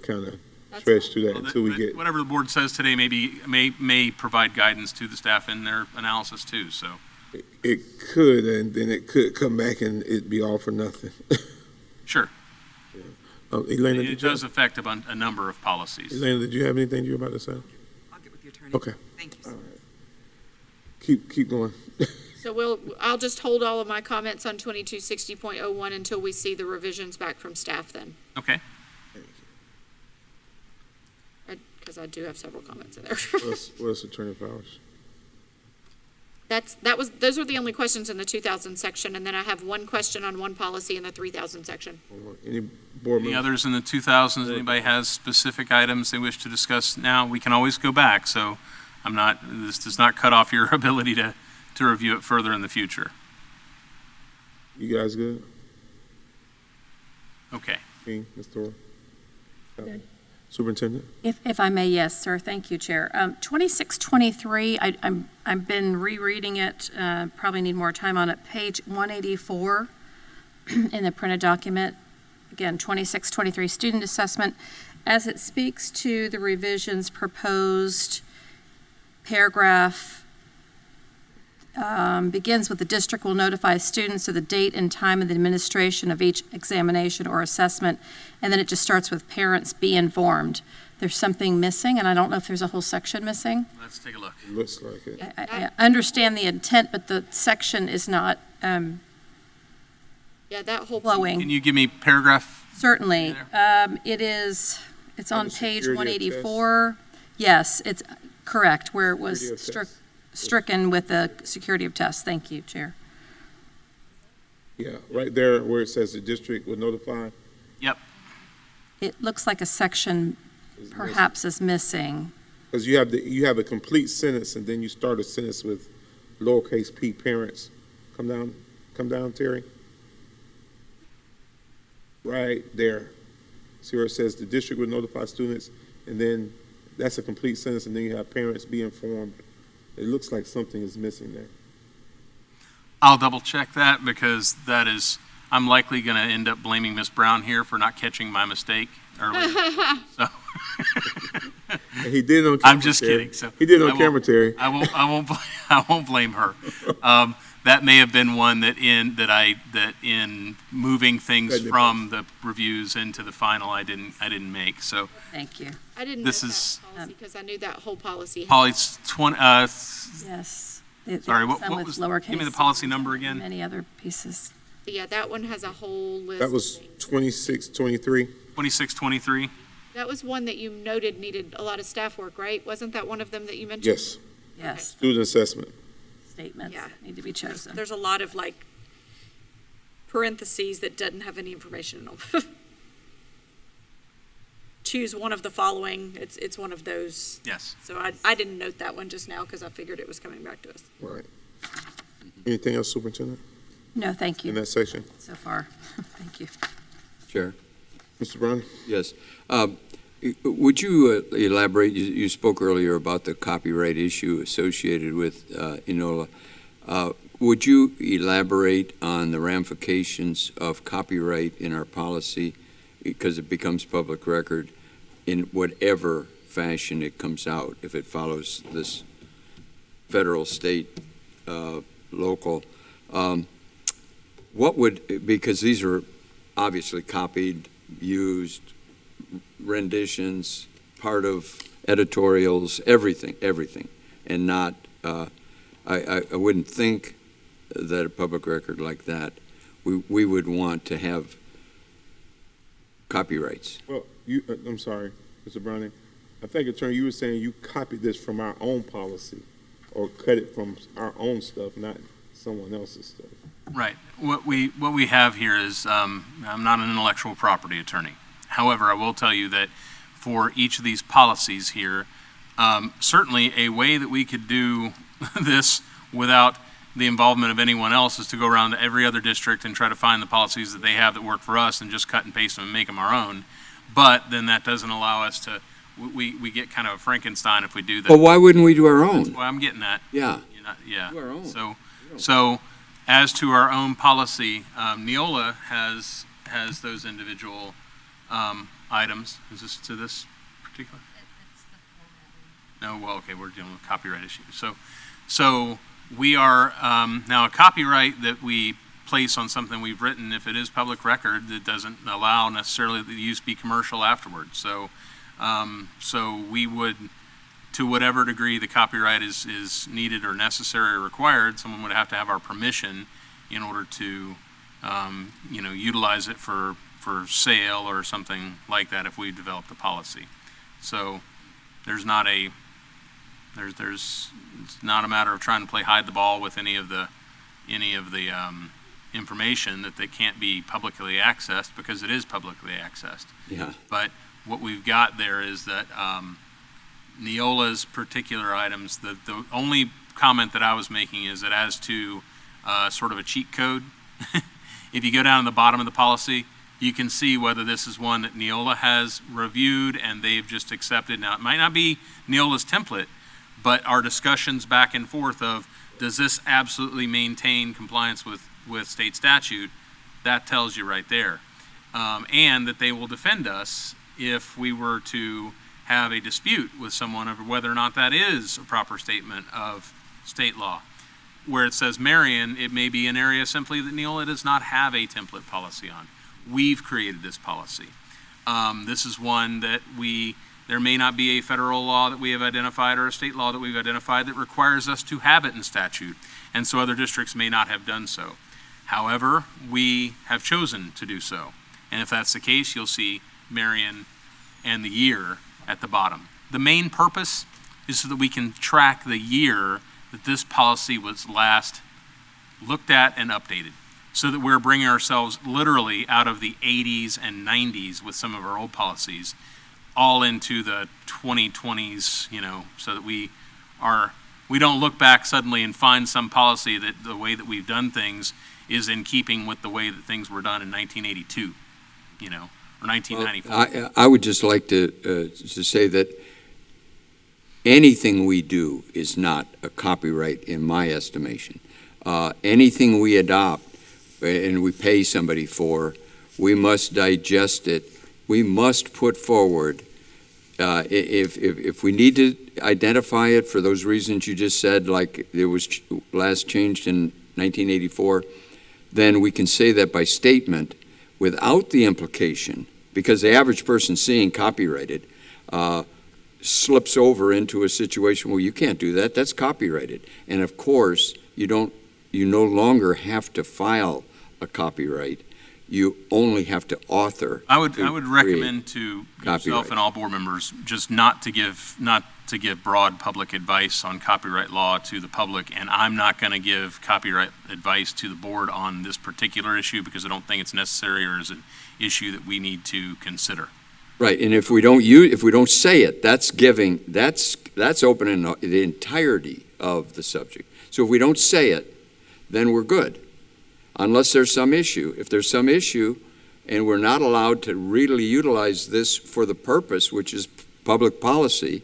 Speaker 2: kind of
Speaker 7: That's
Speaker 2: stretch through that
Speaker 3: Well,
Speaker 2: until we
Speaker 3: that-
Speaker 2: get,
Speaker 3: Whatever the board says today may provide guidance to the staff in their analysis too, so.
Speaker 2: it could, and then it could come back and it'd be all for nothing.
Speaker 3: Sure.
Speaker 2: Elena,
Speaker 3: It
Speaker 2: did you
Speaker 3: does affect a number of policies.
Speaker 2: Elena, did you have anything you were about to say?
Speaker 8: I'll get with the attorney.
Speaker 2: Okay,
Speaker 8: Thank you, sir.
Speaker 2: keep going.
Speaker 7: So I'll just hold all of my comments on 2260.01 until we see the revisions back from staff then,
Speaker 3: Okay.
Speaker 7: because I do have several comments in there.
Speaker 2: What's Attorney Powers?
Speaker 7: those were the only questions in the 2,000 section, and then I have one question on one policy in the 3,000 section.
Speaker 2: Any board
Speaker 3: Any
Speaker 2: members?
Speaker 3: others in the 2000s? Anybody has specific items they wish to discuss now? We can always go back, so this does not cut off your ability to review it further in the future.
Speaker 2: You guys good?
Speaker 3: Okay.
Speaker 2: King, Mr.
Speaker 5: Good.
Speaker 2: Superintendent?
Speaker 4: If I may, yes, sir. Thank you, Chair. 2623, I've been rereading it, probably need more time on it. Page 184 in the printed document. Again, 2623, student assessment. As it speaks to the revisions proposed, paragraph begins with the district will notify students of the date and time of the administration of each examination or assessment, and then it just starts with parents be informed. There's something missing, and I don't know if there's a whole section missing.
Speaker 3: Let's take a look.
Speaker 2: Looks like it.
Speaker 4: I understand the intent, but the section is not
Speaker 7: Yeah, that whole.
Speaker 4: flowing.
Speaker 3: Can you give me paragraph?
Speaker 4: Certainly. It's on
Speaker 2: the
Speaker 4: page
Speaker 2: security of
Speaker 4: 184. Yes, it's correct, where it was
Speaker 2: Security of tests.
Speaker 4: stricken with the security of tests. Thank you, Chair.
Speaker 2: Yeah, right there where it says the district will notify.
Speaker 4: It looks like a section perhaps is missing.
Speaker 2: Because you have a complete sentence, and then you start a sentence with lowercase p parents. Come down, Terry. Right there. See where it says the district will notify students, and then that's a complete sentence, and then you have parents be informed. It looks like something is missing there.
Speaker 3: I'll double check that because I'm likely going to end up blaming Miss Brown here for not catching my mistake earlier. So
Speaker 2: And he did it on camera.
Speaker 3: I'm just
Speaker 2: Terry.
Speaker 3: kidding. So
Speaker 2: He did it
Speaker 3: I
Speaker 2: on camera, Terry.
Speaker 3: I won't blame her. That may have been one that in moving things from the reviews into the final I didn't make. So
Speaker 4: Thank you.
Speaker 7: I didn't
Speaker 3: This
Speaker 7: know
Speaker 3: is-
Speaker 7: that policy because I knew that whole policy.
Speaker 3: Polly's 20.
Speaker 4: Yes.
Speaker 3: Sorry, what
Speaker 4: Some with
Speaker 3: was?
Speaker 4: lowercase
Speaker 3: Give me the policy number again.
Speaker 4: Many other pieces.
Speaker 7: Yeah, that one has a whole list.
Speaker 2: That was 2623.
Speaker 3: 2623.
Speaker 7: That was one that you noted needed a lot of staff work, right? Wasn't that one of them that you mentioned?
Speaker 2: Yes,
Speaker 4: Yes,
Speaker 2: student assessment.
Speaker 4: statements
Speaker 7: Yeah.
Speaker 4: need to be chosen.
Speaker 7: There's a lot of like parentheses that doesn't have any information in them. Choose one of the following. It's one of those.
Speaker 3: Yes.
Speaker 7: So I didn't note that one just now because I figured it was coming back to us.
Speaker 2: Right. Anything else, Superintendent,
Speaker 4: No, thank
Speaker 2: in
Speaker 4: you
Speaker 2: that section?
Speaker 4: so far. Thank you.
Speaker 6: Chair?
Speaker 2: Mr. Brown?
Speaker 6: Yes. Would you elaborate, you spoke earlier about the copyright issue associated with Neola. Would you elaborate on the ramifications of copyright in our policy, because it becomes public record, in whatever fashion it comes out, if it follows this federal, state, local? What would, because these are obviously copied, used, renditions, part of editorials, everything, and not, I wouldn't think that a public record like that, we would want to have copyrights.
Speaker 2: Well, I'm sorry, Mr. Browning. I think, Attorney, you were saying you copied this from our own policy, or cut it from our own stuff, not someone else's stuff.
Speaker 3: Right. What we have here is, I'm not an intellectual property attorney. However, I will tell you that for each of these policies here, certainly a way that we could do this without the involvement of anyone else is to go around to every other district and try to find the policies that they have that work for us and just cut and paste them and make them our own. But then that doesn't allow us to, we get kind of a Frankenstein if we do that.
Speaker 6: Well, why wouldn't we do our
Speaker 3: That's
Speaker 6: own?
Speaker 3: why I'm getting at.
Speaker 6: Yeah.
Speaker 3: Yeah.
Speaker 6: Do our own.
Speaker 3: So as to our own policy, Neola has those individual items. Is this to this particular? No, well, okay, we're dealing with copyright issues. So we are, now a copyright that we place on something we've written, if it is public record, that doesn't allow necessarily the use be commercial afterwards. So we would, to whatever degree the copyright is needed or necessary or required, someone would have to have our permission in order to, utilize it for sale or something like that if we developed a policy. So there's not a, there's It's not a matter of trying to play hide the ball with any of the information that they can't be publicly accessed, because it is publicly accessed.
Speaker 6: Yeah.
Speaker 3: But what we've got there is that Neola's particular items, the only comment that I was making is that as to sort of a cheat code, if you go down to the bottom of the policy, you can see whether this is one that Neola has reviewed and they've just accepted. Now, it might not be Neola's template, but our discussions back and forth of, does this absolutely maintain compliance with state statute, that tells you right there. And that they will defend us if we were to have a dispute with someone over whether or not that is a proper statement of state law. Where it says Marion, it may be an area simply that Neola does not have a template policy on. We've created this policy. This is one that there may not be a federal law that we have identified or a state law that we've identified that requires us to have it in statute, and so other districts may not have done so. However, we have chosen to do so, and if that's the case, you'll see Marion and the year at the bottom. The main purpose is so that we can track the year that this policy was last looked at and updated, so that we're bringing ourselves literally out of the 80s and 90s with some of our old policies all into the 2020s, so that we don't look back suddenly and find some policy that the way that we've done things is in keeping with the way that things were done in 1982, or 1994.
Speaker 6: Well, I would just like to say that anything we do is not a copyright in my estimation. Anything we adopt and we pay somebody for, we must digest it. We must put forward, if we need to identify it for those reasons you just said, like it was last changed in 1984, then we can say that by statement without the implication, because the average person seeing copyrighted slips over into a situation where you can't do that. That's copyrighted. And of course, you no longer have to file a copyright. You only have to author.
Speaker 3: I would recommend to yourself and all board members just not to give broad public advice on copyright law to the public, and I'm not going to give copyright advice to the board on this particular issue because I don't think it's necessary or is an issue that we need to consider.
Speaker 6: Right, and if we don't say it, that's opening the entirety of the subject. So if we don't say it, then we're good. Unless there's some issue. If there's some issue and we're not allowed to really utilize this for the purpose, which is public policy,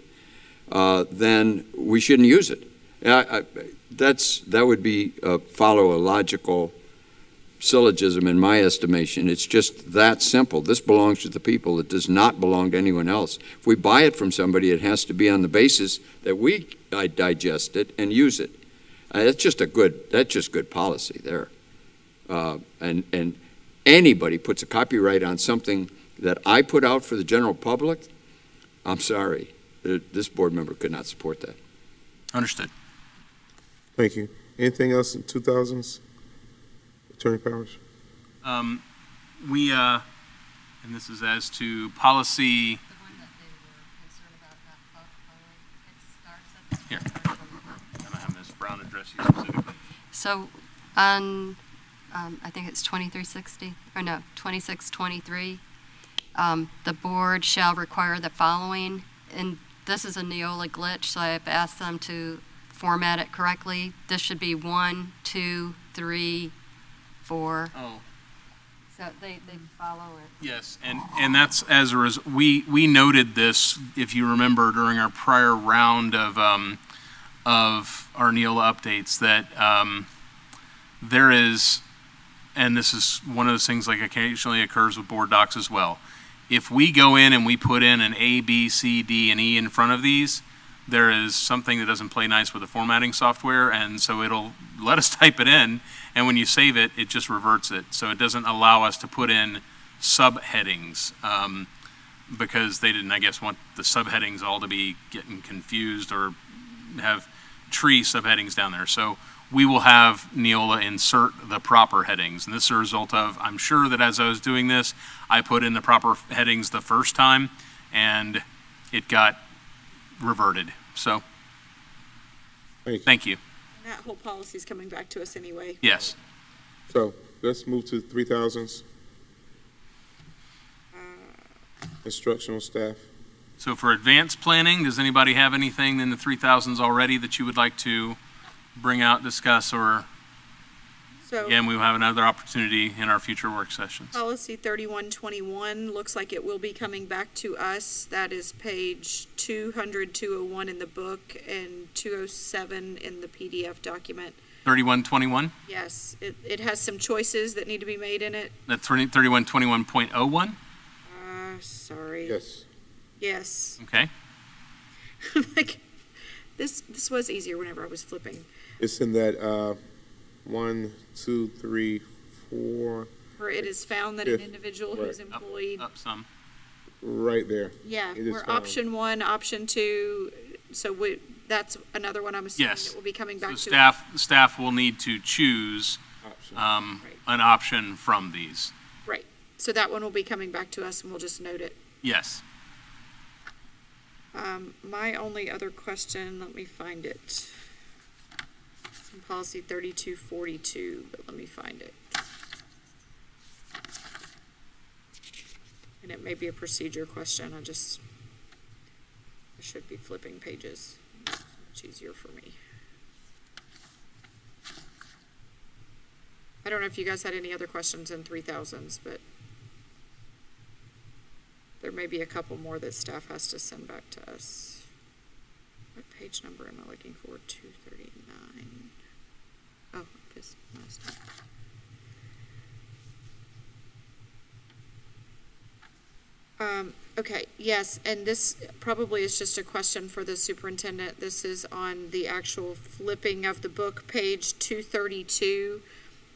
Speaker 6: then we shouldn't use it. That would be follow a logical syllogism in my estimation. It's just that simple. This belongs to the people. It does not belong to anyone else. If we buy it from somebody, it has to be on the basis that we digest it and use it. That's just good policy there. And anybody puts a copyright on something that I put out for the general public, I'm sorry, this board member could not support that.
Speaker 3: Understood.
Speaker 2: Thank you. Anything else in 2000s? Attorney Powers?
Speaker 3: And this is as to policy.
Speaker 4: The one that they were concerned about not following, it starts at the
Speaker 3: Here. And I have Ms. Brown address you specifically.
Speaker 8: So on, I think it's 2623, the board shall require the following, and this is a Neola glitch, so I've asked them to format it correctly. This should be 1, 2, 3, 4.
Speaker 3: Oh.
Speaker 8: So they follow it.
Speaker 3: Yes, and that's as a result. We noted this, if you remember, during our prior round of our Neola updates, that there is, and this is one of those things like occasionally occurs with board docs as well. If we go in and we put in an A, B, C, D, and E in front of these, there is something that doesn't play nice with the formatting software, and so it'll let us type it in, and when you save it, it just reverts it. So it doesn't allow us to put in subheadings because they didn't, I guess, want the subheadings all to be getting confused or have tree subheadings down there. So we will have Neola insert the proper headings, and this is a result of, I'm sure that as I was doing this, I put in the proper headings the first time, and it got reverted. So Thank you.
Speaker 7: And that whole policy's coming back to us anyway.
Speaker 3: Yes.
Speaker 2: So let's move to 3000s. Instructional staff.
Speaker 3: So for advanced planning, does anybody have anything in the 3000s already that you would like to bring out, discuss, or
Speaker 7: So
Speaker 3: again, we will have another opportunity in our future work sessions?
Speaker 7: policy 3121 looks like it will be coming back to us. That is page 200, 201 in the book and 207 in the PDF document.
Speaker 3: 3121?
Speaker 7: Yes, it has some choices that need to be made in it.
Speaker 3: That's 3121.01?
Speaker 7: Sorry.
Speaker 2: Yes.
Speaker 7: Yes.
Speaker 3: Okay.
Speaker 7: Like, this was easier whenever I was flipping.
Speaker 2: It's in that 1, 2, 3, 4,
Speaker 7: Where it is found that an
Speaker 2: If-
Speaker 7: individual who's
Speaker 2: right.
Speaker 7: employed,
Speaker 3: Up some.
Speaker 2: right there.
Speaker 7: yeah,
Speaker 2: It is
Speaker 7: where
Speaker 2: found.
Speaker 7: option 1, option 2, so that's another one I'm assuming
Speaker 3: Yes.
Speaker 7: that will be coming back
Speaker 3: So
Speaker 7: to.
Speaker 3: staff will need to choose
Speaker 2: Option.
Speaker 3: an option from these.
Speaker 7: Right, so that one will be coming back to us and we'll just note it.
Speaker 3: Yes.
Speaker 7: My only other question, let me find it. It's in policy 3242, but let me find it. And it may be a procedure question, I should be flipping pages. It's much easier for me. I don't know if you guys had any other questions in 3000s, but there may be a couple more that staff has to send back to us. What page number am I looking for? 239. Oh, this must. Okay, yes, and this probably is just a question for the superintendent. This is on the actual flipping of the book, page 232.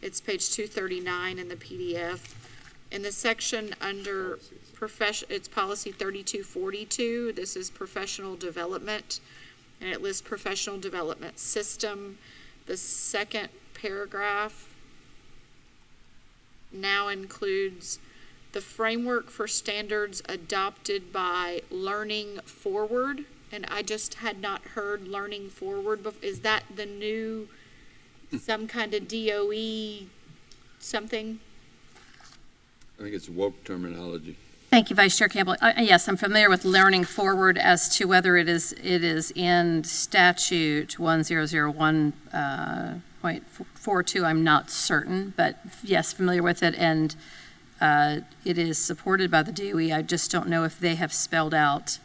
Speaker 7: It's page 239 in the PDF. In the section under it's policy 3242. This is professional development, and it lists professional development system. The second paragraph now includes the framework for standards adopted by Learning Forward, and I just had not heard Learning Forward before. Is that the new, some kind of DOE something?
Speaker 6: I think it's woke terminology.
Speaker 4: Thank you, Vice Chair Campbell. Yes, I'm familiar with Learning Forward. As to whether it is in statute 1001.42, I'm not certain, but yes, familiar with it, and it is supported by the DOE. I just don't know if they have spelled out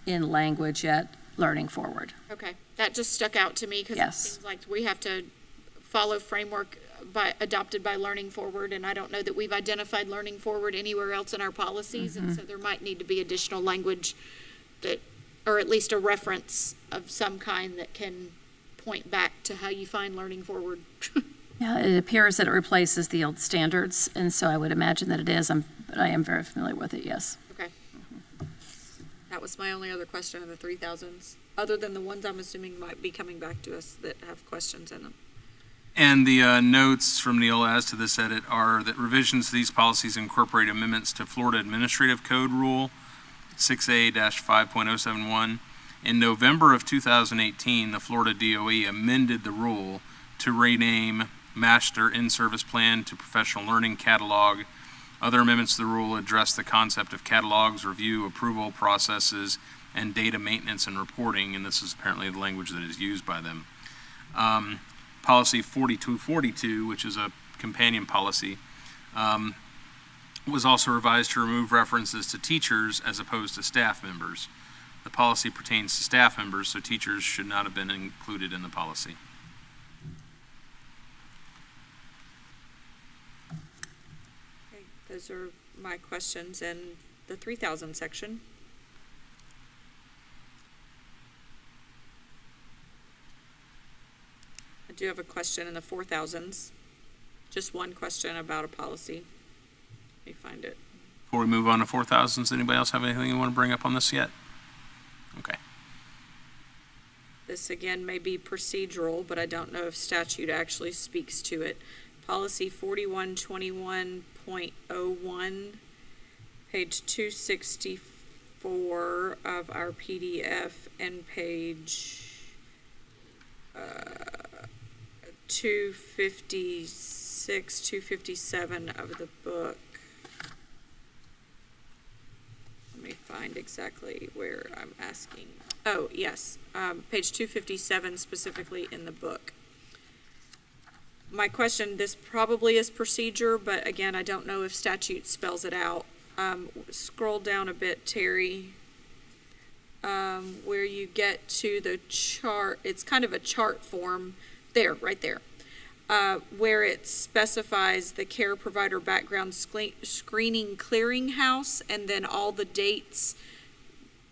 Speaker 4: in language yet Learning Forward.
Speaker 7: Okay, that just stuck out to me because it
Speaker 4: Yes.
Speaker 7: seems like we have to follow framework adopted by Learning Forward, and I don't know that we've identified Learning Forward anywhere else in our policies, and so there might need to be additional language that, or at least a reference of some kind that can point back to how you find Learning Forward.
Speaker 4: Yeah, it appears that it replaces the old standards, and so I would imagine that it is, but I am very familiar with it, yes.
Speaker 7: Okay. That was my only other question in the 3000s, other than the ones I'm assuming might be coming back to us that have questions in them.
Speaker 3: And the notes from Neola as to this edit are that revisions to these policies incorporate amendments to Florida Administrative Code Rule 6A-5.071. In November of 2018, the Florida DOE amended the rule to rename Master In-Service Plan to Professional Learning Catalog. Other amendments to the rule address the concept of catalogs, review, approval processes, and data maintenance and reporting, and this is apparently the language that is used by them. Policy 4242, which is a companion policy, was also revised to remove references to teachers as opposed to staff members. The policy pertains to staff members, so teachers should not have been included in the policy.
Speaker 7: Okay, those are my questions in the 3000 section. I do have a question in the 4000s. Just one question about a policy. Let me find it.
Speaker 3: Before we move on to 4000s, anybody else have anything you want to bring up on this yet? Okay.
Speaker 7: This again may be procedural, but I don't know if statute actually speaks to it. Policy 4121.01, page 264 of our PDF, and page 256, 257 of the book. Let me find exactly where I'm asking. Oh, yes, page 257 specifically in the book. My question, this probably is procedure, but again, I don't know if statute spells it out. Scroll down a bit, Terry, where you get to the chart. It's kind of a chart form there, right there, where it specifies the care provider background screening clearinghouse, and then all the dates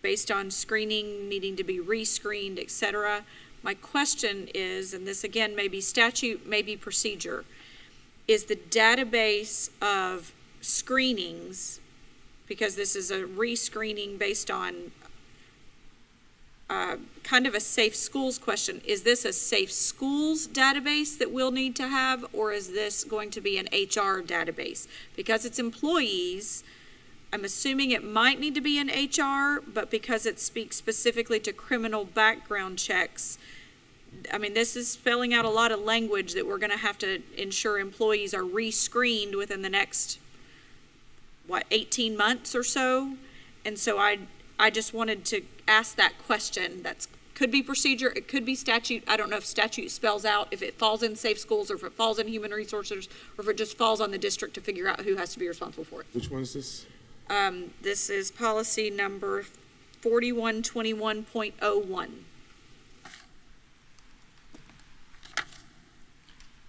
Speaker 7: based on screening needing to be rescreened, et cetera. My question is, and this again may be statute, maybe procedure, is the database of screenings, because this is a rescreening based on kind of a safe schools question, is this a safe schools database that we'll need to have, or is this going to be an HR database? Because it's employees, I'm assuming it might need to be in HR, but because it speaks specifically to criminal background checks, I mean, this is spelling out a lot of language that we're going to have to ensure employees are rescreened within the next, 18 months or so? And so I just wanted to ask that question. That could be procedure, it could be statute. I don't know if statute spells out if it falls in safe schools, or if it falls in human resources, or if it just falls on the district to figure out who has to be responsible for it.
Speaker 2: Which one is this?
Speaker 7: This is policy number 4121.01.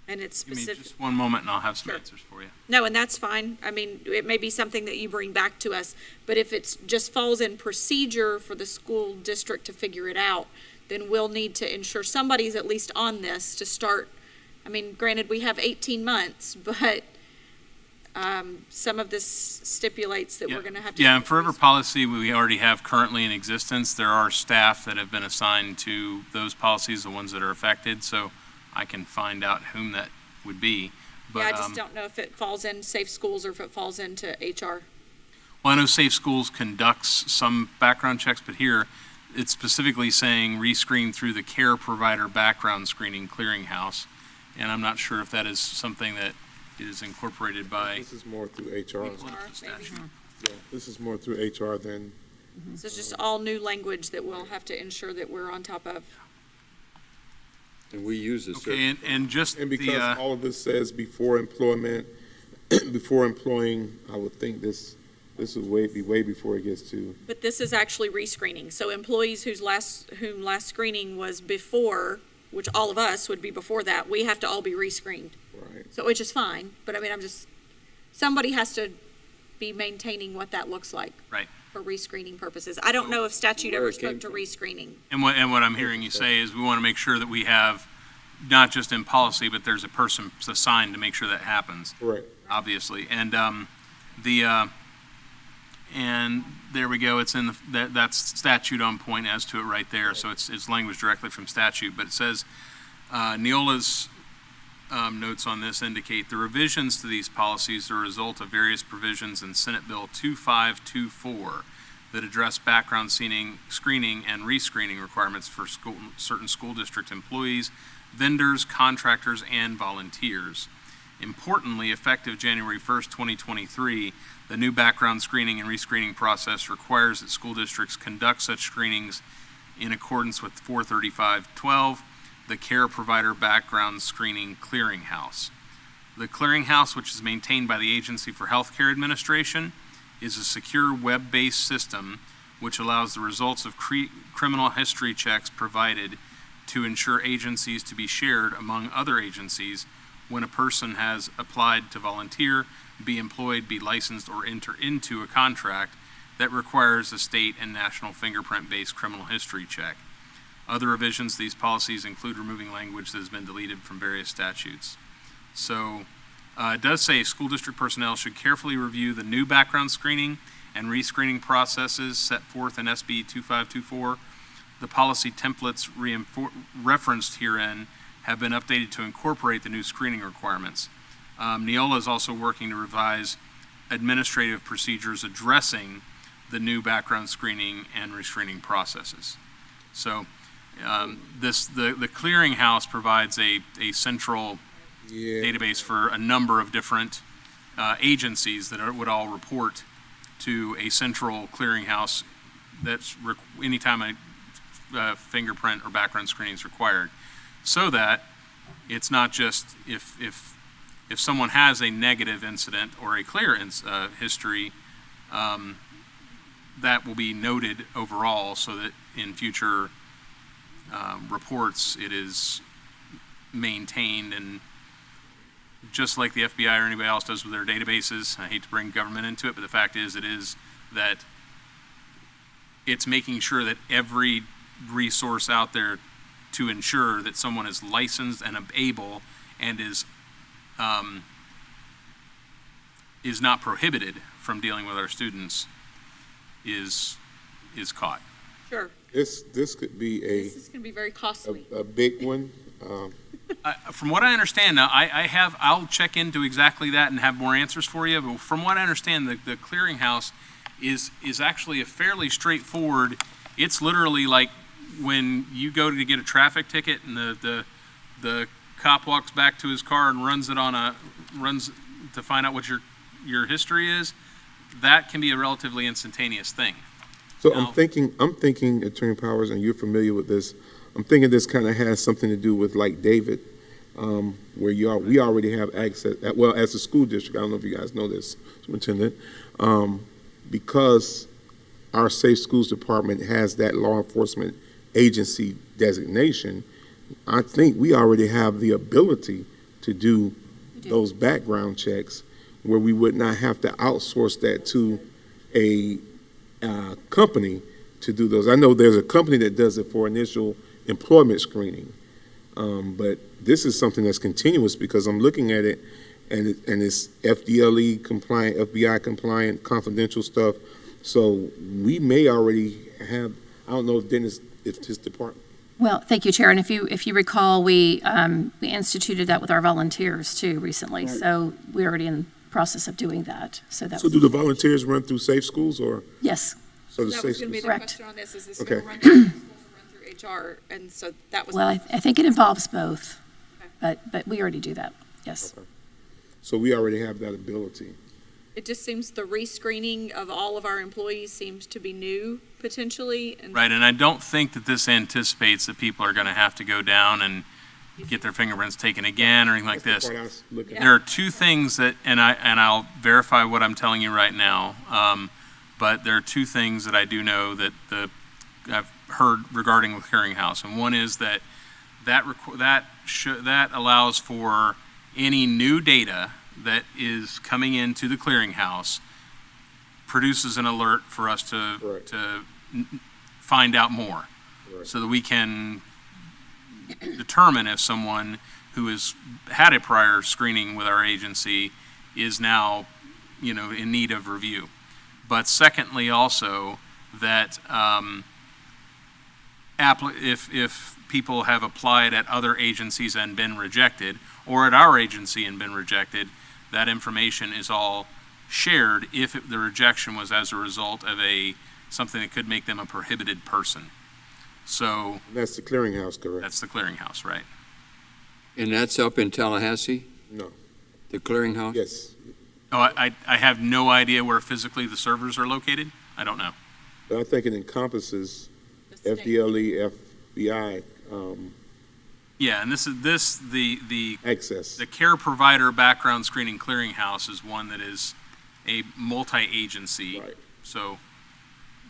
Speaker 7: And it's
Speaker 3: Give me
Speaker 7: specific.
Speaker 3: just one moment and I'll have some
Speaker 7: Sure.
Speaker 3: answers for you.
Speaker 7: No, and that's fine. I mean, it may be something that you bring back to us, but if it's just falls in procedure for the school district to figure it out, then we'll need to ensure somebody's at least on this to start. I mean, granted, we have 18 months, but some of this stipulates that we're going to have to.
Speaker 3: Yeah, and for every policy we already have currently in existence, there are staff that have been assigned to those policies, the ones that are affected, so I can find out whom that would be. But,
Speaker 7: Yeah, I just don't know if it falls in safe schools or if it falls into HR.
Speaker 3: Well, I know Safe Schools conducts some background checks, but here it's specifically saying rescreen through the care provider background screening clearinghouse. And I'm not sure if that is something that is incorporated by.
Speaker 2: This is more through HR.
Speaker 3: statute.
Speaker 2: Yeah, this is more through HR than.
Speaker 7: So it's just all new language that we'll have to ensure that we're on top of.
Speaker 6: And we use this.
Speaker 3: Okay, and just
Speaker 2: And
Speaker 3: the,
Speaker 2: because all of this says before employment, before employing, I would think this would be way before it gets to.
Speaker 7: But this is actually rescreening. So employees whom last screening was before, which all of us would be before that, we have to all be rescreened.
Speaker 2: Right.
Speaker 7: So, which is fine, but I mean, somebody has to be maintaining what that looks like.
Speaker 3: Right.
Speaker 7: For rescreening purposes. I don't know if statute
Speaker 6: Where
Speaker 7: ever
Speaker 6: it came
Speaker 7: spoke to
Speaker 6: from.
Speaker 7: rescreening.
Speaker 3: and what I'm hearing you say is we want to make sure that we have, not just in policy, but there's a person assigned to make sure that happens.
Speaker 2: Right.
Speaker 3: Obviously, and and there we go. It's in that's statute on point as to it right there. So it's language directly from statute. But it says Neola's notes on this indicate the revisions to these policies are a result of various provisions in Senate Bill 2524 that address background screening and rescreening requirements for certain school district employees, vendors, contractors, and volunteers. Importantly, effective January 1st, 2023, the new background screening and rescreening process requires that school districts conduct such screenings in accordance with 43512, the Care Provider Background Screening Clearinghouse. The clearinghouse, which is maintained by the Agency for Healthcare Administration, is a secure web-based system which allows the results of criminal history checks provided to ensure agencies to be shared among other agencies when a person has applied to volunteer, be employed, be licensed, or enter into a contract that requires a state and national fingerprint-based criminal history check. Other revisions to these policies include removing language that has been deleted from various statutes. So it does say school district personnel should carefully review the new background screening and rescreening processes set forth in SB 2524. The policy templates referenced herein have been updated to incorporate the new screening requirements. Neola is also working to revise administrative procedures addressing the new background screening and rescreening processes. So The clearinghouse provides a central database for a number of different agencies that would all report to a central clearinghouse that's anytime a fingerprint or background screening is required, so that it's not just if someone has a negative incident or a clear history, that will be noted overall, so that in future reports it is maintained. And just like the FBI or anybody else does with their databases, I hate to bring government into it, but the fact is that it's making sure that every resource out there to ensure that someone is licensed and able and is not prohibited from dealing with our students is caught.
Speaker 7: Sure.
Speaker 2: This could be
Speaker 7: This is going to be very costly.
Speaker 2: a big one.
Speaker 3: From what I understand, now I'll check into exactly that and have more answers for you. But from what I understand, the clearinghouse is actually a fairly straightforward. It's literally like when you go to get a traffic ticket and the cop walks back to his car and runs to find out what your history is. That can be a relatively instantaneous thing.
Speaker 2: So
Speaker 3: Now-
Speaker 2: I'm thinking, Attorney Powers, and you're familiar with this. I'm thinking this kind of has something to do with like David, where we already have access. Well, as a school district, I don't know if you guys know this, Superintendent, because our Safe Schools Department has that law enforcement agency designation. I think we already have the ability to do those background checks, where we would not have to outsource that to a company to do those. I know there's a company that does it for initial employment screening, but this is something that's continuous, because I'm looking at it and it's FDLE compliant, FBI compliant, confidential stuff. So we may already have. I don't know if Dennis, if his department.
Speaker 4: Well, thank you, Chair. And if you recall, we instituted that with our volunteers too recently.
Speaker 2: Right.
Speaker 4: So we're already in the process of doing that. So
Speaker 2: So do the volunteers run through Safe Schools, or?
Speaker 4: yes.
Speaker 2: So the
Speaker 7: That
Speaker 2: Safe
Speaker 7: was going to be
Speaker 2: Schools.
Speaker 7: the
Speaker 4: Correct.
Speaker 7: question on this. Is this
Speaker 2: Okay.
Speaker 7: going to run through schools or run through HR? And so that was.
Speaker 4: Well, I think it involves both,
Speaker 7: Okay.
Speaker 4: but we already do that. Yes.
Speaker 2: So we already have that ability.
Speaker 7: It just seems the rescreening of all of our employees seems to be new potentially. And
Speaker 3: Right, and I don't think that this anticipates that people are going to have to go down and get their fingerprints taken again or anything like
Speaker 2: That's
Speaker 3: this.
Speaker 2: the part I was looking at.
Speaker 3: There are two things that, and I'll verify what I'm telling you right now, but there are two things that I do know that I've heard regarding the clearinghouse, and one is that allows for any new data that is coming into the clearinghouse produces an alert for us to
Speaker 2: Right.
Speaker 3: find out more,
Speaker 2: Right.
Speaker 3: so that we can determine if someone who has had a prior screening with our agency is now, in need of review. But secondly, also that if people have applied at other agencies and been rejected, or at our agency and been rejected, that information is all shared if the rejection was as a result of something that could make them a prohibited person. So
Speaker 2: That's the clearinghouse, correct?
Speaker 3: that's the clearinghouse, right?
Speaker 6: And that's up in Tallahassee,
Speaker 2: No.
Speaker 6: the clearinghouse?
Speaker 2: Yes.
Speaker 3: Oh, I have no idea where physically the servers are located. I don't know.
Speaker 2: But I think it encompasses
Speaker 7: the state.
Speaker 2: FDLE, FBI
Speaker 3: Yeah, and the
Speaker 2: access.
Speaker 3: The care provider background screening clearinghouse is one that is a multi-agency.
Speaker 2: Right.
Speaker 3: So,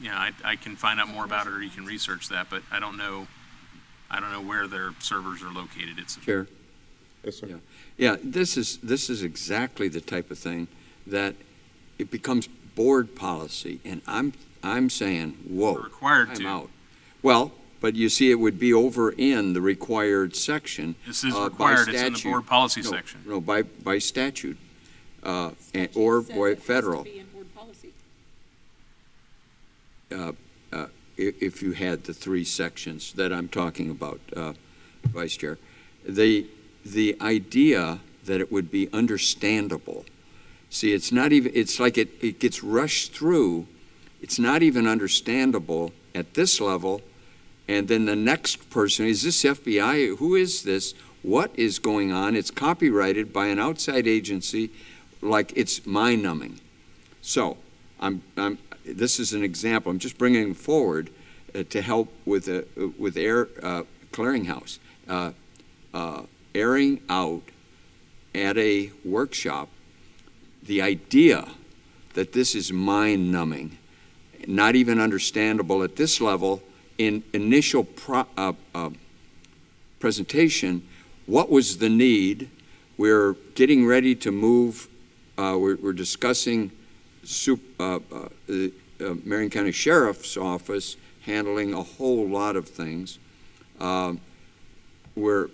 Speaker 3: I can find out more about it, or you can research that, but I don't know where their servers are located.
Speaker 6: Chair.
Speaker 2: Yes, sir.
Speaker 6: Yeah. Yeah, this is exactly the type of thing that it becomes board policy, and I'm saying, whoa.
Speaker 3: We're required
Speaker 6: I'm
Speaker 3: to.
Speaker 6: out. Well, but you see, it would be over in the required section.
Speaker 3: This is
Speaker 6: by
Speaker 3: required. It's in the
Speaker 6: statute.
Speaker 3: board policy
Speaker 6: No,
Speaker 3: section.
Speaker 6: No, by statute, or
Speaker 7: Says
Speaker 6: by
Speaker 7: it has to
Speaker 6: federal.
Speaker 7: be in board policy.
Speaker 6: If you had the three sections that I'm talking about, Vice Chair. The idea that it would be understandable. See, it's not even, it's like it gets rushed through. It's not even understandable at this level And then the next person, is this FBI? Who is this? What is going on? It's copyrighted by an outside agency, like it's mind-numbing. So, this is an example. I'm just bringing it forward to help with air clearinghouse. Airing out at a workshop the idea that this is mind-numbing, not even understandable at this level. In initial presentation, what was the need? We're getting ready to move. We're discussing the Marion County Sheriff's Office handling a whole lot of things. We're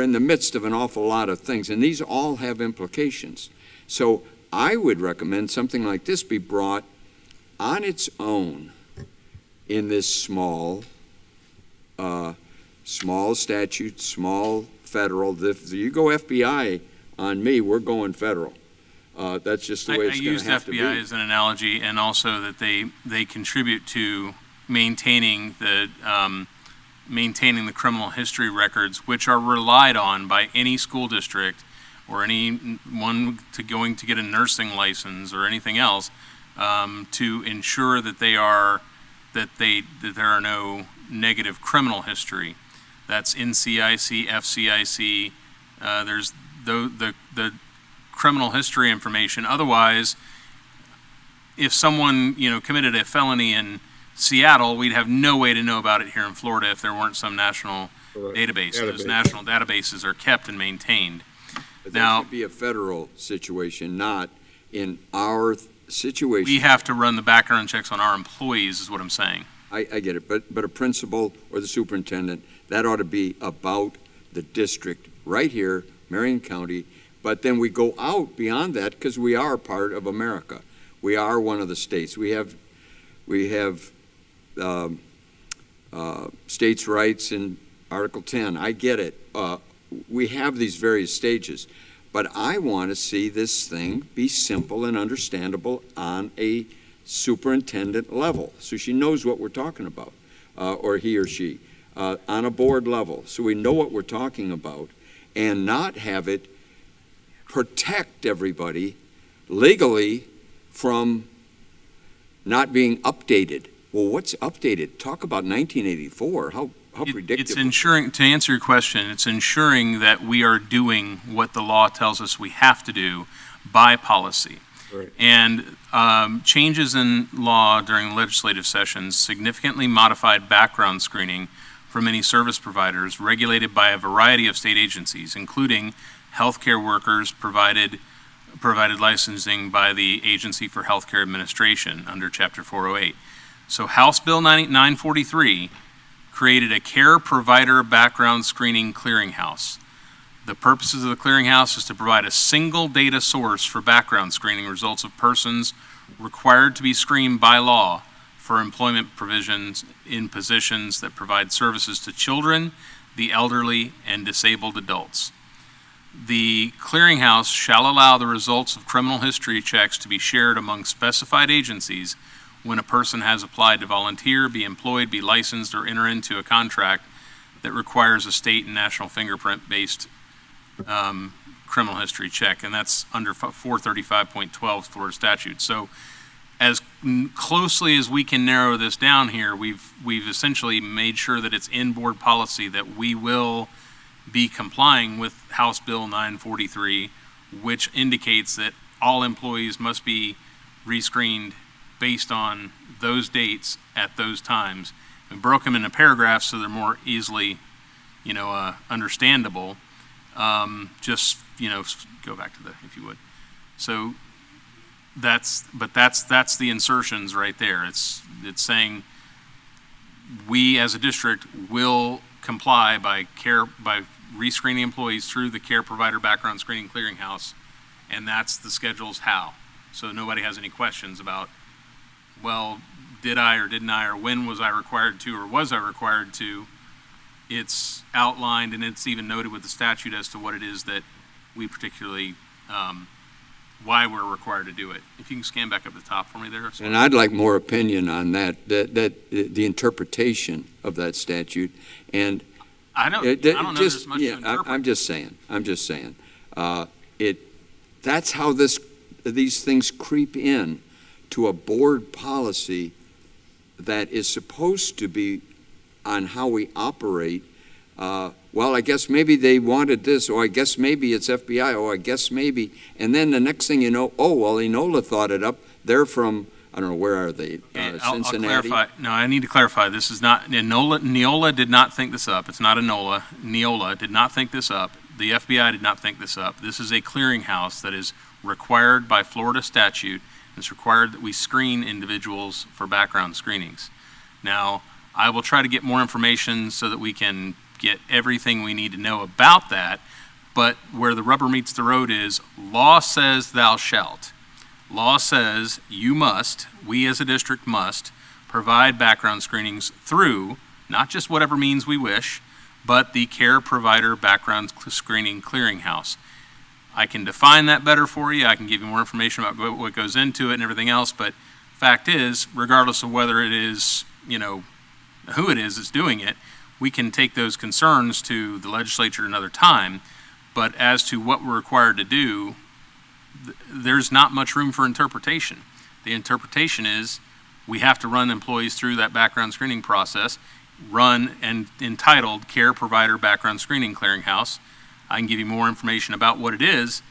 Speaker 6: in the midst of an awful lot of things, and these all have implications. So I would recommend something like this be brought on its own in this small statute, small federal. If you go FBI on me, we're going federal. That's just the way it's going to have to be.
Speaker 3: I used FBI as an analogy, and also that they contribute to maintaining the criminal history records, which are relied on by any school district or anyone going to get a nursing license or anything else, to ensure that there are no negative criminal history. That's NCIC, FCIC. There's the criminal history information. Otherwise, if someone committed a felony in Seattle, we'd have no way to know about it here in Florida if there weren't some national database. Those national databases are kept and maintained.
Speaker 6: But that should be a federal situation, not in our situation.
Speaker 3: We have to run the background checks on our employees, is what I'm saying.
Speaker 6: I get it, but a principal or the superintendent, that ought to be about the district right here, Marion County. But then we go out beyond that because we are part of America. We are one of the states. We have states' rights in Article 10. I get it. We have these various stages. But I want to see this thing be simple and understandable on a superintendent level, so she knows what we're talking about, or he or she, on a board level, so we know what we're talking about, and not have it protect everybody legally from not being updated. Well, what's updated? Talk about 1984. How predictable.
Speaker 3: It's ensuring, to answer your question, it's ensuring that we are doing what the law tells us we have to do by policy.
Speaker 2: Right.
Speaker 3: And changes in law during legislative sessions significantly modified background screening for many service providers regulated by a variety of state agencies, including healthcare workers provided licensing by the Agency for Healthcare Administration under Chapter 408. So House Bill 943 created a care provider background screening clearinghouse. The purposes of the clearinghouse is to provide a single data source for background screening results of persons required to be screened by law for employment provisions in positions that provide services to children, the elderly, and disabled adults. The clearinghouse shall allow the results of criminal history checks to be shared among specified agencies when a person has applied to volunteer, be employed, be licensed, or enter into a contract that requires a state and national fingerprint-based criminal history check, and that's under 435.12 Florida statute. So as closely as we can narrow this down here, we've essentially made sure that it's in board policy that we will be complying with House Bill 943, which indicates that all employees must be rescreened based on those dates at those times. We broke them into paragraphs so they're more easily, understandable. Just go back to if you would. So that's the insertions right there. It's saying we as a district will comply by rescreening employees through the care provider background screening clearinghouse, and that's the schedules how. So nobody has any questions about, well, did I or didn't I, or when was I required to, or was I required to? It's outlined and it's even noted with the statute as to what it is that we particularly why we're required to do it. If you can scan back up the top for me there.
Speaker 6: And I'd like more opinion on that the interpretation of that statute. And
Speaker 3: I don't know there's much to interpret.
Speaker 6: I'm just saying. That's how these things creep in to a board policy that is supposed to be on how we operate. Well, I guess maybe they wanted this, or I guess maybe it's FBI, or I guess maybe, and then the next thing you know, oh, well, Neola thought it up. They're from, I don't know, where are they? Cincinnati?
Speaker 3: I'll clarify. No, I need to clarify. This is not, Neola did not think this up. It's not a NOLA. Neola did not think this up. The FBI did not think this up. This is a clearinghouse that is required by Florida statute. It's required that we screen individuals for background screenings. Now, I will try to get more information so that we can get everything we need to know about that, but where the rubber meets the road is law says thou shalt. Law says you must, we as a district must, provide background screenings through not just whatever means we wish, but the Care Provider Background Screening Clearinghouse. I can define that better for you. I can give you more information about what goes into it and everything else, but fact is, regardless of whether it is, who it is that's doing it, we can take those concerns to the legislature another time, but as to what we're required to do, there's not much room for interpretation. The interpretation is we have to run employees through that background screening process, run and entitled Care Provider Background Screening Clearinghouse. I can give you more information about what it is,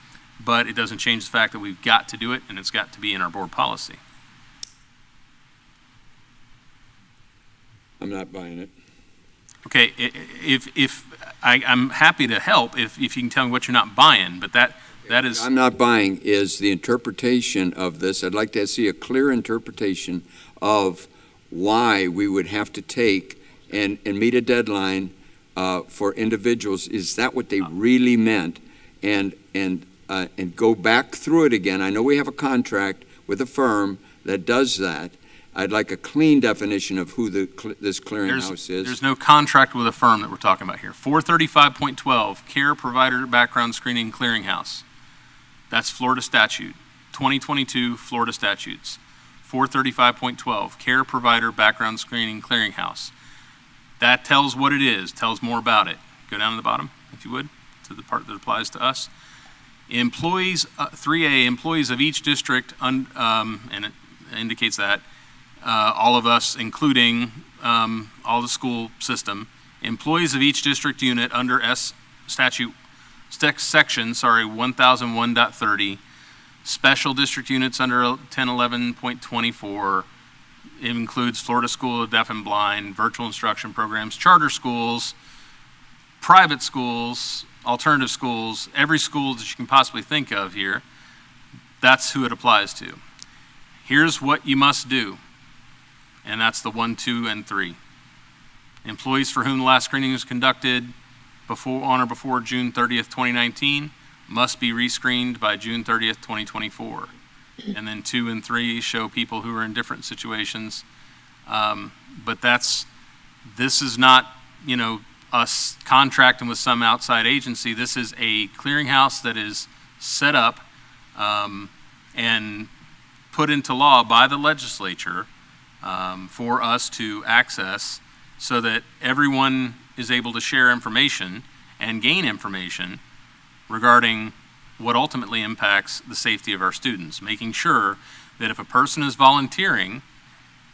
Speaker 3: but it doesn't change the fact that we've got to do it and it's got to be in our board policy.
Speaker 6: I'm not buying it.
Speaker 3: Okay, I'm happy to help if you can tell me what you're not buying, but that is.
Speaker 6: I'm not buying is the interpretation of this. I'd like to see a clear interpretation of why we would have to take and meet a deadline for individuals. Is that what they really meant? And go back through it again. I know we have a contract with a firm that does that. I'd like a clean definition of who this clearinghouse is.
Speaker 3: There's no contract with a firm that we're talking about here. 435.12, Care Provider Background Screening Clearinghouse. That's Florida statute, 2022 Florida statutes. 435.12, Care Provider Background Screening Clearinghouse. That tells what it is, tells more about it. Go down to the bottom, if you would, to the part that applies to us. Employees, 3A, employees of each district, and it indicates that, all of us, including all the school system, employees of each district unit under section 1001.30, special district units under 1011.24. It includes Florida School of Deaf and Blind, virtual instruction programs, charter schools, private schools, alternative schools, every school that you can possibly think of here. That's who it applies to. Here's what you must do. And that's the 1, 2, and 3. Employees for whom the last screening was conducted on or before June 30th, 2019 must be rescreened by June 30th, 2024. And then 2 and 3 show people who are in different situations. But this is not, us contracting with some outside agency. This is a clearinghouse that is set up and put into law by the legislature for us to access so that everyone is able to share information and gain information regarding what ultimately impacts the safety of our students, making sure that if a person is volunteering,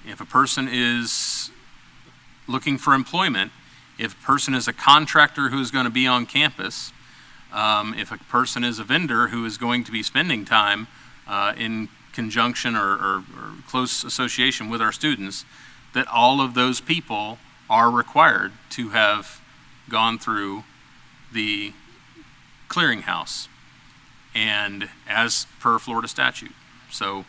Speaker 3: if a person is looking for employment, if a person is a contractor who is going to be on campus, if a person is a vendor who is going to be spending time in conjunction or close association with our students, that all of those people are required to have gone through the clearinghouse and as per Florida statute. So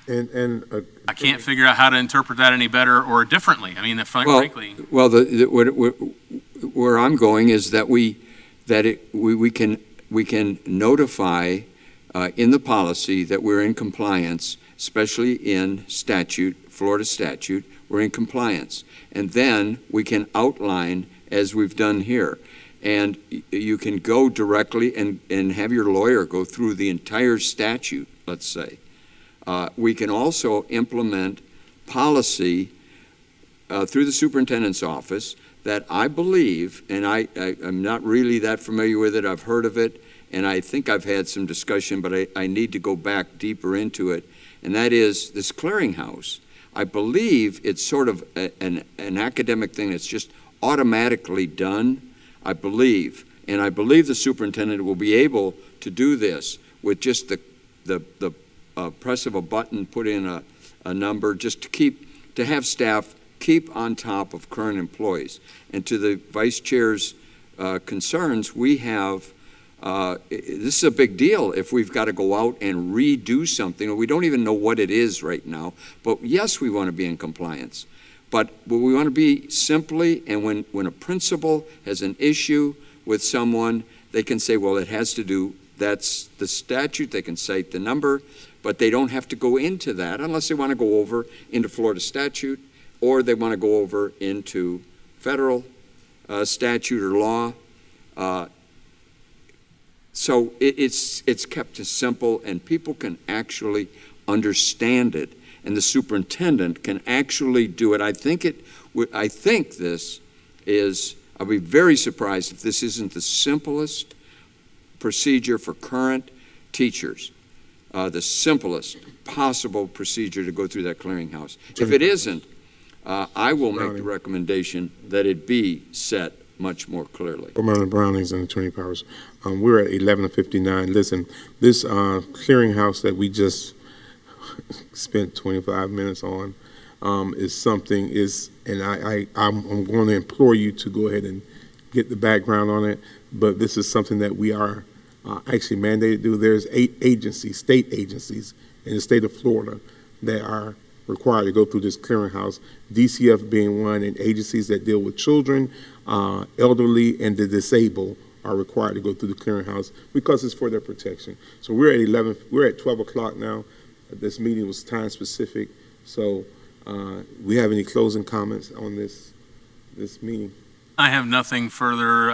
Speaker 3: I can't figure out how to interpret that any better or differently. I mean, frankly.
Speaker 6: Well, where I'm going is that we can notify in the policy that we're in compliance, especially in statute, Florida statute, we're in compliance. And then we can outline, as we've done here. And you can go directly and have your lawyer go through the entire statute, let's say. We can also implement policy through the superintendent's office that I believe, and I'm not really that familiar with it, I've heard of it, and I think I've had some discussion, but I need to go back deeper into it, and that is this clearinghouse. I believe it's sort of an academic thing that's just automatically done, I believe. And I believe the superintendent will be able to do this with just the press of a button, put in a number, just to have staff keep on top of current employees. And to the vice chair's concerns, we have, this is a big deal if we've got to go out and redo something, or we don't even know what it is right now. But yes, we want to be in compliance. But we want to be simply, and when a principal has an issue with someone, they can say, well, it has to do, that's the statute, they can cite the number, but they don't have to go into that unless they want to go over into Florida statute, or they want to go over into federal statute or law. So it's kept as simple, and people can actually understand it, and the superintendent can actually do it. I think this is, I'll be very surprised if this isn't the simplest procedure for current teachers, the simplest possible procedure to go through that clearinghouse. If it isn't, I will make the recommendation that it be set much more clearly.
Speaker 2: Marlon Brownings and Attorney Powers. We're at 11:59. Listen, this clearinghouse that we just spent 25 minutes on is something, and I'm going to implore you to go ahead and get the background on it, but this is something that we are actually mandated to do. There's 8 agencies, state agencies in the state of Florida that are required to go through this clearinghouse, DCF being one, and agencies that deal with children, elderly, and the disabled are required to go through the clearinghouse because it's for their protection. So we're at 12 o'clock now. This meeting was time specific. So we have any closing comments on this meeting?
Speaker 3: I have nothing further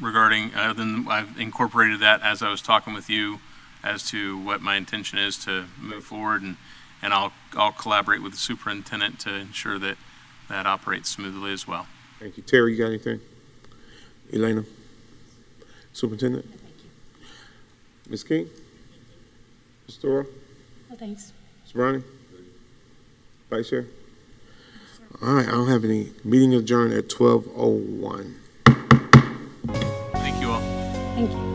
Speaker 3: regarding, other than I've incorporated that as I was talking with you as to what my intention is to move forward, and I'll collaborate with the superintendent to ensure that that operates smoothly as well.
Speaker 2: Thank you. Terry, you got anything? Elena? Superintendent? Ms. King? Ms. Dora?
Speaker 5: No, thanks.
Speaker 2: Ms. Browning? Vice Chair? All right, I don't have any. Meeting adjourned at 12:01.
Speaker 3: Thank you all.
Speaker 5: Thank you.